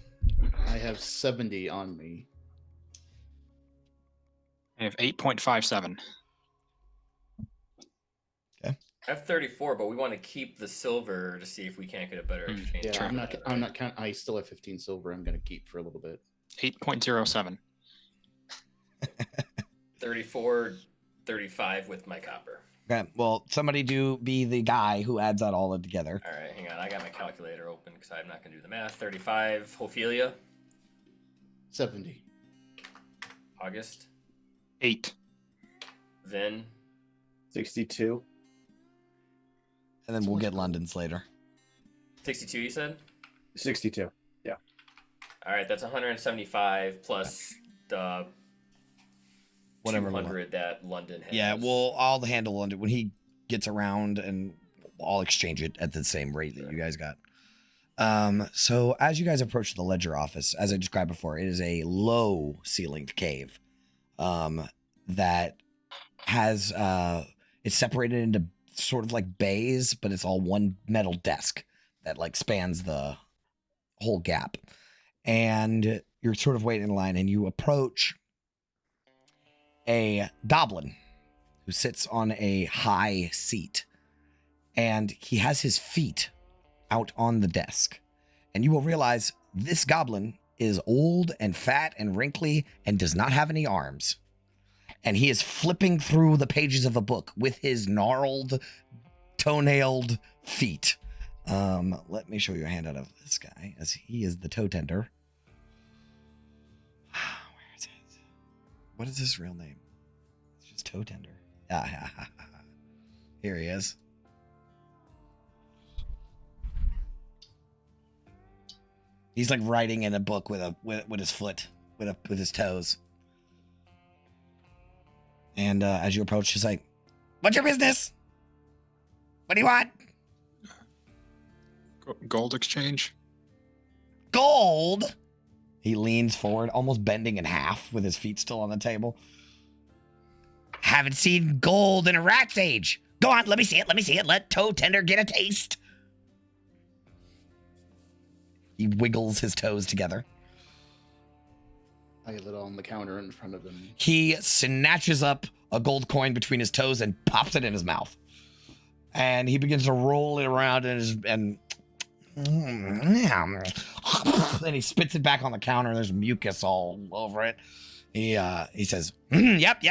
I have 70 on me. I have 8.57. I have 34, but we want to keep the silver to see if we can't get a better exchange. Yeah, Sure. I'm not counting. I still have 15 silver. I'm gonna keep for a little bit. 8.07. 34, 35 with my copper. Okay, well, somebody be the guy who adds that all together. All right, hang on. I got my calculator open because I'm not going to do the math. 35, Ophelia. 70. August. 8. Vin. 62. And then we'll get London's later. 62, you said? 62. All right, that's 175 plus the Whatever. 200 that London has. Yeah, I'll handle London when he gets around, and I'll exchange it at the same rate that you guys got. So as you guys approach the ledger office, as I described before, it is a low-ceilinged cave that has it's separated into sort of like bays, but it's all one metal desk that like spans the whole gap. And you're sort of waiting in line, and you approach a goblin who sits on a high seat, and he has his feet out on the desk. And you will realize this goblin is old and fat and wrinkly and does not have any arms. And he is flipping through the pages of a book with his gnarled, toenailed feet. Let me show you a handout of this guy, as he is the toe tender. Where is it? What is his real name? It's just toe tender. Here he is. He's like writing in a book with his foot, with his toes. And as you approach, he's like, "What's your business? What do you want?" Gold exchange? Gold? He leans forward, almost bending in half with his feet still on the table. Haven't seen gold in a rat's age. Go on, let me see it. Let Toe Tender get a taste. He wiggles his toes together. I have it on the counter in front of him. He snatches up a gold coin between his toes and pops it in his mouth. And he begins to roll it around and he spits it back on the counter, and there's mucus all over it. He says, yep.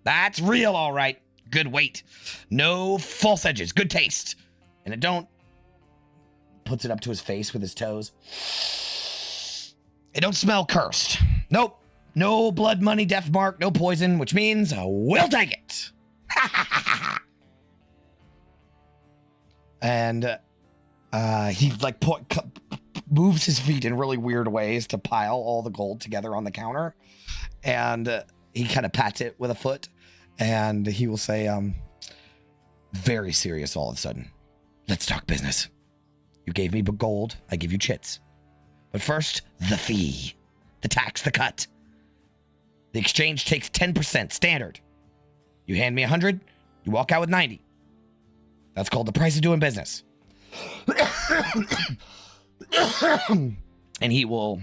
That's real, all right. Good weight. No false edges. Good taste. And puts it up to his face with his toes. It don't smell cursed. Nope. No blood, money, death mark, no poison, which means we'll take it. And he like moves his feet in really weird ways to pile all the gold together on the counter. And he kind of pats it with a foot, and he will say, very serious all of a sudden, "Let's talk business. You gave me gold, I give you chits. But first, the fee, the tax, the cut. The exchange takes 10% standard. You hand me 100, you walk out with 90. That's called the price of doing business." And he will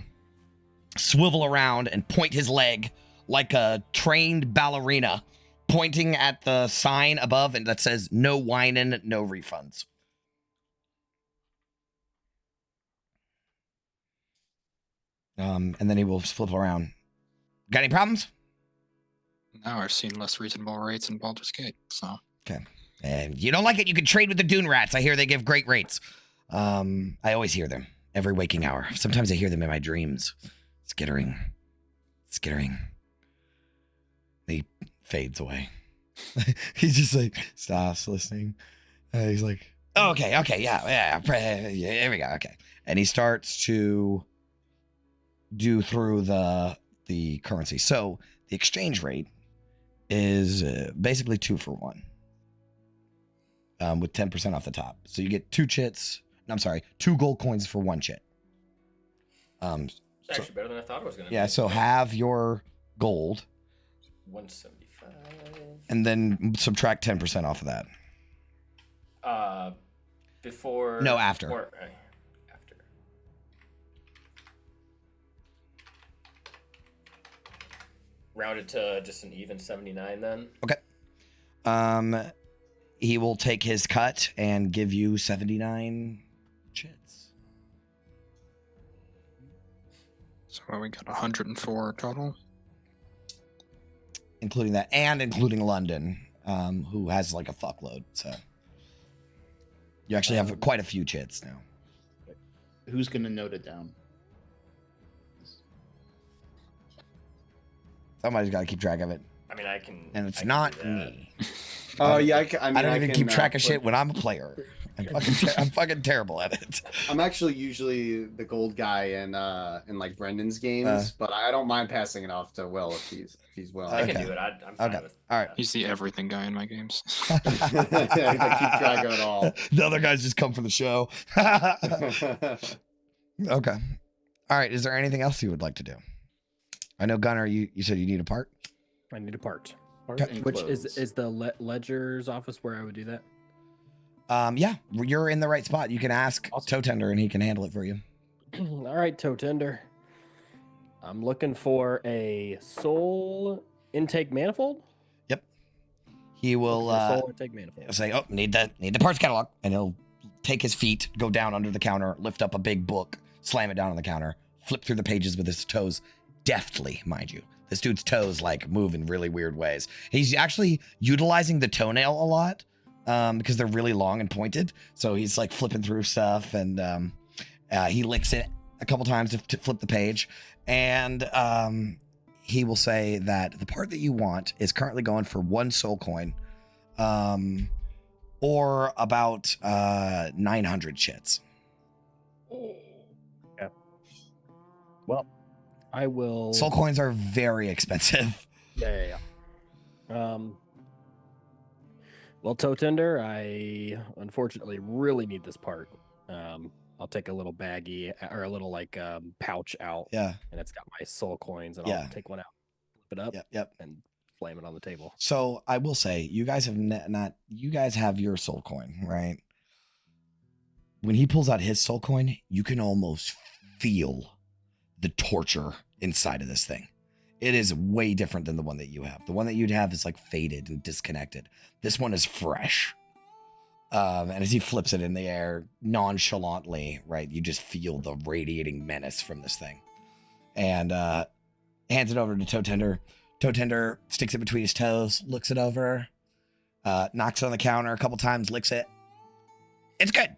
swivel around and point his leg like a trained ballerina, pointing at the sign above and that says "No whinin', no refunds." And then he will flip around. Got any problems? No, I've seen less reasonable rates in Baldur's Gate, so. Okay. And you don't like it, you can trade with the Dune Rats. I hear they give great rates. I always hear them every waking hour. Sometimes I hear them in my dreams. Skittering. He fades away. He's just like, stops listening. He's like, oh, okay, yeah, here we go, okay. And he starts to do through the currency. So the exchange rate is basically 2 for 1. With 10% off the top. So you get 2 gold coins for 1 chit. It's actually better than I thought it was going to be. Yeah, so have your gold. 175. And then subtract 10% off of that. Before. No, after. After. Rounded to just an even 79 then. Okay. He will take his cut and give you 79 chits. So we got 104 total. Including that, and including London, who has like a fuckload. So you actually have quite a few chits now. Who's going to note it down? Somebody's got to keep track of it. I mean, I can. And it's I can not do that. me. Oh yeah, I don't even keep track of put- shit when I'm a player. I'm fucking terrible at it. I'm actually usually the gold guy in like Brendan's games, but I don't mind passing it off to Will if he's willing. I Okay. can do it. I'm fine Okay. with All right. He's the everything guy in my games. I keep track of it all. The other guys just come for the show. Okay. All right. Is there anything else you would like to do? I know, Gunnar, you said you need a part. I need a part. And Which clothes. is the ledger's office where I would do that? Yeah, you're in the right spot. You can ask Awesome. Toe Tender and he can handle it for you. All right, Toe Tender. I'm looking for a soul intake manifold. He will Soul intake manifold. say, "Oh, need the parts catalog," and he'll take his feet, go down under the counter, lift up a big book, slam it down on the counter, flip through the pages with his toes, deftly, mind you. This dude's toes like move in really weird ways. He's actually utilizing the toenail a lot because they're really long and pointed. So he's like flipping through stuff, and he licks it a couple times to flip the page, and he will say that the part that you want is currently going for 1 soul coin, or about 900 chits. Yeah. Well, I will. Soul coins are very expensive. Yeah. Well, Toe Tender, I unfortunately really need this part. I'll take a little baggie or a little like pouch out, Yeah. and it's got my soul coins, and Yeah. I'll take one out, flip it up, Yep. and flame it on the table. So I will say, you guys have you guys have your soul coin, right? When he pulls out his soul coin, you can almost feel the torture inside of this thing. It is way different than the one that you have. The one that you'd have is like faded and disconnected. This one is fresh. And as he flips it in the air nonchalantly, right, you just feel the radiating menace from this thing. And hands it over to Toe Tender. Toe Tender sticks it between his toes, looks it over, knocks it on the counter a couple times, licks it. It's good.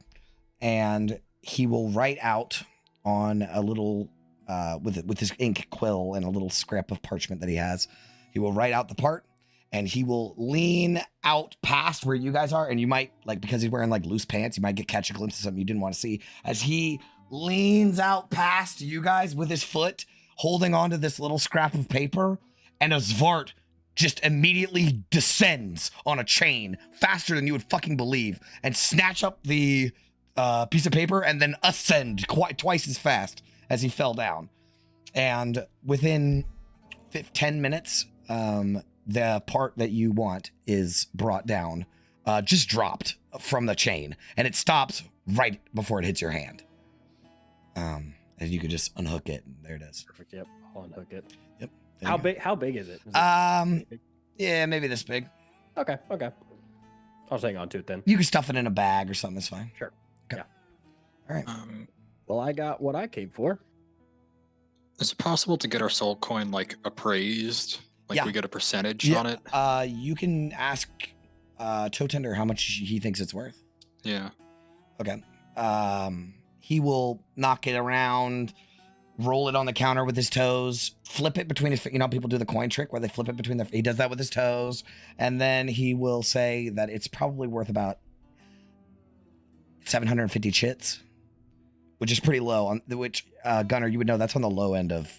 And he will write out on a little, with his ink quill and a little scrap of parchment that he has, he will write out the part, and he will lean out past where you guys are, and you might, like, because he's wearing like loose pants, you might catch a glimpse of something you didn't want to see, as he leans out past you guys with his foot, holding onto this little scrap of paper, and a Zvart just immediately descends on a chain faster than you would fucking believe, and snatch up the piece of paper and then ascend twice as fast as he fell down. And within 10 minutes, the part that you want is brought down, just dropped from the chain, and it stops right before it hits your hand. And you could just unhook it, and there it is. Perfect. Yep. I'll unhook it. Yep. How big? How big is it? Is it big? Yeah, maybe this big. Okay. I'll just hang on to it then. You can stuff it in a bag or something. It's fine. Sure. Okay. Yeah. All right. Well, I got what I came for. Is it possible to get our soul coin like appraised? Like Yeah. we get a percentage on it? You can ask Toe Tender how much he thinks it's worth. Yeah. Okay. He will knock it around, roll it on the counter with his toes, flip it between his, people do the coin trick where they flip it between he does that with his toes. And then he will say that it's probably worth about 750 chits, which is pretty low on which, Gunner, you would know that's on the low end of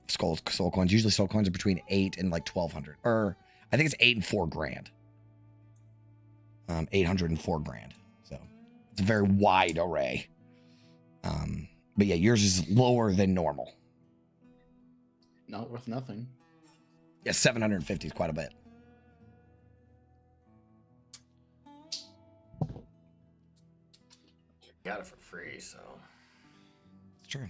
soul coins. Usually soul coins are between 8 and like 1,200, or I think it's 8 and 4 grand. 804 grand. So it's a very wide array. But yeah, yours is lower than normal. Not worth nothing. Yeah, 750 is quite a bit. Got it for free, so. It's true.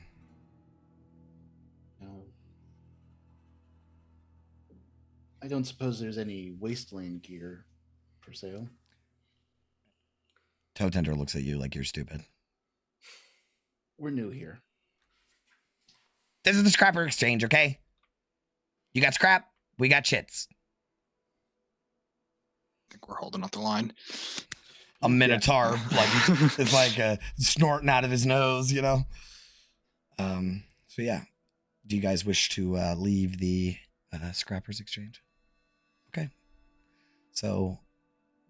I don't suppose there's any wasteland gear for sale. Toe Tender looks at you like you're stupid. We're new here. This is the scrapper exchange, okay? You got scrap, we got chits. I think we're holding up the line. A minotaur, it's like snorting out of his nose, So yeah, do you guys wish to leave the scrappers exchange? Okay. So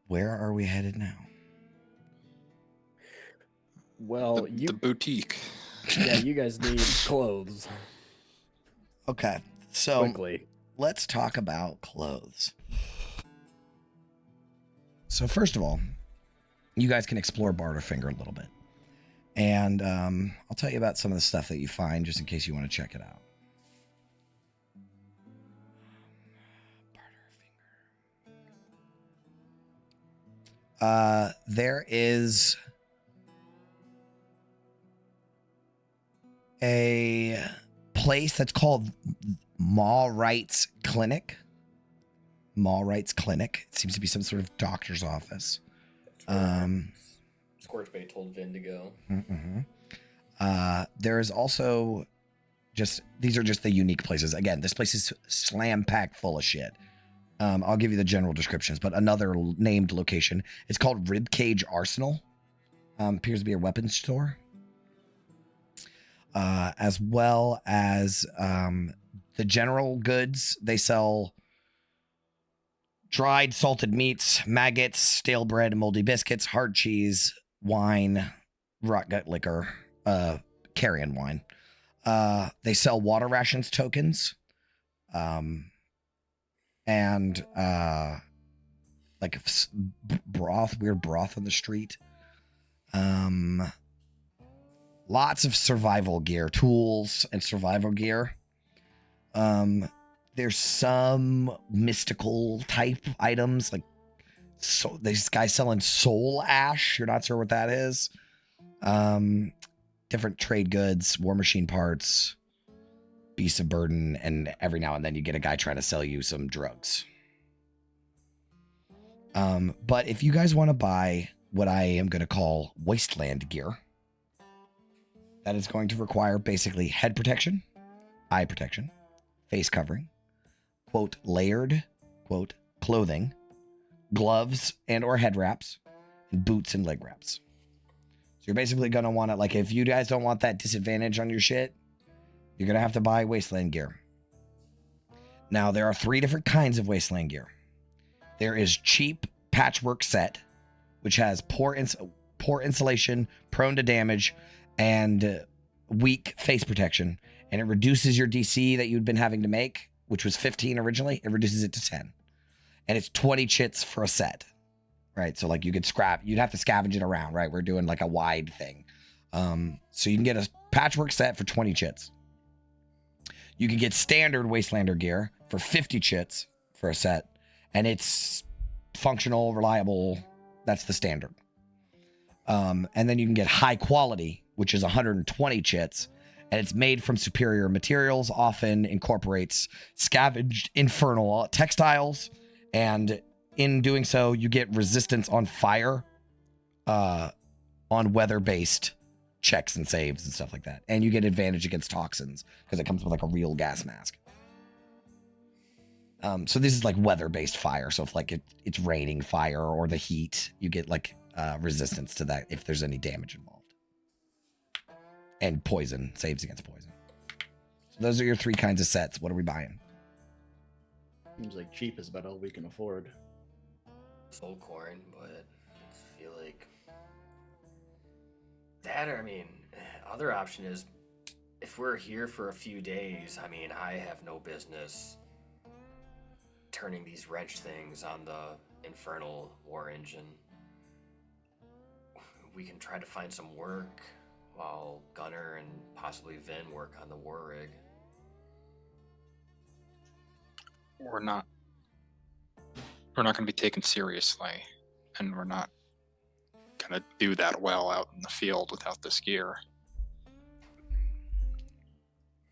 where are we headed now? Well, the boutique. Yeah, you guys need clothes. Okay, so Quickly. let's talk about clothes. So first of all, you guys can explore Barterfinger a little bit. And I'll tell you about some of the stuff that you find just in case you want to check it out. Barterfinger. There is a place that's called Maw Rights Clinic. Maw Rights Clinic. It seems to be some sort of doctor's office. Scorchbait told Vin to go. There is also these are just the unique places. Again, this place is slam packed full of shit. I'll give you the general descriptions, but another named location. It's called Ribcage Arsenal. Appears to be a weapons store. As well as the general goods. They sell dried salted meats, maggots, stale bread, moldy biscuits, hard cheese, wine, rot gut liquor, carrion wine. They sell water rations tokens, and like broth, weird broth on the street. Lots of survival gear, tools and survival gear. There's some mystical type items, like this guy's selling soul ash. You're not sure what that is. Different trade goods, war machine parts, beasts of burden, and every now and then you get a guy trying to sell you some drugs. But if you guys want to buy what I am going to call wasteland gear, that is going to require basically head protection, eye protection, face covering, quote, layered, quote, clothing, gloves and or head wraps, and boots and leg wraps. So you're basically going to want to, like, if you guys don't want that disadvantage on your shit, you're going to have to buy wasteland gear. Now, there are 3 different kinds of wasteland gear. There is cheap patchwork set, which has poor insulation, prone to damage, and weak face protection, and it reduces your DC that you'd been having to make, which was 15 originally. It reduces it to 10, and it's 20 chits for a set, right? So like you'd have to scavenge it around, right? We're doing like a wide thing. So you can get a patchwork set for 20 chits. You can get standard Wastelander gear for 50 chits for a set, and it's functional, reliable. That's the standard. And then you can get high quality, which is 120 chits, and it's made from superior materials, often incorporates scavenged infernal textiles, and in doing so, you get resistance on fire, on weather-based checks and saves and stuff like that. And you get advantage against toxins because it comes with like a real gas mask. So this is like weather-based fire. So if like it's raining fire or the heat, you get like resistance to that if there's any damage involved. And poison, saves against poison. So those are your 3 kinds of sets. What are we buying? Seems like cheap is about all we can afford. Soul corn, but I feel like that, or I mean, other option is if we're here for a few days, I mean, I have no business turning these wrench things on the Infernal War engine. We can try to find some work while Gunnar and possibly Vin work on the war rig. We're not going to be taken seriously, and we're not going to do that well out in the field without this gear.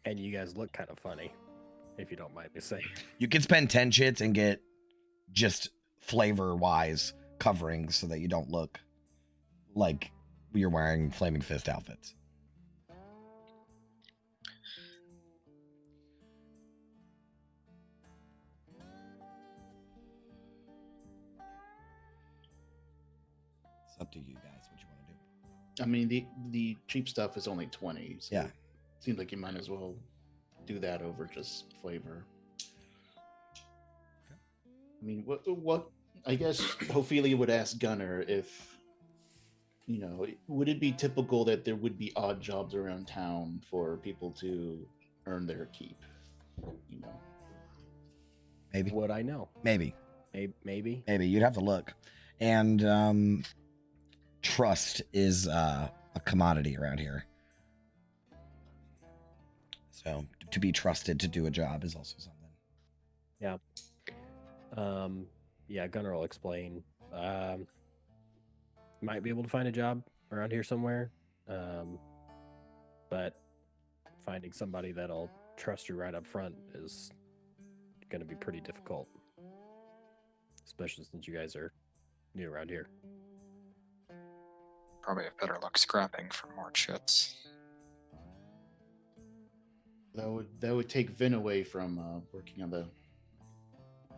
And you guys look kind of funny, if you don't mind me saying. You can spend 10 chits and get just flavor-wise coverings so that you don't look like you're wearing Flaming Fist outfits. It's up to you guys what you want to do. I mean, the cheap stuff is only 20. So Yeah. it seems like you might as well do that over just flavor. Okay. I mean, what? I guess Ophelia would ask Gunnar if, would it be typical that there would be odd jobs around town for people to earn their keep? Maybe. Would I know? Maybe. Maybe. You'd have to look. And trust is a commodity around here. So to be trusted to do a job is also something. Yeah. Yeah, Gunnar will explain. Might be able to find a job around here somewhere. But finding somebody that'll trust you right up front is going to be pretty difficult. Especially since you guys are new around here. Probably have better luck scrapping for more chits. That would take Vin away from working on the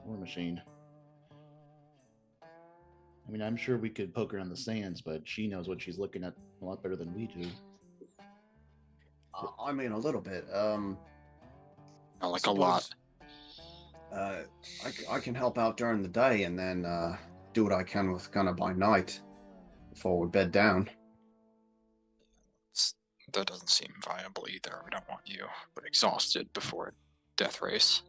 war machine. I mean, I'm sure we could poke her on the sands, but she knows what she's looking at a lot better than we do. I mean, a little bit. Not like a lot. I can help out during the day and then do what I can with Gunnar by night before we bed down. That doesn't seem viable either. We don't want you exhausted before a death race.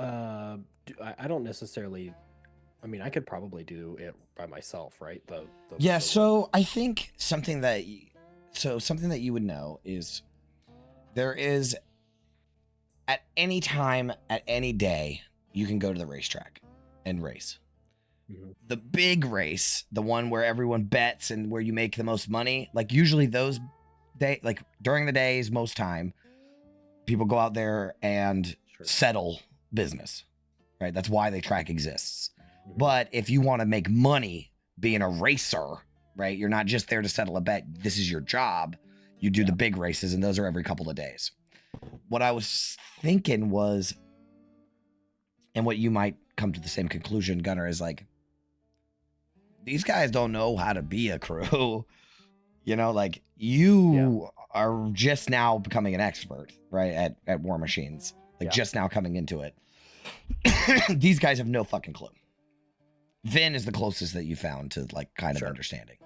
I don't necessarily. I mean, I could probably do it by myself, right? So I think something that you would know is there is at any time, at any day, you can go to the racetrack and race. Mm-hmm. The big race, the one where everyone bets and where you make the most money, like usually those like during the days, most time, people go out there and settle business, right? That's why the track exists. Mm-hmm. But if you want to make money being a racer, right? You're not just there to settle a bet. This is your job. You do the big races, and those are every couple of days. What I was thinking was, and what you might come to the same conclusion, Gunnar, is like, these guys don't know how to be a crew. Like you are just now becoming an expert, right? At War Machines, just now coming into it. These guys have no fucking clue. Vin is the closest that you found to like kind of understanding.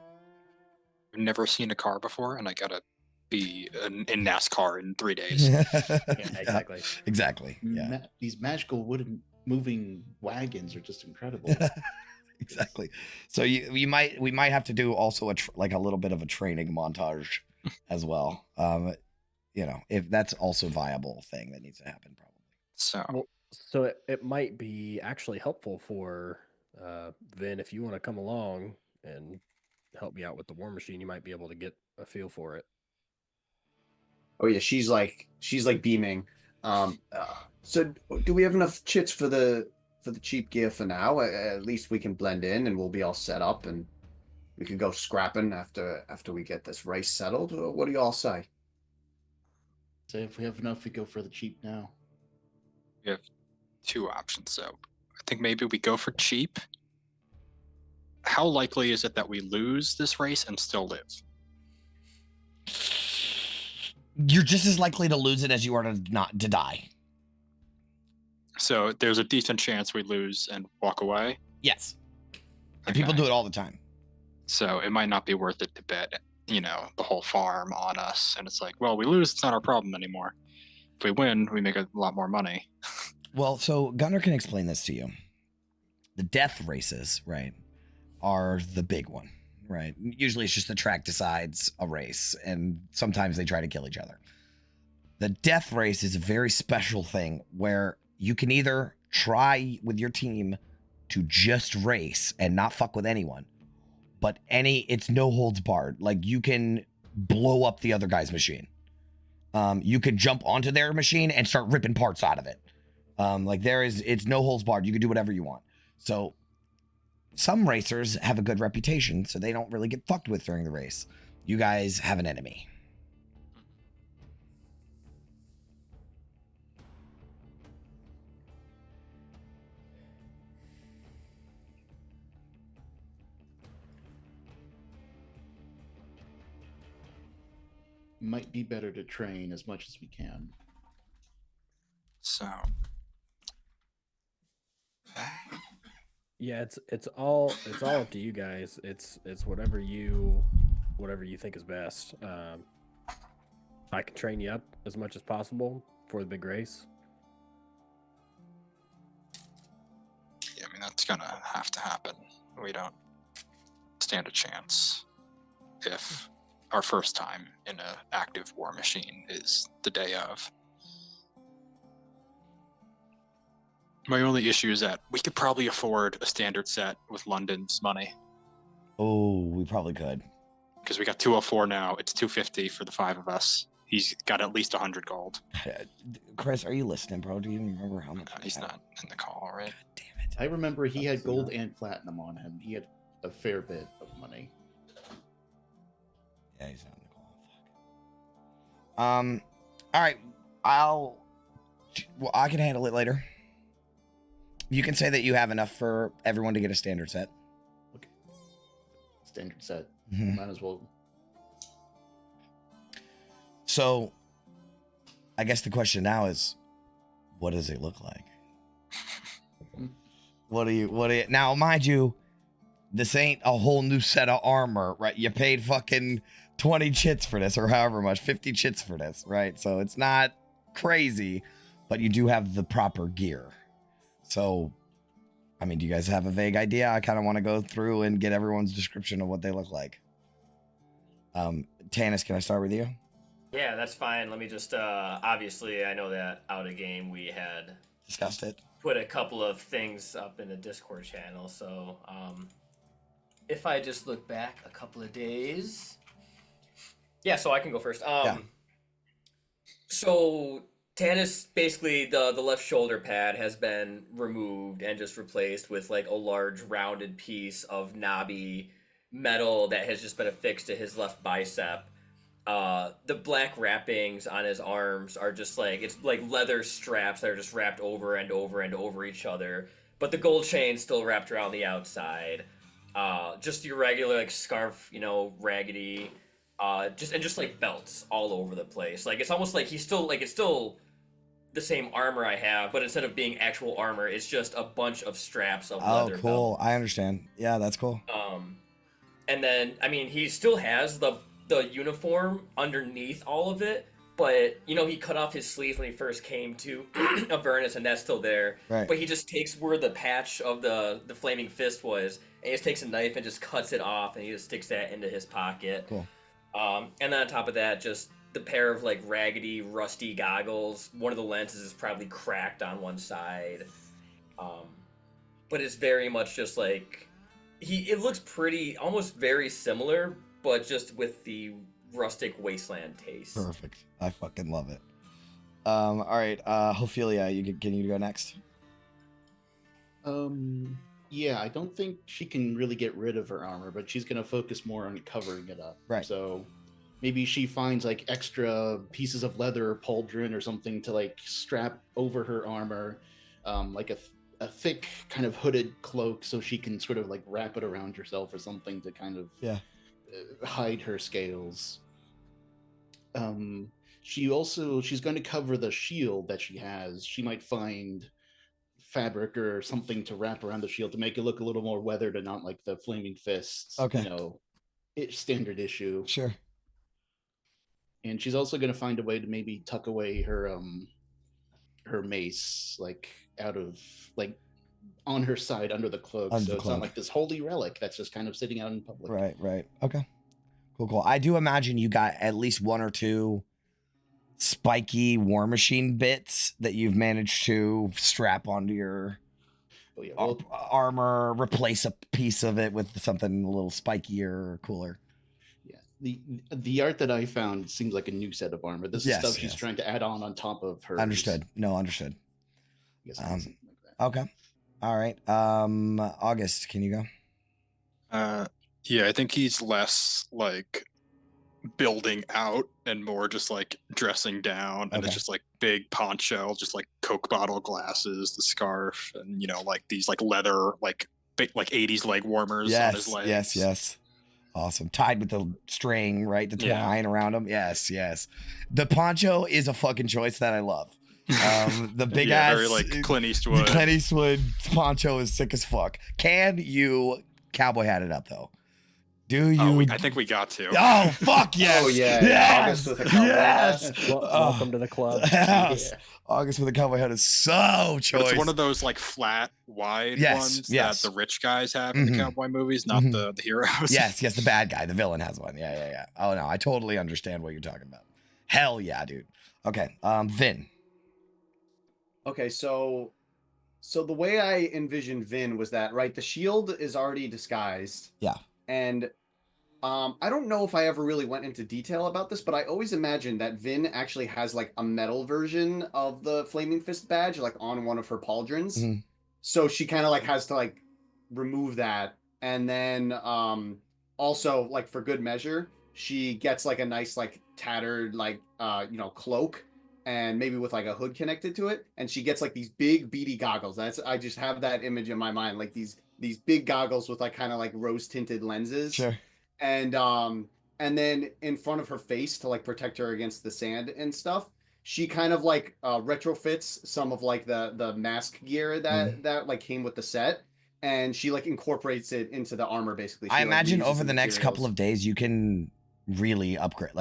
I've never seen a car before, and I gotta be in NASCAR in 3 days. Exactly. Exactly. Yeah. These magical wooden moving wagons are just incredible. Exactly. So we might have to do also a little bit of a training montage as well. If that's also a viable thing that needs to happen, probably. So it might be actually helpful for Vin if you want to come along and help me out with the war machine, you might be able to get a feel for it. Oh yeah, she's like beaming. So do we have enough chits for the cheap gear for now? At least we can blend in and we'll be all set up and we can go scrapping after we get this race settled. Or what do you all say? So if we have enough, we go for the cheap now. We have two options, so I think maybe we go for cheap. How likely is it that we lose this race and still live? You're just as likely to lose it as you are to not to die. So there's a decent chance we lose and walk away. Yes. And people do it all the time. So it might not be worth it to bet, the whole farm on us. And it's like, well, we lose, it's not our problem anymore. If we win, we make a lot more money. Well, so Gunnar can explain this to you. The death races, right, are the big one, right? Usually it's just the track decides a race, and sometimes they try to kill each other. The death race is a very special thing where you can either try with your team to just race and not fuck with anyone, but it's no holds barred. Like, you can blow up the other guy's machine. You can jump onto their machine and start ripping parts out of it. It's no holds barred. You can do whatever you want. So some racers have a good reputation, so they don't really get fucked with during the race. You guys have an enemy. Might be better to train as much as we can. So Yeah, it's all up to you guys. It's whatever you think is best. I can train you up as much as possible for the big race. yeah, I mean, that's gonna have to happen. We don't stand a chance if our first time in an active war machine is the day of. My only issue is that we could probably afford a standard set with London's money. Oh, we probably could. Because we got 204 now. It's 250 for the 5 of us. He's got at least 100 gold. Chris, are you listening, bro? Do you remember how much? He's not in the call, right? God damn it. I remember he had gold and platinum on him. He had a fair bit of money. Yeah, he's not in the call. All right. I can handle it later. You can say that you have enough for everyone to get a standard set. Okay. Standard set. Mhm. Might as well. So, I guess the question now is, what does it look like? What do you, now, mind you, this ain't a whole new set of armor, right? You paid fucking 20 chits for this, or however much, 50 chits for this, right? So it's not crazy, but you do have the proper gear. So, I mean, do you guys have a vague idea? I kind of want to go through and get everyone's description of what they look like. Tanis, can I start with you? Yeah, that's fine. Let me just, obviously, I know that out of game we had Discussed it. put a couple of things up in the Discord channel, so, if I just look back a couple of days. Yeah, so I can go first. Yeah. So Tanis, basically the left shoulder pad has been removed and just replaced with like a large rounded piece of knobby metal that has just been affixed to his left bicep. The black wrappings on his arms are just like, it's like leather straps that are just wrapped over and over and over each other, but the gold chain's still wrapped around the outside. Just your regular like scarf, raggedy, just like belts all over the place. Like, it's almost like it's still the same armor I have, but instead of being actual armor, it's just a bunch of straps of leather. Oh, cool. belts. I understand. Yeah, that's cool. And then, I mean, he still has the uniform underneath all of it, but, he cut off his sleeve when he first came to Avernus, and that's still there. Right. But he just takes where the patch of the flaming fist was, and he just takes a knife and just cuts it off, and he just sticks that into his pocket. Cool. And then on top of that, just the pair of, like, raggedy, rusty goggles. One of the lenses is probably cracked on one side. But it's very much just, like, it looks pretty, almost very similar, but just with the rustic wasteland taste. Perfect. I fucking love it. All right, Ophelia, can you go next? Yeah, I don't think she can really get rid of her armor, but she's gonna focus more on covering it up. Right. So maybe she finds like extra pieces of leather or pauldron or something to like strap over her armor, like a thick kind of hooded cloak, so she can sort of like wrap it around herself or something to kind of hide her scales. She's going to cover the shield that she has. She might find fabric or something to wrap around the shield to make it look a little more weathered and not like the flaming fists. Okay. Standard issue. Sure. And she's also going to find a way to maybe tuck away her mace, like out of like on her side under the cloak, so it's not like this holy relic that's just kind of sitting out in public. Right. Okay. Cool. I do imagine you got at least one or two spiky war machine bits that you've managed to strap onto your armor, replace a piece of it with something a little spikier or cooler. Yeah. The art that I found seems like a new set of armor. This is stuff she's trying to add on top of her. Understood. Understood. Like okay. All right. August, can you go? Yeah, I think he's less like building out and more just like dressing down, and it's just like big poncho, just like Coke bottle glasses, the scarf, and like these like leather like 80s leg warmers on his legs. Yes. Awesome. Tied with the string, right? The twine around him. Yes. The poncho is a fucking choice that I love. The big ass, very like Clint Eastwood. The Clint Eastwood poncho is sick as fuck. Can you cowboy hat it up though? Do you? I think we got to. Oh fuck yes! Oh yeah! Yes! August with a cowboy hat. Welcome to the club. Yes. Yeah. August with a cowboy hat is so choice. But it's one of those like flat, wide ones that the rich guys have in the cowboy movies, not the heroes. Yes, the bad guy, the villain has one. Yeah. Oh no, I totally understand what you're talking about. Hell yeah, dude. Okay, Vin. Okay, so the way I envisioned Vin was that the shield is already disguised. Yeah. And I don't know if I ever really went into detail about this, but I always imagined that Vin actually has like a metal version of the Flaming Fist badge, like on one of her pauldrons. Mm-hmm. So she kind of like has to like remove that. And then also like for good measure, she gets like a nice like tattered like cloak, and maybe with like a hood connected to it. And she gets like these big beady goggles. I just have that image in my mind, like these big goggles with like kind of like rose tinted lenses. Sure. And then in front of her face to like protect her against the sand and stuff, she kind of like retrofits some of like the mask gear that like came with the set, and she like incorporates it into the armor basically. I imagine over the next couple of days you can really upgrade,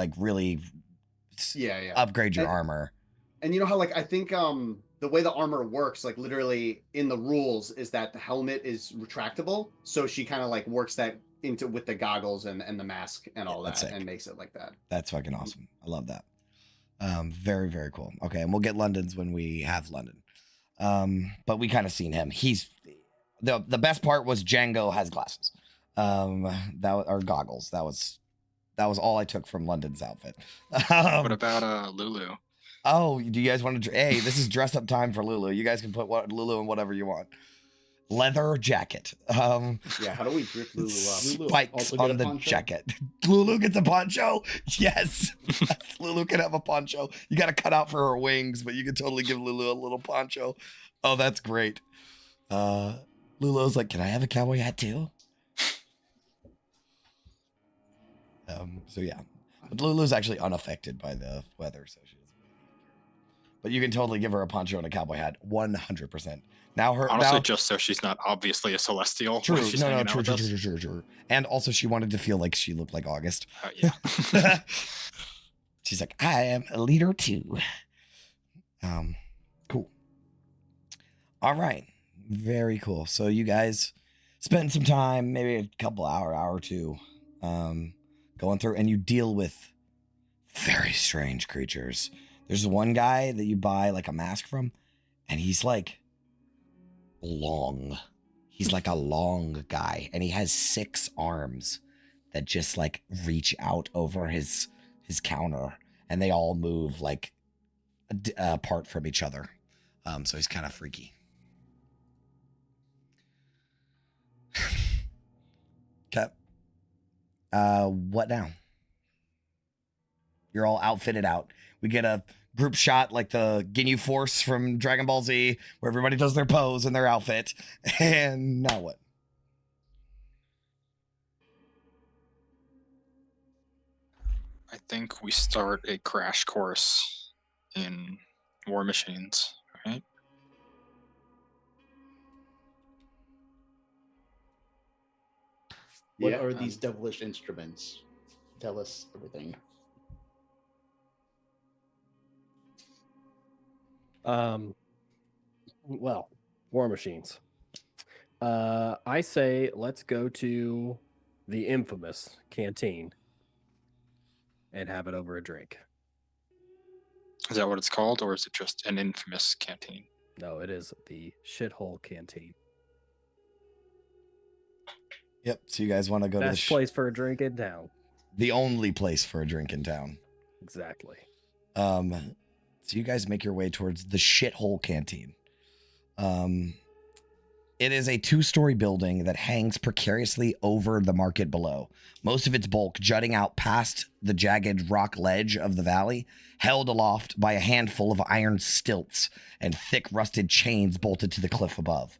upgrade your armor. And you know how like I think the way the armor works, like literally in the rules, is that the helmet is retractable, so she kind of like works that into with the goggles and the mask and all that, and makes it like that. That's fucking awesome. I love that. Very, very cool. Okay, and we'll get London's when we have London. But we kind of seen him. He's the best part was Django has glasses. Or goggles. That was all I took from London's outfit. What about Lulu? Oh, do you guys want to? Hey, this is dress up time for Lulu. You guys can put Lulu in whatever you want. Leather jacket. How do we drip Lulu up? Spikes on the jacket. Lulu gets a poncho? Yes. Lulu can have a poncho. You got to cut out for her wings, but you can totally give Lulu a little poncho. Oh, that's great. Lulu's like, can I have a cowboy hat too? So yeah. But Lulu's actually unaffected by the weather, so she doesn't. But you can totally give her a poncho and a cowboy hat, 100%. Honestly, just so she's not obviously a celestial. True. True. And also, she wanted to feel like she looked like August. Yeah. She's like, I am a leader too. Cool. All right. Very cool. So you guys spend some time, maybe a couple hour or two, going through, and you deal with very strange creatures. There's one guy that you buy like a mask from, and he's like long. He's like a long guy, and he has 6 arms that just like reach out over his counter, and they all move like apart from each other. So he's kind of freaky. Okay. What now? You're all outfitted out. We get a group shot like the Ginyu Force from Dragon Ball Z, where everybody does their pose and their outfit. And now what? I think we start a crash course in War Machines, right? What are these devilish instruments? Tell us everything. Well, War Machines. I say let's go to the infamous canteen and have it over a drink. Is that what it's called, or is it just an infamous canteen? No, it is the shithole canteen. Yep. So you guys want to go Best to place for a drink in town. the only place for a drink in town. Exactly. So you guys make your way towards the shithole canteen. It is a 2-story building that hangs precariously over the market below. Most of its bulk jutting out past the jagged rock ledge of the valley, held aloft by a handful of iron stilts and thick rusted chains bolted to the cliff above.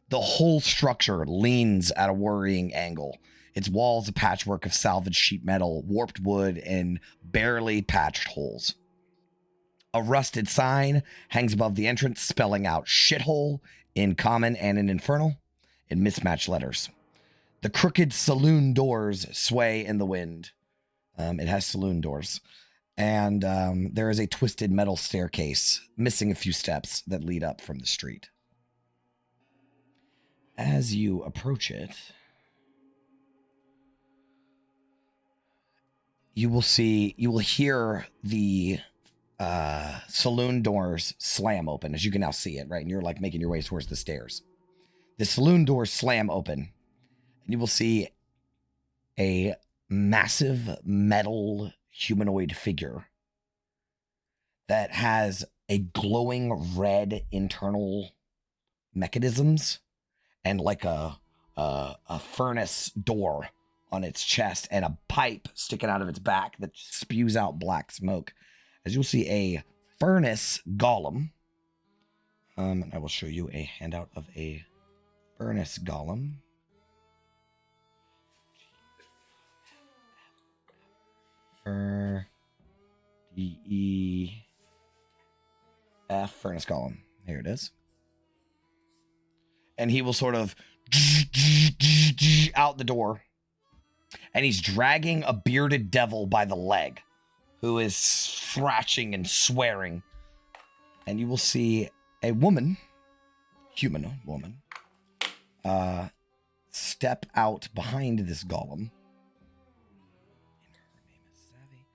The whole structure leans at a worrying angle. Its walls a patchwork of salvaged sheet metal, warped wood, and barely patched holes. A rusted sign hangs above the entrance, spelling out shithole in common and in infernal in mismatched letters. The crooked saloon doors sway in the wind. It has saloon doors. And there is a twisted metal staircase, missing a few steps that lead up from the street. As you approach it, you will hear the saloon doors slam open, as you can now see it, right? And you're like making your way towards the stairs. The saloon doors slam open, and you will see a massive metal humanoid figure that has a glowing red internal mechanisms and like a furnace door on its chest and a pipe sticking out of its back that spews out black smoke. As you'll see a furnace golem. And I will show you a handout of a furnace golem. D-E-F furnace golem. Here it is. And he will sort of out the door. And he's dragging a bearded devil by the leg, who is thrashing and swearing. And you will see a woman, humanoid woman, step out behind this golem. Her name is Savvy.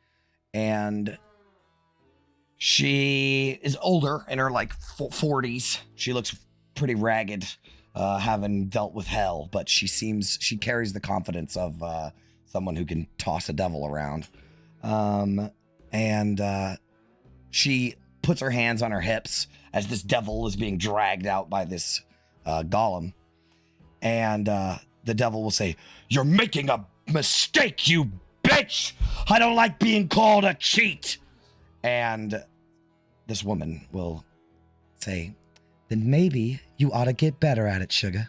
And she is older, in her like 40s. She looks pretty ragged, having dealt with hell, but she carries the confidence of someone who can toss a devil around. And she puts her hands on her hips as this devil is being dragged out by this golem. And the devil will say, "You're making a mistake, you bitch! I don't like being called a cheat!" And this woman will say, "Then maybe you ought to get better at it, sugar."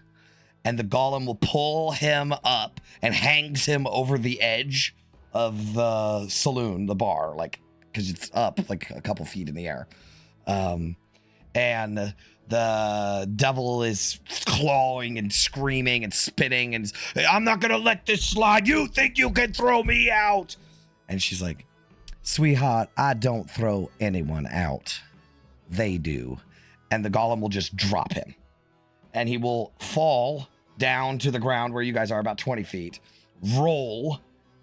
And the golem will pull him up and hangs him over the edge of the saloon, the bar, like, because it's up like a couple feet in the air. And the devil is clawing and screaming and spitting and, "I'm not gonna let this slide. You think you can throw me out?" And she's like, "Sweetheart, I don't throw anyone out. They do." And the golem will just drop him. And he will fall down to the ground where you guys are, about 20 feet, roll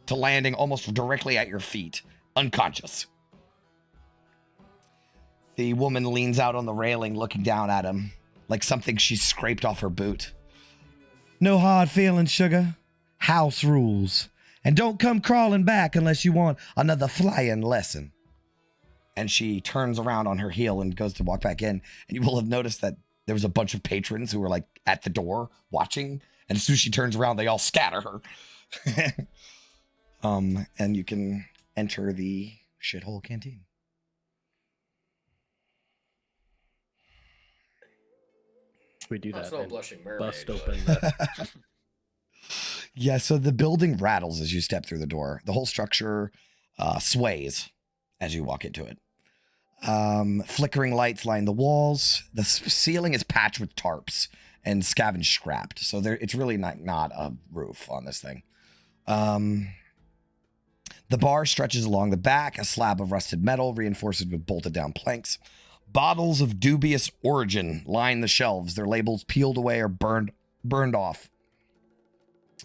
to landing almost directly at your feet, unconscious. The woman leans out on the railing, looking down at him like something she scraped off her boot. No hard feelings, sugar. House rules. And don't come crawling back unless you want another flying lesson. And she turns around on her heel and goes to walk back in. And you will have noticed that there was a bunch of patrons who were like at the door watching. And as soon as she turns around, they all scatter her. And you can enter the shithole canteen. We do that. That's no and blushing mermaid. bust but- open the Yeah, so the building rattles as you step through the door. The whole structure sways as you walk into it. Flickering lights line the walls. The ceiling is patched with tarps and scavenged scrapped. So it's really not a roof on this thing. The bar stretches along the back, a slab of rusted metal reinforced with bolted down planks. Bottles of dubious origin line the shelves, their labels peeled away or burned off.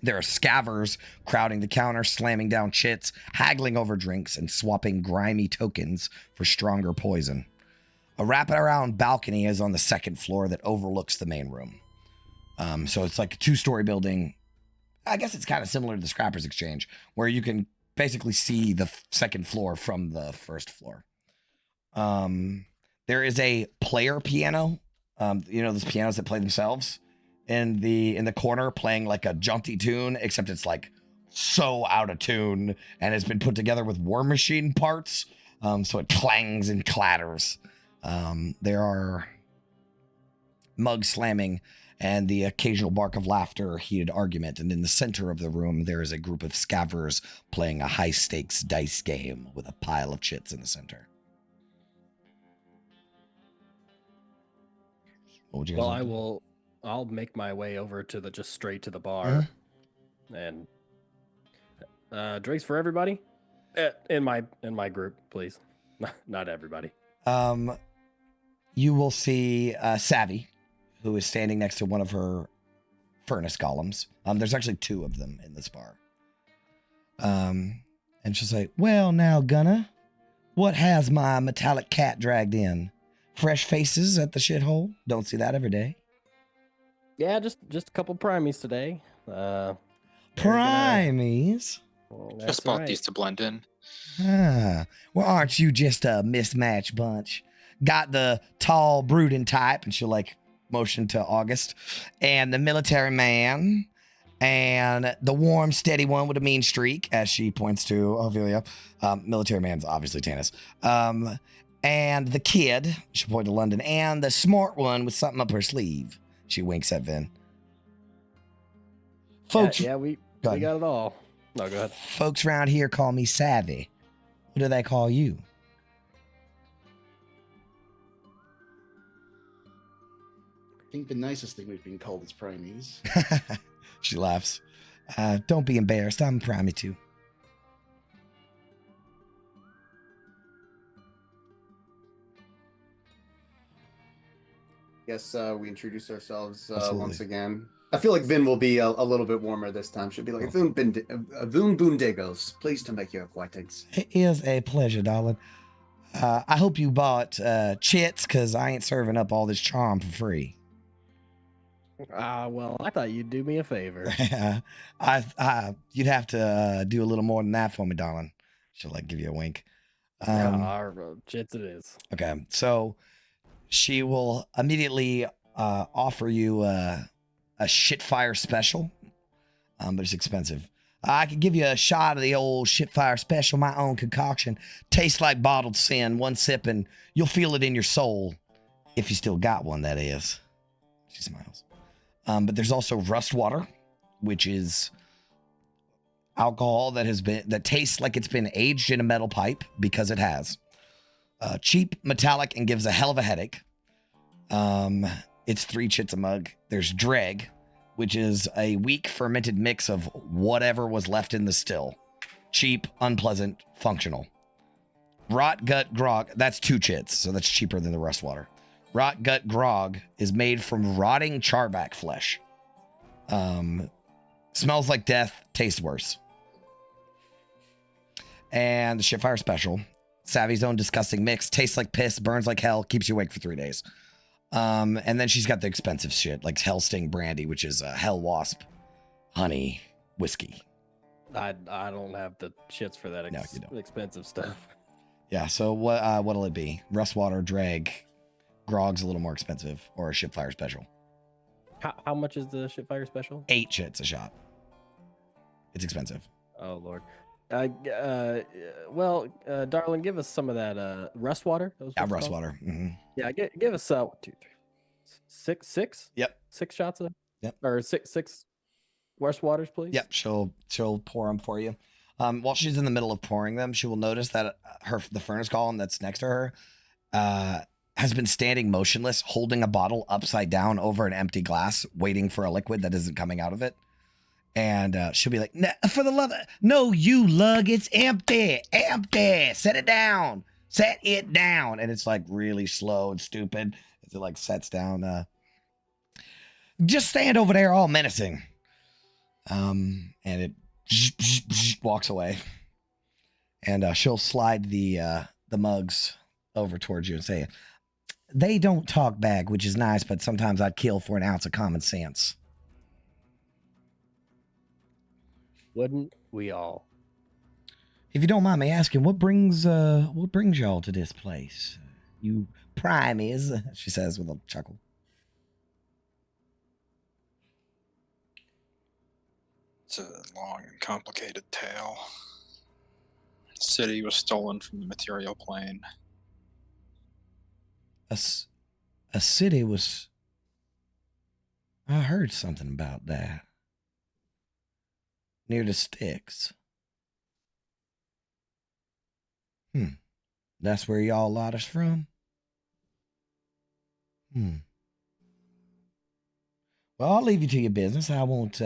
There are scavers crowding the counter, slamming down chits, haggling over drinks, and swapping grimy tokens for stronger poison. A wraparound balcony is on the second floor that overlooks the main room. So it's like a two-story building. I guess it's kind of similar to the Scrappers Exchange, where you can basically see the second floor from the first floor. There is a player piano. Those pianos that play themselves in the corner, playing like a jaunty tune, except it's like so out of tune and has been put together with War Machine parts. So it clangs and clatters. There are mugs slamming and the occasional bark of laughter or heated argument. And in the center of the room, there is a group of scavers playing a high-stakes dice game with a pile of chits in the center. What would you guys like to do? I'll make my way over to just straight to the bar. And drinks for everybody? In my group, please. Not everybody. You will see Savvy, who is standing next to one of her furnace golems. There's actually two of them in this bar. And she'll say, "Well, now, Gunna, what has my metallic cat dragged in? Fresh faces at the shithole? Don't see that every day." Yeah, just a couple primies today. Primies? Just bought these to blend in. Well, aren't you just a mismatched bunch? Got the tall, brooding type, and she'll like motion to August, and the military man, and the warm, steady one with a mean streak, as she points to Ophelia. Military man's obviously Tanis. And the kid, she'll point to London, and the smart one with something up her sleeve. She winks at Vin. Folks, Yeah, we got it all. No, go ahead. Folks around here call me Savvy. What do they call you? I think the nicest thing we've been called is primies. She laughs. Don't be embarrassed. I'm a primey too. Guess we introduce ourselves Absolutely. once again. I feel like Vin will be a little bit warmer this time. She'll be like, Vun Boondigos, pleased to make your acquaintance. It is a pleasure, darling. I hope you bought chits, because I ain't serving up all this charm for free. Well, I thought you'd do me a favor. You'd have to do a little more than that for me, darling. She'll like give you a wink. Chits it is. Okay, so she will immediately offer you a shitfire special, but it's expensive. I could give you a shot of the old shitfire special, my own concoction. Tastes like bottled sin. One sip and you'll feel it in your soul. If you still got one, that is. She smiles. But there's also rust water, which is alcohol that tastes like it's been aged in a metal pipe, because it has. Cheap, metallic, and gives a hell of a headache. It's 3 chits a mug. There's Dreg, which is a weak fermented mix of whatever was left in the still. Cheap, unpleasant, functional. Rot Gut Grog, that's 2 chits, so that's cheaper than the rust water. Rot Gut Grog is made from rotting charback flesh. Smells like death, tastes worse. And the Shitfire Special, Savvy's own disgusting mix, tastes like piss, burns like hell, keeps you awake for 3 days. And then she's got the expensive shit like Hellsting brandy, which is Hell Wasp honey whiskey. I don't have the shits for that No, you don't. expensive stuff. Yeah. So what'll it be? Rustwater, drag, grog's a little more expensive, or a Shipfire special. How much is the Shipfire special? 8 shits a shot. It's expensive. Oh Lord. Darling, give us some of that rust water. Yeah, Rustwater. Mm-hmm. Yeah, give us 1, 2, 3, 6. Yep. 6 shots of. Yep. Or six rust waters, please. Yep. She'll pour them for you. While she's in the middle of pouring them, she will notice that the furnace column that's next to her has been standing motionless, holding a bottle upside down over an empty glass, waiting for a liquid that isn't coming out of it. And she'll be like, for the love of... No, you lug, it's empty. Empty. Set it down. Set it down. And it's like really slow and stupid as it like sets down. Just stand over there all menacing. And it walks away. And she'll slide the mugs over towards you and say, they don't talk back, which is nice, but sometimes I'd kill for an ounce of common sense. Wouldn't we all? If you don't mind me asking, what brings y'all to this place? You primies, she says with a chuckle. It's a long and complicated tale. The city was stolen from the material plane. A city was... I heard something about that. Near the sticks. That's where y'all lot us from? Well, I'll leave you to your business. I won't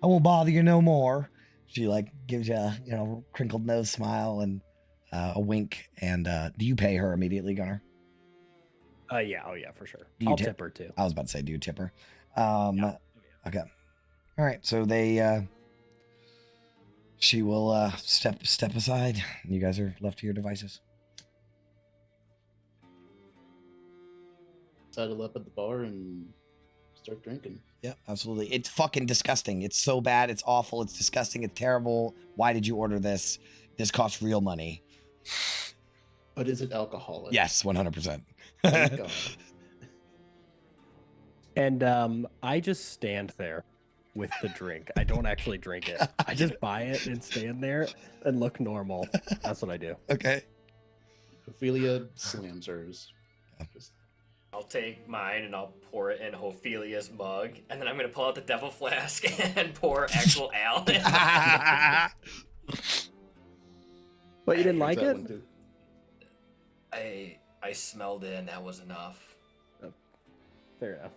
bother you no more. She like gives you a crinkled nose smile and a wink. And do you pay her immediately, Gunnar? Yeah, for sure. I'll tip her too. I was about to say, do you tip her? Yeah. Okay. All right. So she will step aside. And you guys are left to your devices. Saddle up at the bar and start drinking. Yeah, absolutely. It's fucking disgusting. It's so bad. It's awful. It's disgusting. It's terrible. Why did you order this? This costs real money. But is it alcoholic? Yes, 100%. Thank God. And I just stand there with the drink. I don't actually drink it. I just buy it and stand there and look normal. That's what I do. Okay. Ophelia slams hers. Just- I'll take mine and I'll pour it in Ophelia's mug, and then I'm gonna pull out the devil flask and pour actual ale in. But you didn't like that it? one too. I smelled it and that was enough. Fair enough.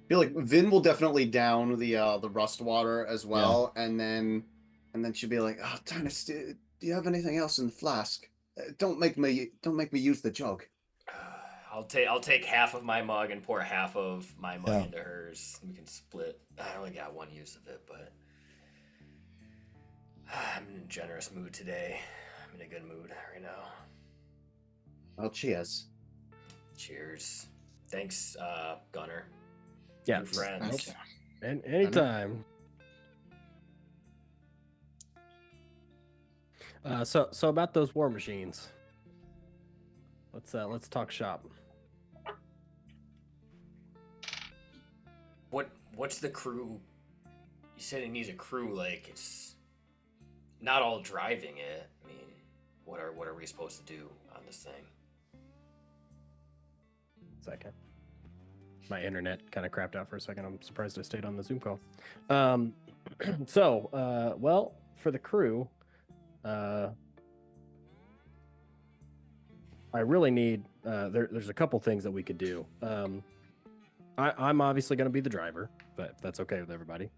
I feel like Vin will definitely down the rust water as well, and then she'll be like, "Oh, Tinus, do you have anything else in the flask? Don't make me use the jug." I'll take half of my mug and pour half of my mug into hers. We can split. I only got one use of it, but I'm in a generous mood today. I'm in a good mood right now. Well, cheers. Cheers. Thanks, Gunner. Yeah. New friends. Thank you. And anytime. So about those war machines. Let's talk shop. What's the crew? You said it needs a crew. Like, it's not all driving it. I mean, what are we supposed to do on this thing? Second. My internet kind of crapped out for a second. I'm surprised I stayed on the Zoom call. Well, for the crew, I really need. There's a couple things that we could do. I'm obviously going to be the driver, but if that's okay with everybody.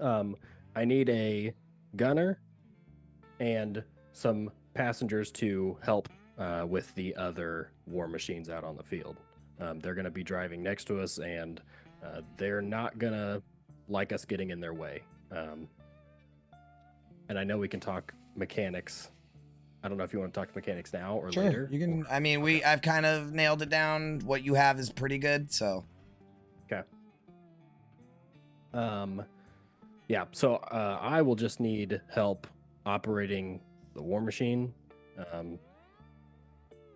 I need a gunner and some passengers to help with the other war machines out on the field. They're going to be driving next to us, and they're not going to like us getting in their way. And I know we can talk mechanics I don't know if you want to talk mechanics now or Sure, later. you can. or- I mean, okay. I've kind of nailed it down. What you have is pretty good. So Yeah, so I will just need help operating the war machine,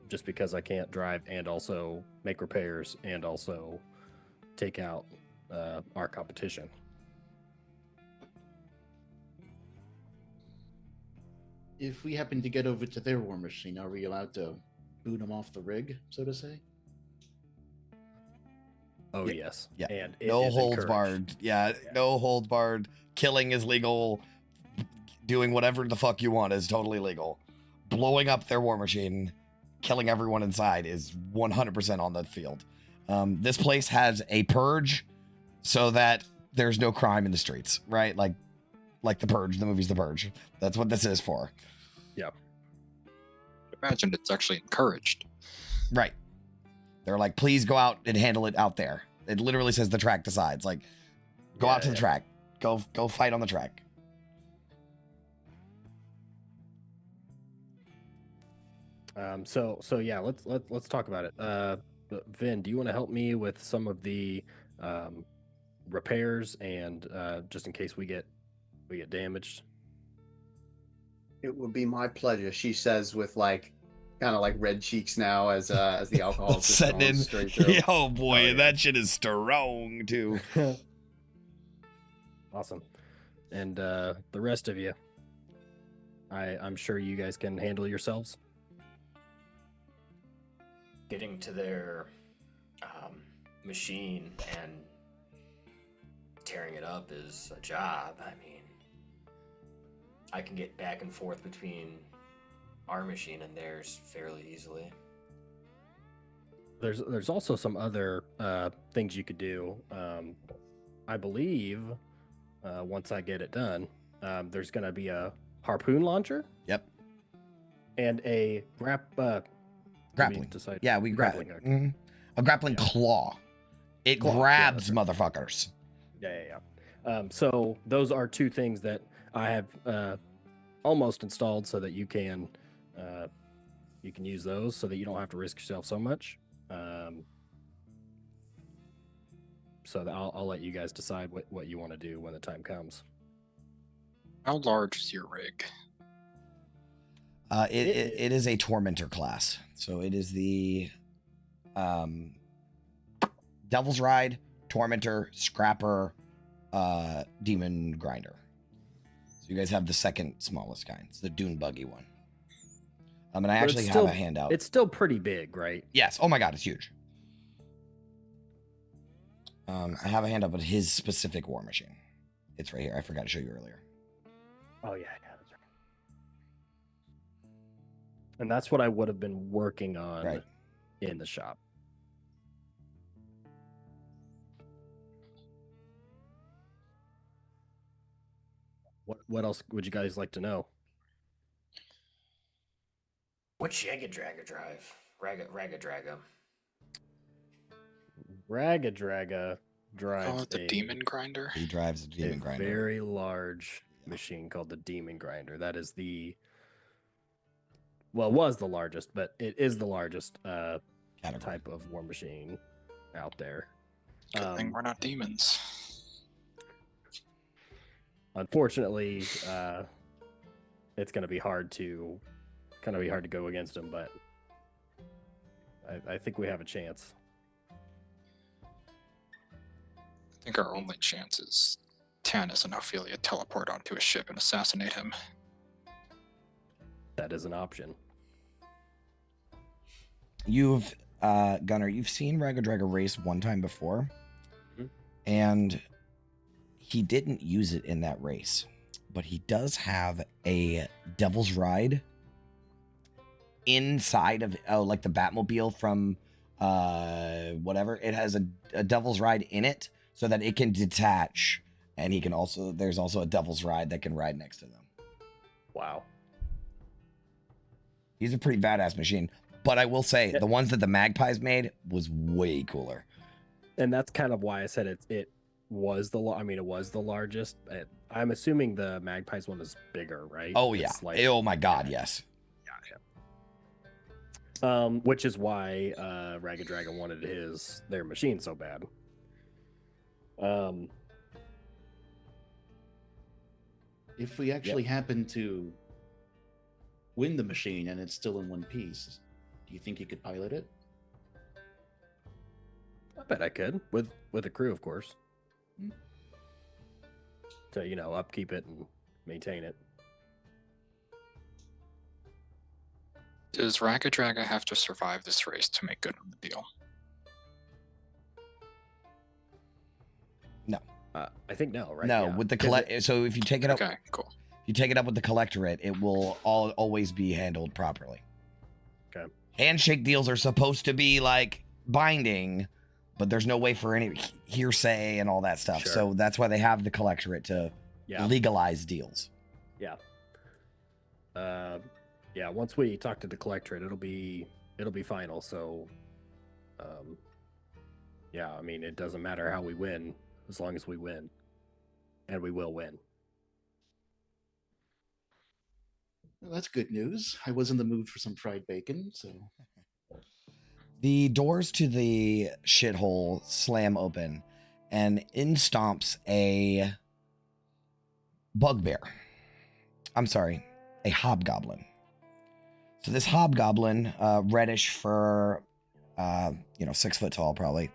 just because I can't drive and also make repairs and also take out our competition. If we happen to get over to their war machine, are we allowed to boot them off the rig, so to say? Oh Yeah, yes, yeah. and it no is holds encouraged. barred. Yeah, no holds barred. Killing is legal. Doing whatever the fuck you want is totally legal. Blowing up their war machine, killing everyone inside is 100% on the field. This place has a purge so that there's no crime in the streets, right? Like The Purge, the movie's The Purge. That's what this is for. Imagine it's actually encouraged. Right. They're like, please go out and handle it out there. It literally says the track decides. Like, go out to the track. Go fight on the track. So yeah, let's talk about it. But Vin, do you want to help me with some of the repairs and just in case we get damaged? It would be my pleasure, she says with like kind of like red cheeks now as the alcohol is just Setting going in. straight through. Oh boy, Oh, yeah. that shit is strong too. Awesome. And the rest of you, I'm sure you guys can handle yourselves. Getting to their machine and tearing it up is a job. I mean, I can get back and forth between our machine and theirs fairly easily. There's also some other things you could do. I believe once I get it done, there's going to be a harpoon launcher. Yep. And a Grappling. decide? Yeah, we Grappling grab hook. a grappling claw. It Claw, yeah, grabs that's right. motherfuckers. Yeah. So those are two things that I have almost installed so that you can use those so that you don't have to risk yourself so much. So that I'll let you guys decide what you want to do when the time comes. How large is your rig? It is a tormentor class, so it is the Devil's Ride, Tormentor, Scrapper, Demon Grinder. So you guys have the second smallest kind. It's the Dune Buggy one. And I But actually it's have still- a handout. It's still pretty big, right? Yes. Oh my god, it's huge. I have a handout of his specific war machine. It's right here. I forgot to show you earlier. Oh yeah, that's right. And that's what I would have been working on Right. in the shop. What else would you guys like to know? What's Yaga Draga drive? Raga Draga. Ragadraga drives Oh, the a, demon grinder. He drives a Demon a Grinder. very large machine called the Demon Grinder. That is was the largest, but it is the largest Category. type of war machine out there. Good thing we're not demons. Unfortunately, it's going to be hard to go against him, but I think we have a chance. I think our only chance is Tannis and Ophelia teleport onto a ship and assassinate him. That is an option. You've Gunnar, you've seen Ragadraga race one time before, and he didn't use it in that race, but he does have a Devil's Ride inside of like the Batmobile from whatever. It has a Devil's Ride in it so that it can detach, and he can also there's also a Devil's Ride that can ride next to them. Wow. He's a pretty badass machine. But I will say, Yeah. the ones that the Magpies made was way cooler. And that's kind of why I said it was the largest. I'm assuming the Magpies one is bigger, right? Oh yeah. It's like, Oh my god, yes. Which is why Ragged Dragon wanted their machine so bad. If we actually happen to win the machine and it's still in one piece, do you think you could pilot it? I bet I could, with a crew, of course. To, upkeep it and maintain it. Does Ragadraga have to survive this race to make good on the deal? No. I think no, right? No, Yeah. with the so if you take it up, Okay, cool. if you take it up with the collectorate, it will always be handled properly. Okay. Handshake deals are supposed to be like binding, but there's no way for any hearsay and all that stuff. Sure. So that's why they have the collectorate to legalize deals. Yeah. Once we talk to the collectorate, it'll be final. So, I mean, it doesn't matter how we win as long as we win, and we will win. Well, that's good news. I was in the mood for some fried bacon, so. The doors to the shithole slam open, and in stomps a bugbear. I'm sorry, a hobgoblin. So this hobgoblin, reddish fur, 6 foot tall probably.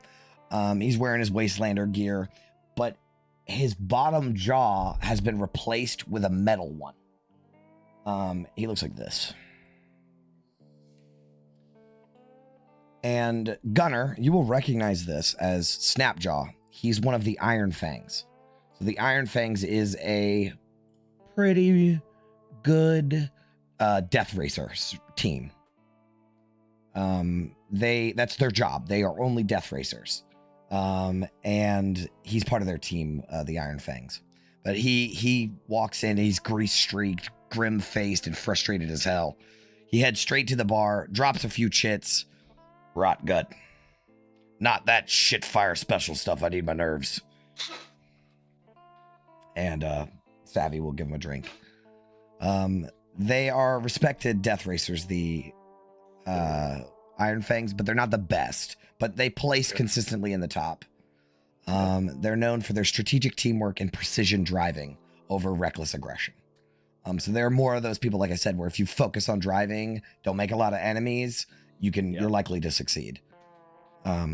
He's wearing his Wastelander gear, but his bottom jaw has been replaced with a metal one. He looks like this. And Gunner, you will recognize this as Snapjaw. He's one of the Iron Fangs. So the Iron Fangs is a pretty good Death Racers team. That's their job. They are only Death Racers. And he's part of their team, the Iron Fangs. But he walks in, he's grease-streaked, grim-faced, and frustrated as hell. He heads straight to the bar, drops a few chits. Rot gut. Not that shit fire special stuff. I need my nerves. And Savvy will give him a drink. They are respected Death Racers, the Iron Fangs, but they're not the best. But they place consistently in the top. They're known for their strategic teamwork and precision driving over reckless aggression. So there are more of those people, like I said, where if you focus on driving, don't make a lot of enemies, you're likely to succeed. But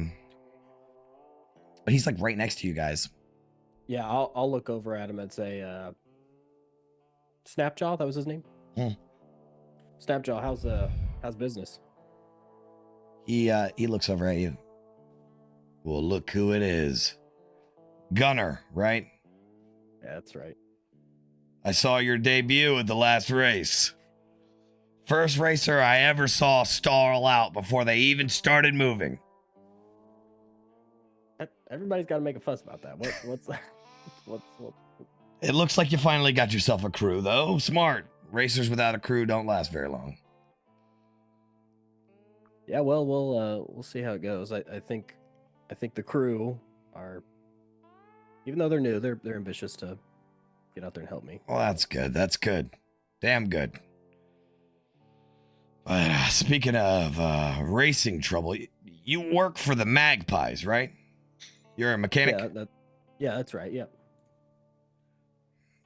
he's like right next to you guys. Yeah, I'll look over at him and say, Snapjaw, that was his name? Snapjaw, how's business? He looks over at you. Well, look who it is. Gunner, right? Yeah, that's right. I saw your debut at the last race. First racer I ever saw stall out before they even started moving. Everybody's got to make a fuss about that. What's that? What? It looks like you finally got yourself a crew, though. Smart. Racers without a crew don't last very long. Yeah, well, we'll see how it goes. I think the crew are, even though they're new, they're ambitious to get out there and help me. Well, that's good. That's good. Damn good. But speaking of racing trouble, you work for the Magpies, right? You're a mechanic? Yeah, that's right. Yeah.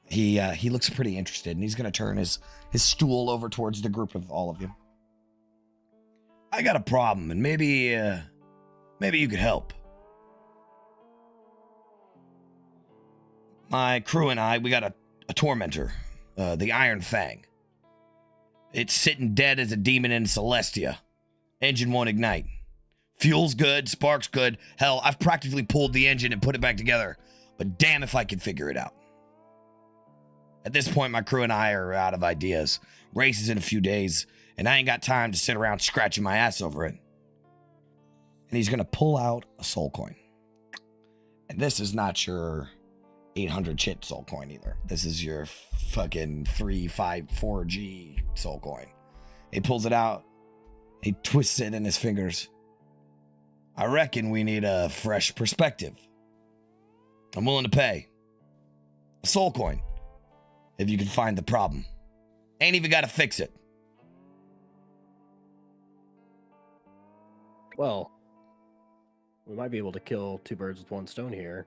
He looks pretty interested, and he's going to turn his stool over towards the group of all of you. I got a problem, and maybe you could help. My crew and I, we got a tormentor, the Iron Fang. It's sitting dead as a demon in Celestia. Engine won't ignite. Fuel's good, spark's good. Hell, I've practically pulled the engine and put it back together. But damn if I can figure it out. At this point, my crew and I are out of ideas. Race is in a few days, and I ain't got time to sit around scratching my ass over it. And he's going to pull out a soul coin. And this is not your 800 chit soul coin either. This is your fucking 354G soul coin. He pulls it out. He twists it in his fingers. I reckon we need a fresh perspective. I'm willing to pay. A soul coin. If you can find the problem. Ain't even got to fix it. Well, we might be able to kill two birds with one stone here.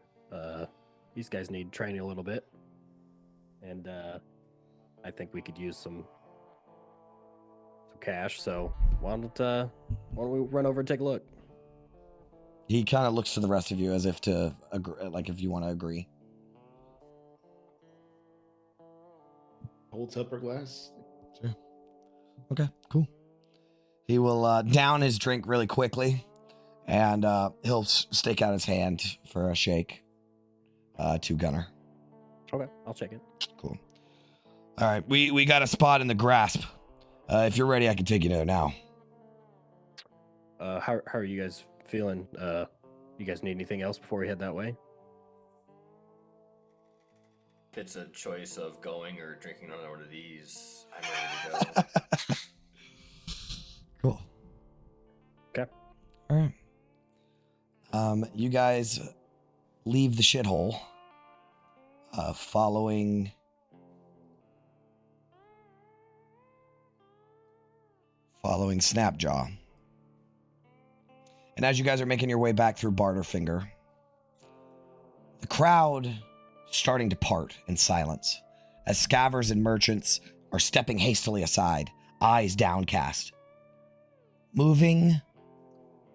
These guys need training a little bit, and I think we could use some cash. So why don't we run over and take a look? He kind of looks to the rest of you as if to agree, like if you want to agree. Holds up her glass. Sure. Okay, cool. He will down his drink really quickly, and he'll stake out his hand for a shake to Gunner. Okay, I'll check it. Cool. All right, we got a spot in the grasp. If you're ready, I can take you there now. How are you guys feeling? You guys need anything else before we head that way? If it's a choice of going or drinking on one of these, I'm ready to go. Cool. Okay. All right. You guys leave the shithole, following Snapjaw. And as you guys are making your way back through Barterfinger, the crowd starting to part in silence as scavers and merchants are stepping hastily aside, eyes downcast. Moving,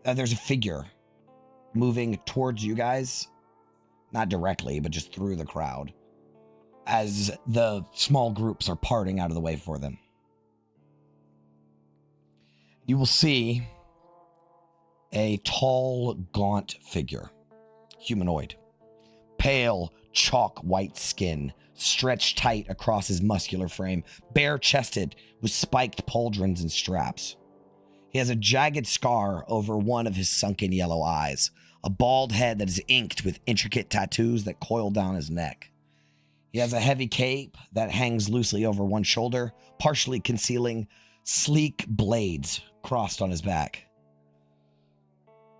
there's a figure moving towards you guys, not directly, but just through the crowd, as the small groups are parting out of the way for them. You will see a tall, gaunt figure, humanoid, pale, chalk white skin, stretched tight across his muscular frame, bare-chested with spiked pauldrons and straps. He has a jagged scar over one of his sunken yellow eyes, a bald head that is inked with intricate tattoos that coil down his neck. He has a heavy cape that hangs loosely over one shoulder, partially concealing sleek blades crossed on his back.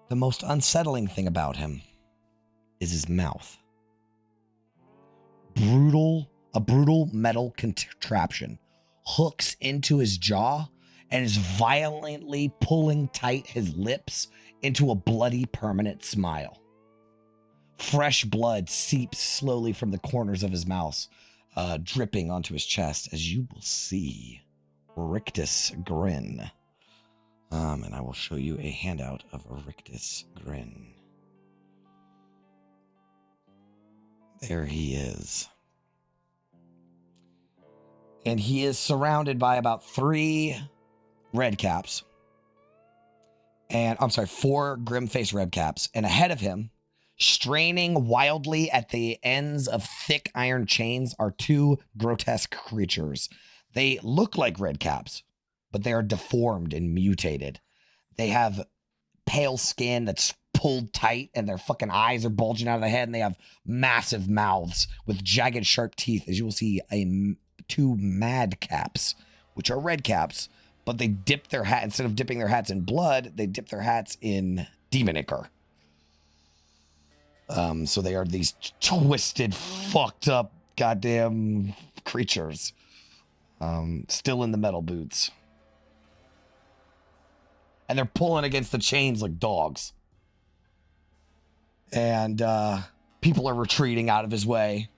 The most unsettling thing about him is his mouth. A brutal metal contraption hooks into his jaw and is violently pulling tight his lips into a bloody permanent smile. Fresh blood seeps slowly from the corners of his mouth, dripping onto his chest, as you will see Rictus grin. And I will show you a handout of a Rictus grin. There he is. And he is surrounded by about 3 redcaps. And, I'm sorry, 4 grim-faced redcaps. And ahead of him, straining wildly at the ends of thick iron chains, are 2 grotesque creatures. They look like redcaps, but they are deformed and mutated. They have pale skin that's pulled tight, and their fucking eyes are bulging out of their head, and they have massive mouths with jagged, sharp teeth, as you will see 2 madcaps, which are redcaps, but they dip their hat, instead of dipping their hats in blood, they dip their hats in demon ichor. So they are these twisted, fucked up, goddamn creatures. Still in the metal boots. And they're pulling against the chains like dogs. And people are retreating out of his way.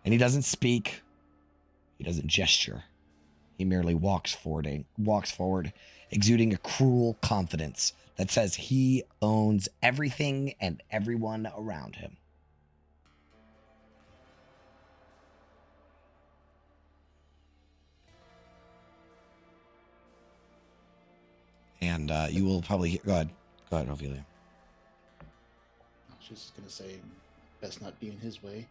And he doesn't speak. He doesn't gesture. He merely walks forward, exuding a cruel confidence that says he owns everything and everyone around him. And you will probably hear... Go ahead, Ophelia. I was just going to say, best not be in his way.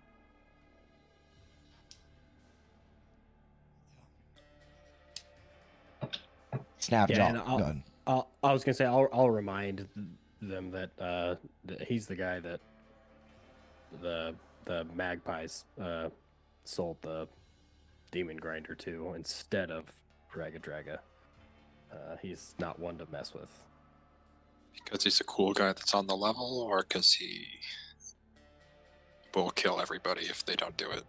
Snap Yeah, and jaw. Go ahead. I was gonna say I'll remind them that he's the guy that the magpies sold the demon grinder to instead of Draga. He's not one to mess with. Because he's a cool guy that's on the level, or because he will kill everybody if they don't do it?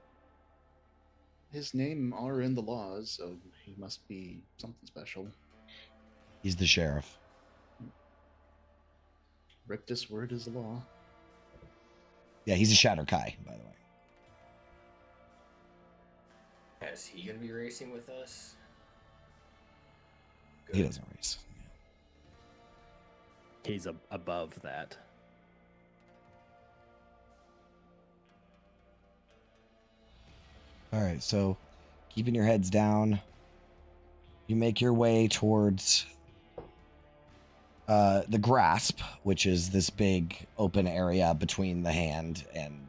His name are in the laws, so he must be something special. He's the sheriff. Rictus word is law. Yeah, he's a Shatter Kai, by the way. Is he gonna be racing with us? He doesn't race. He's above that. All right, so keeping your heads down, you make your way towards the grasp, which is this big open area between the hand and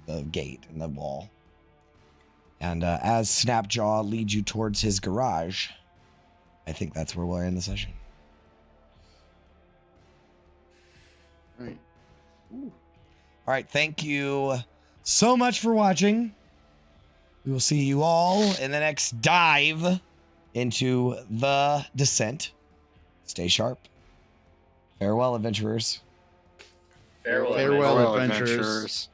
the gate and the wall. And as Snapjaw leads you towards his garage, I think that's where we'll end the session. All right. Ooh. All right, thank you so much for watching. We will see you all in the next dive into the descent. Stay sharp. Farewell, adventurers. Farewell, Farewell, Farewell, adventurers. adventurers.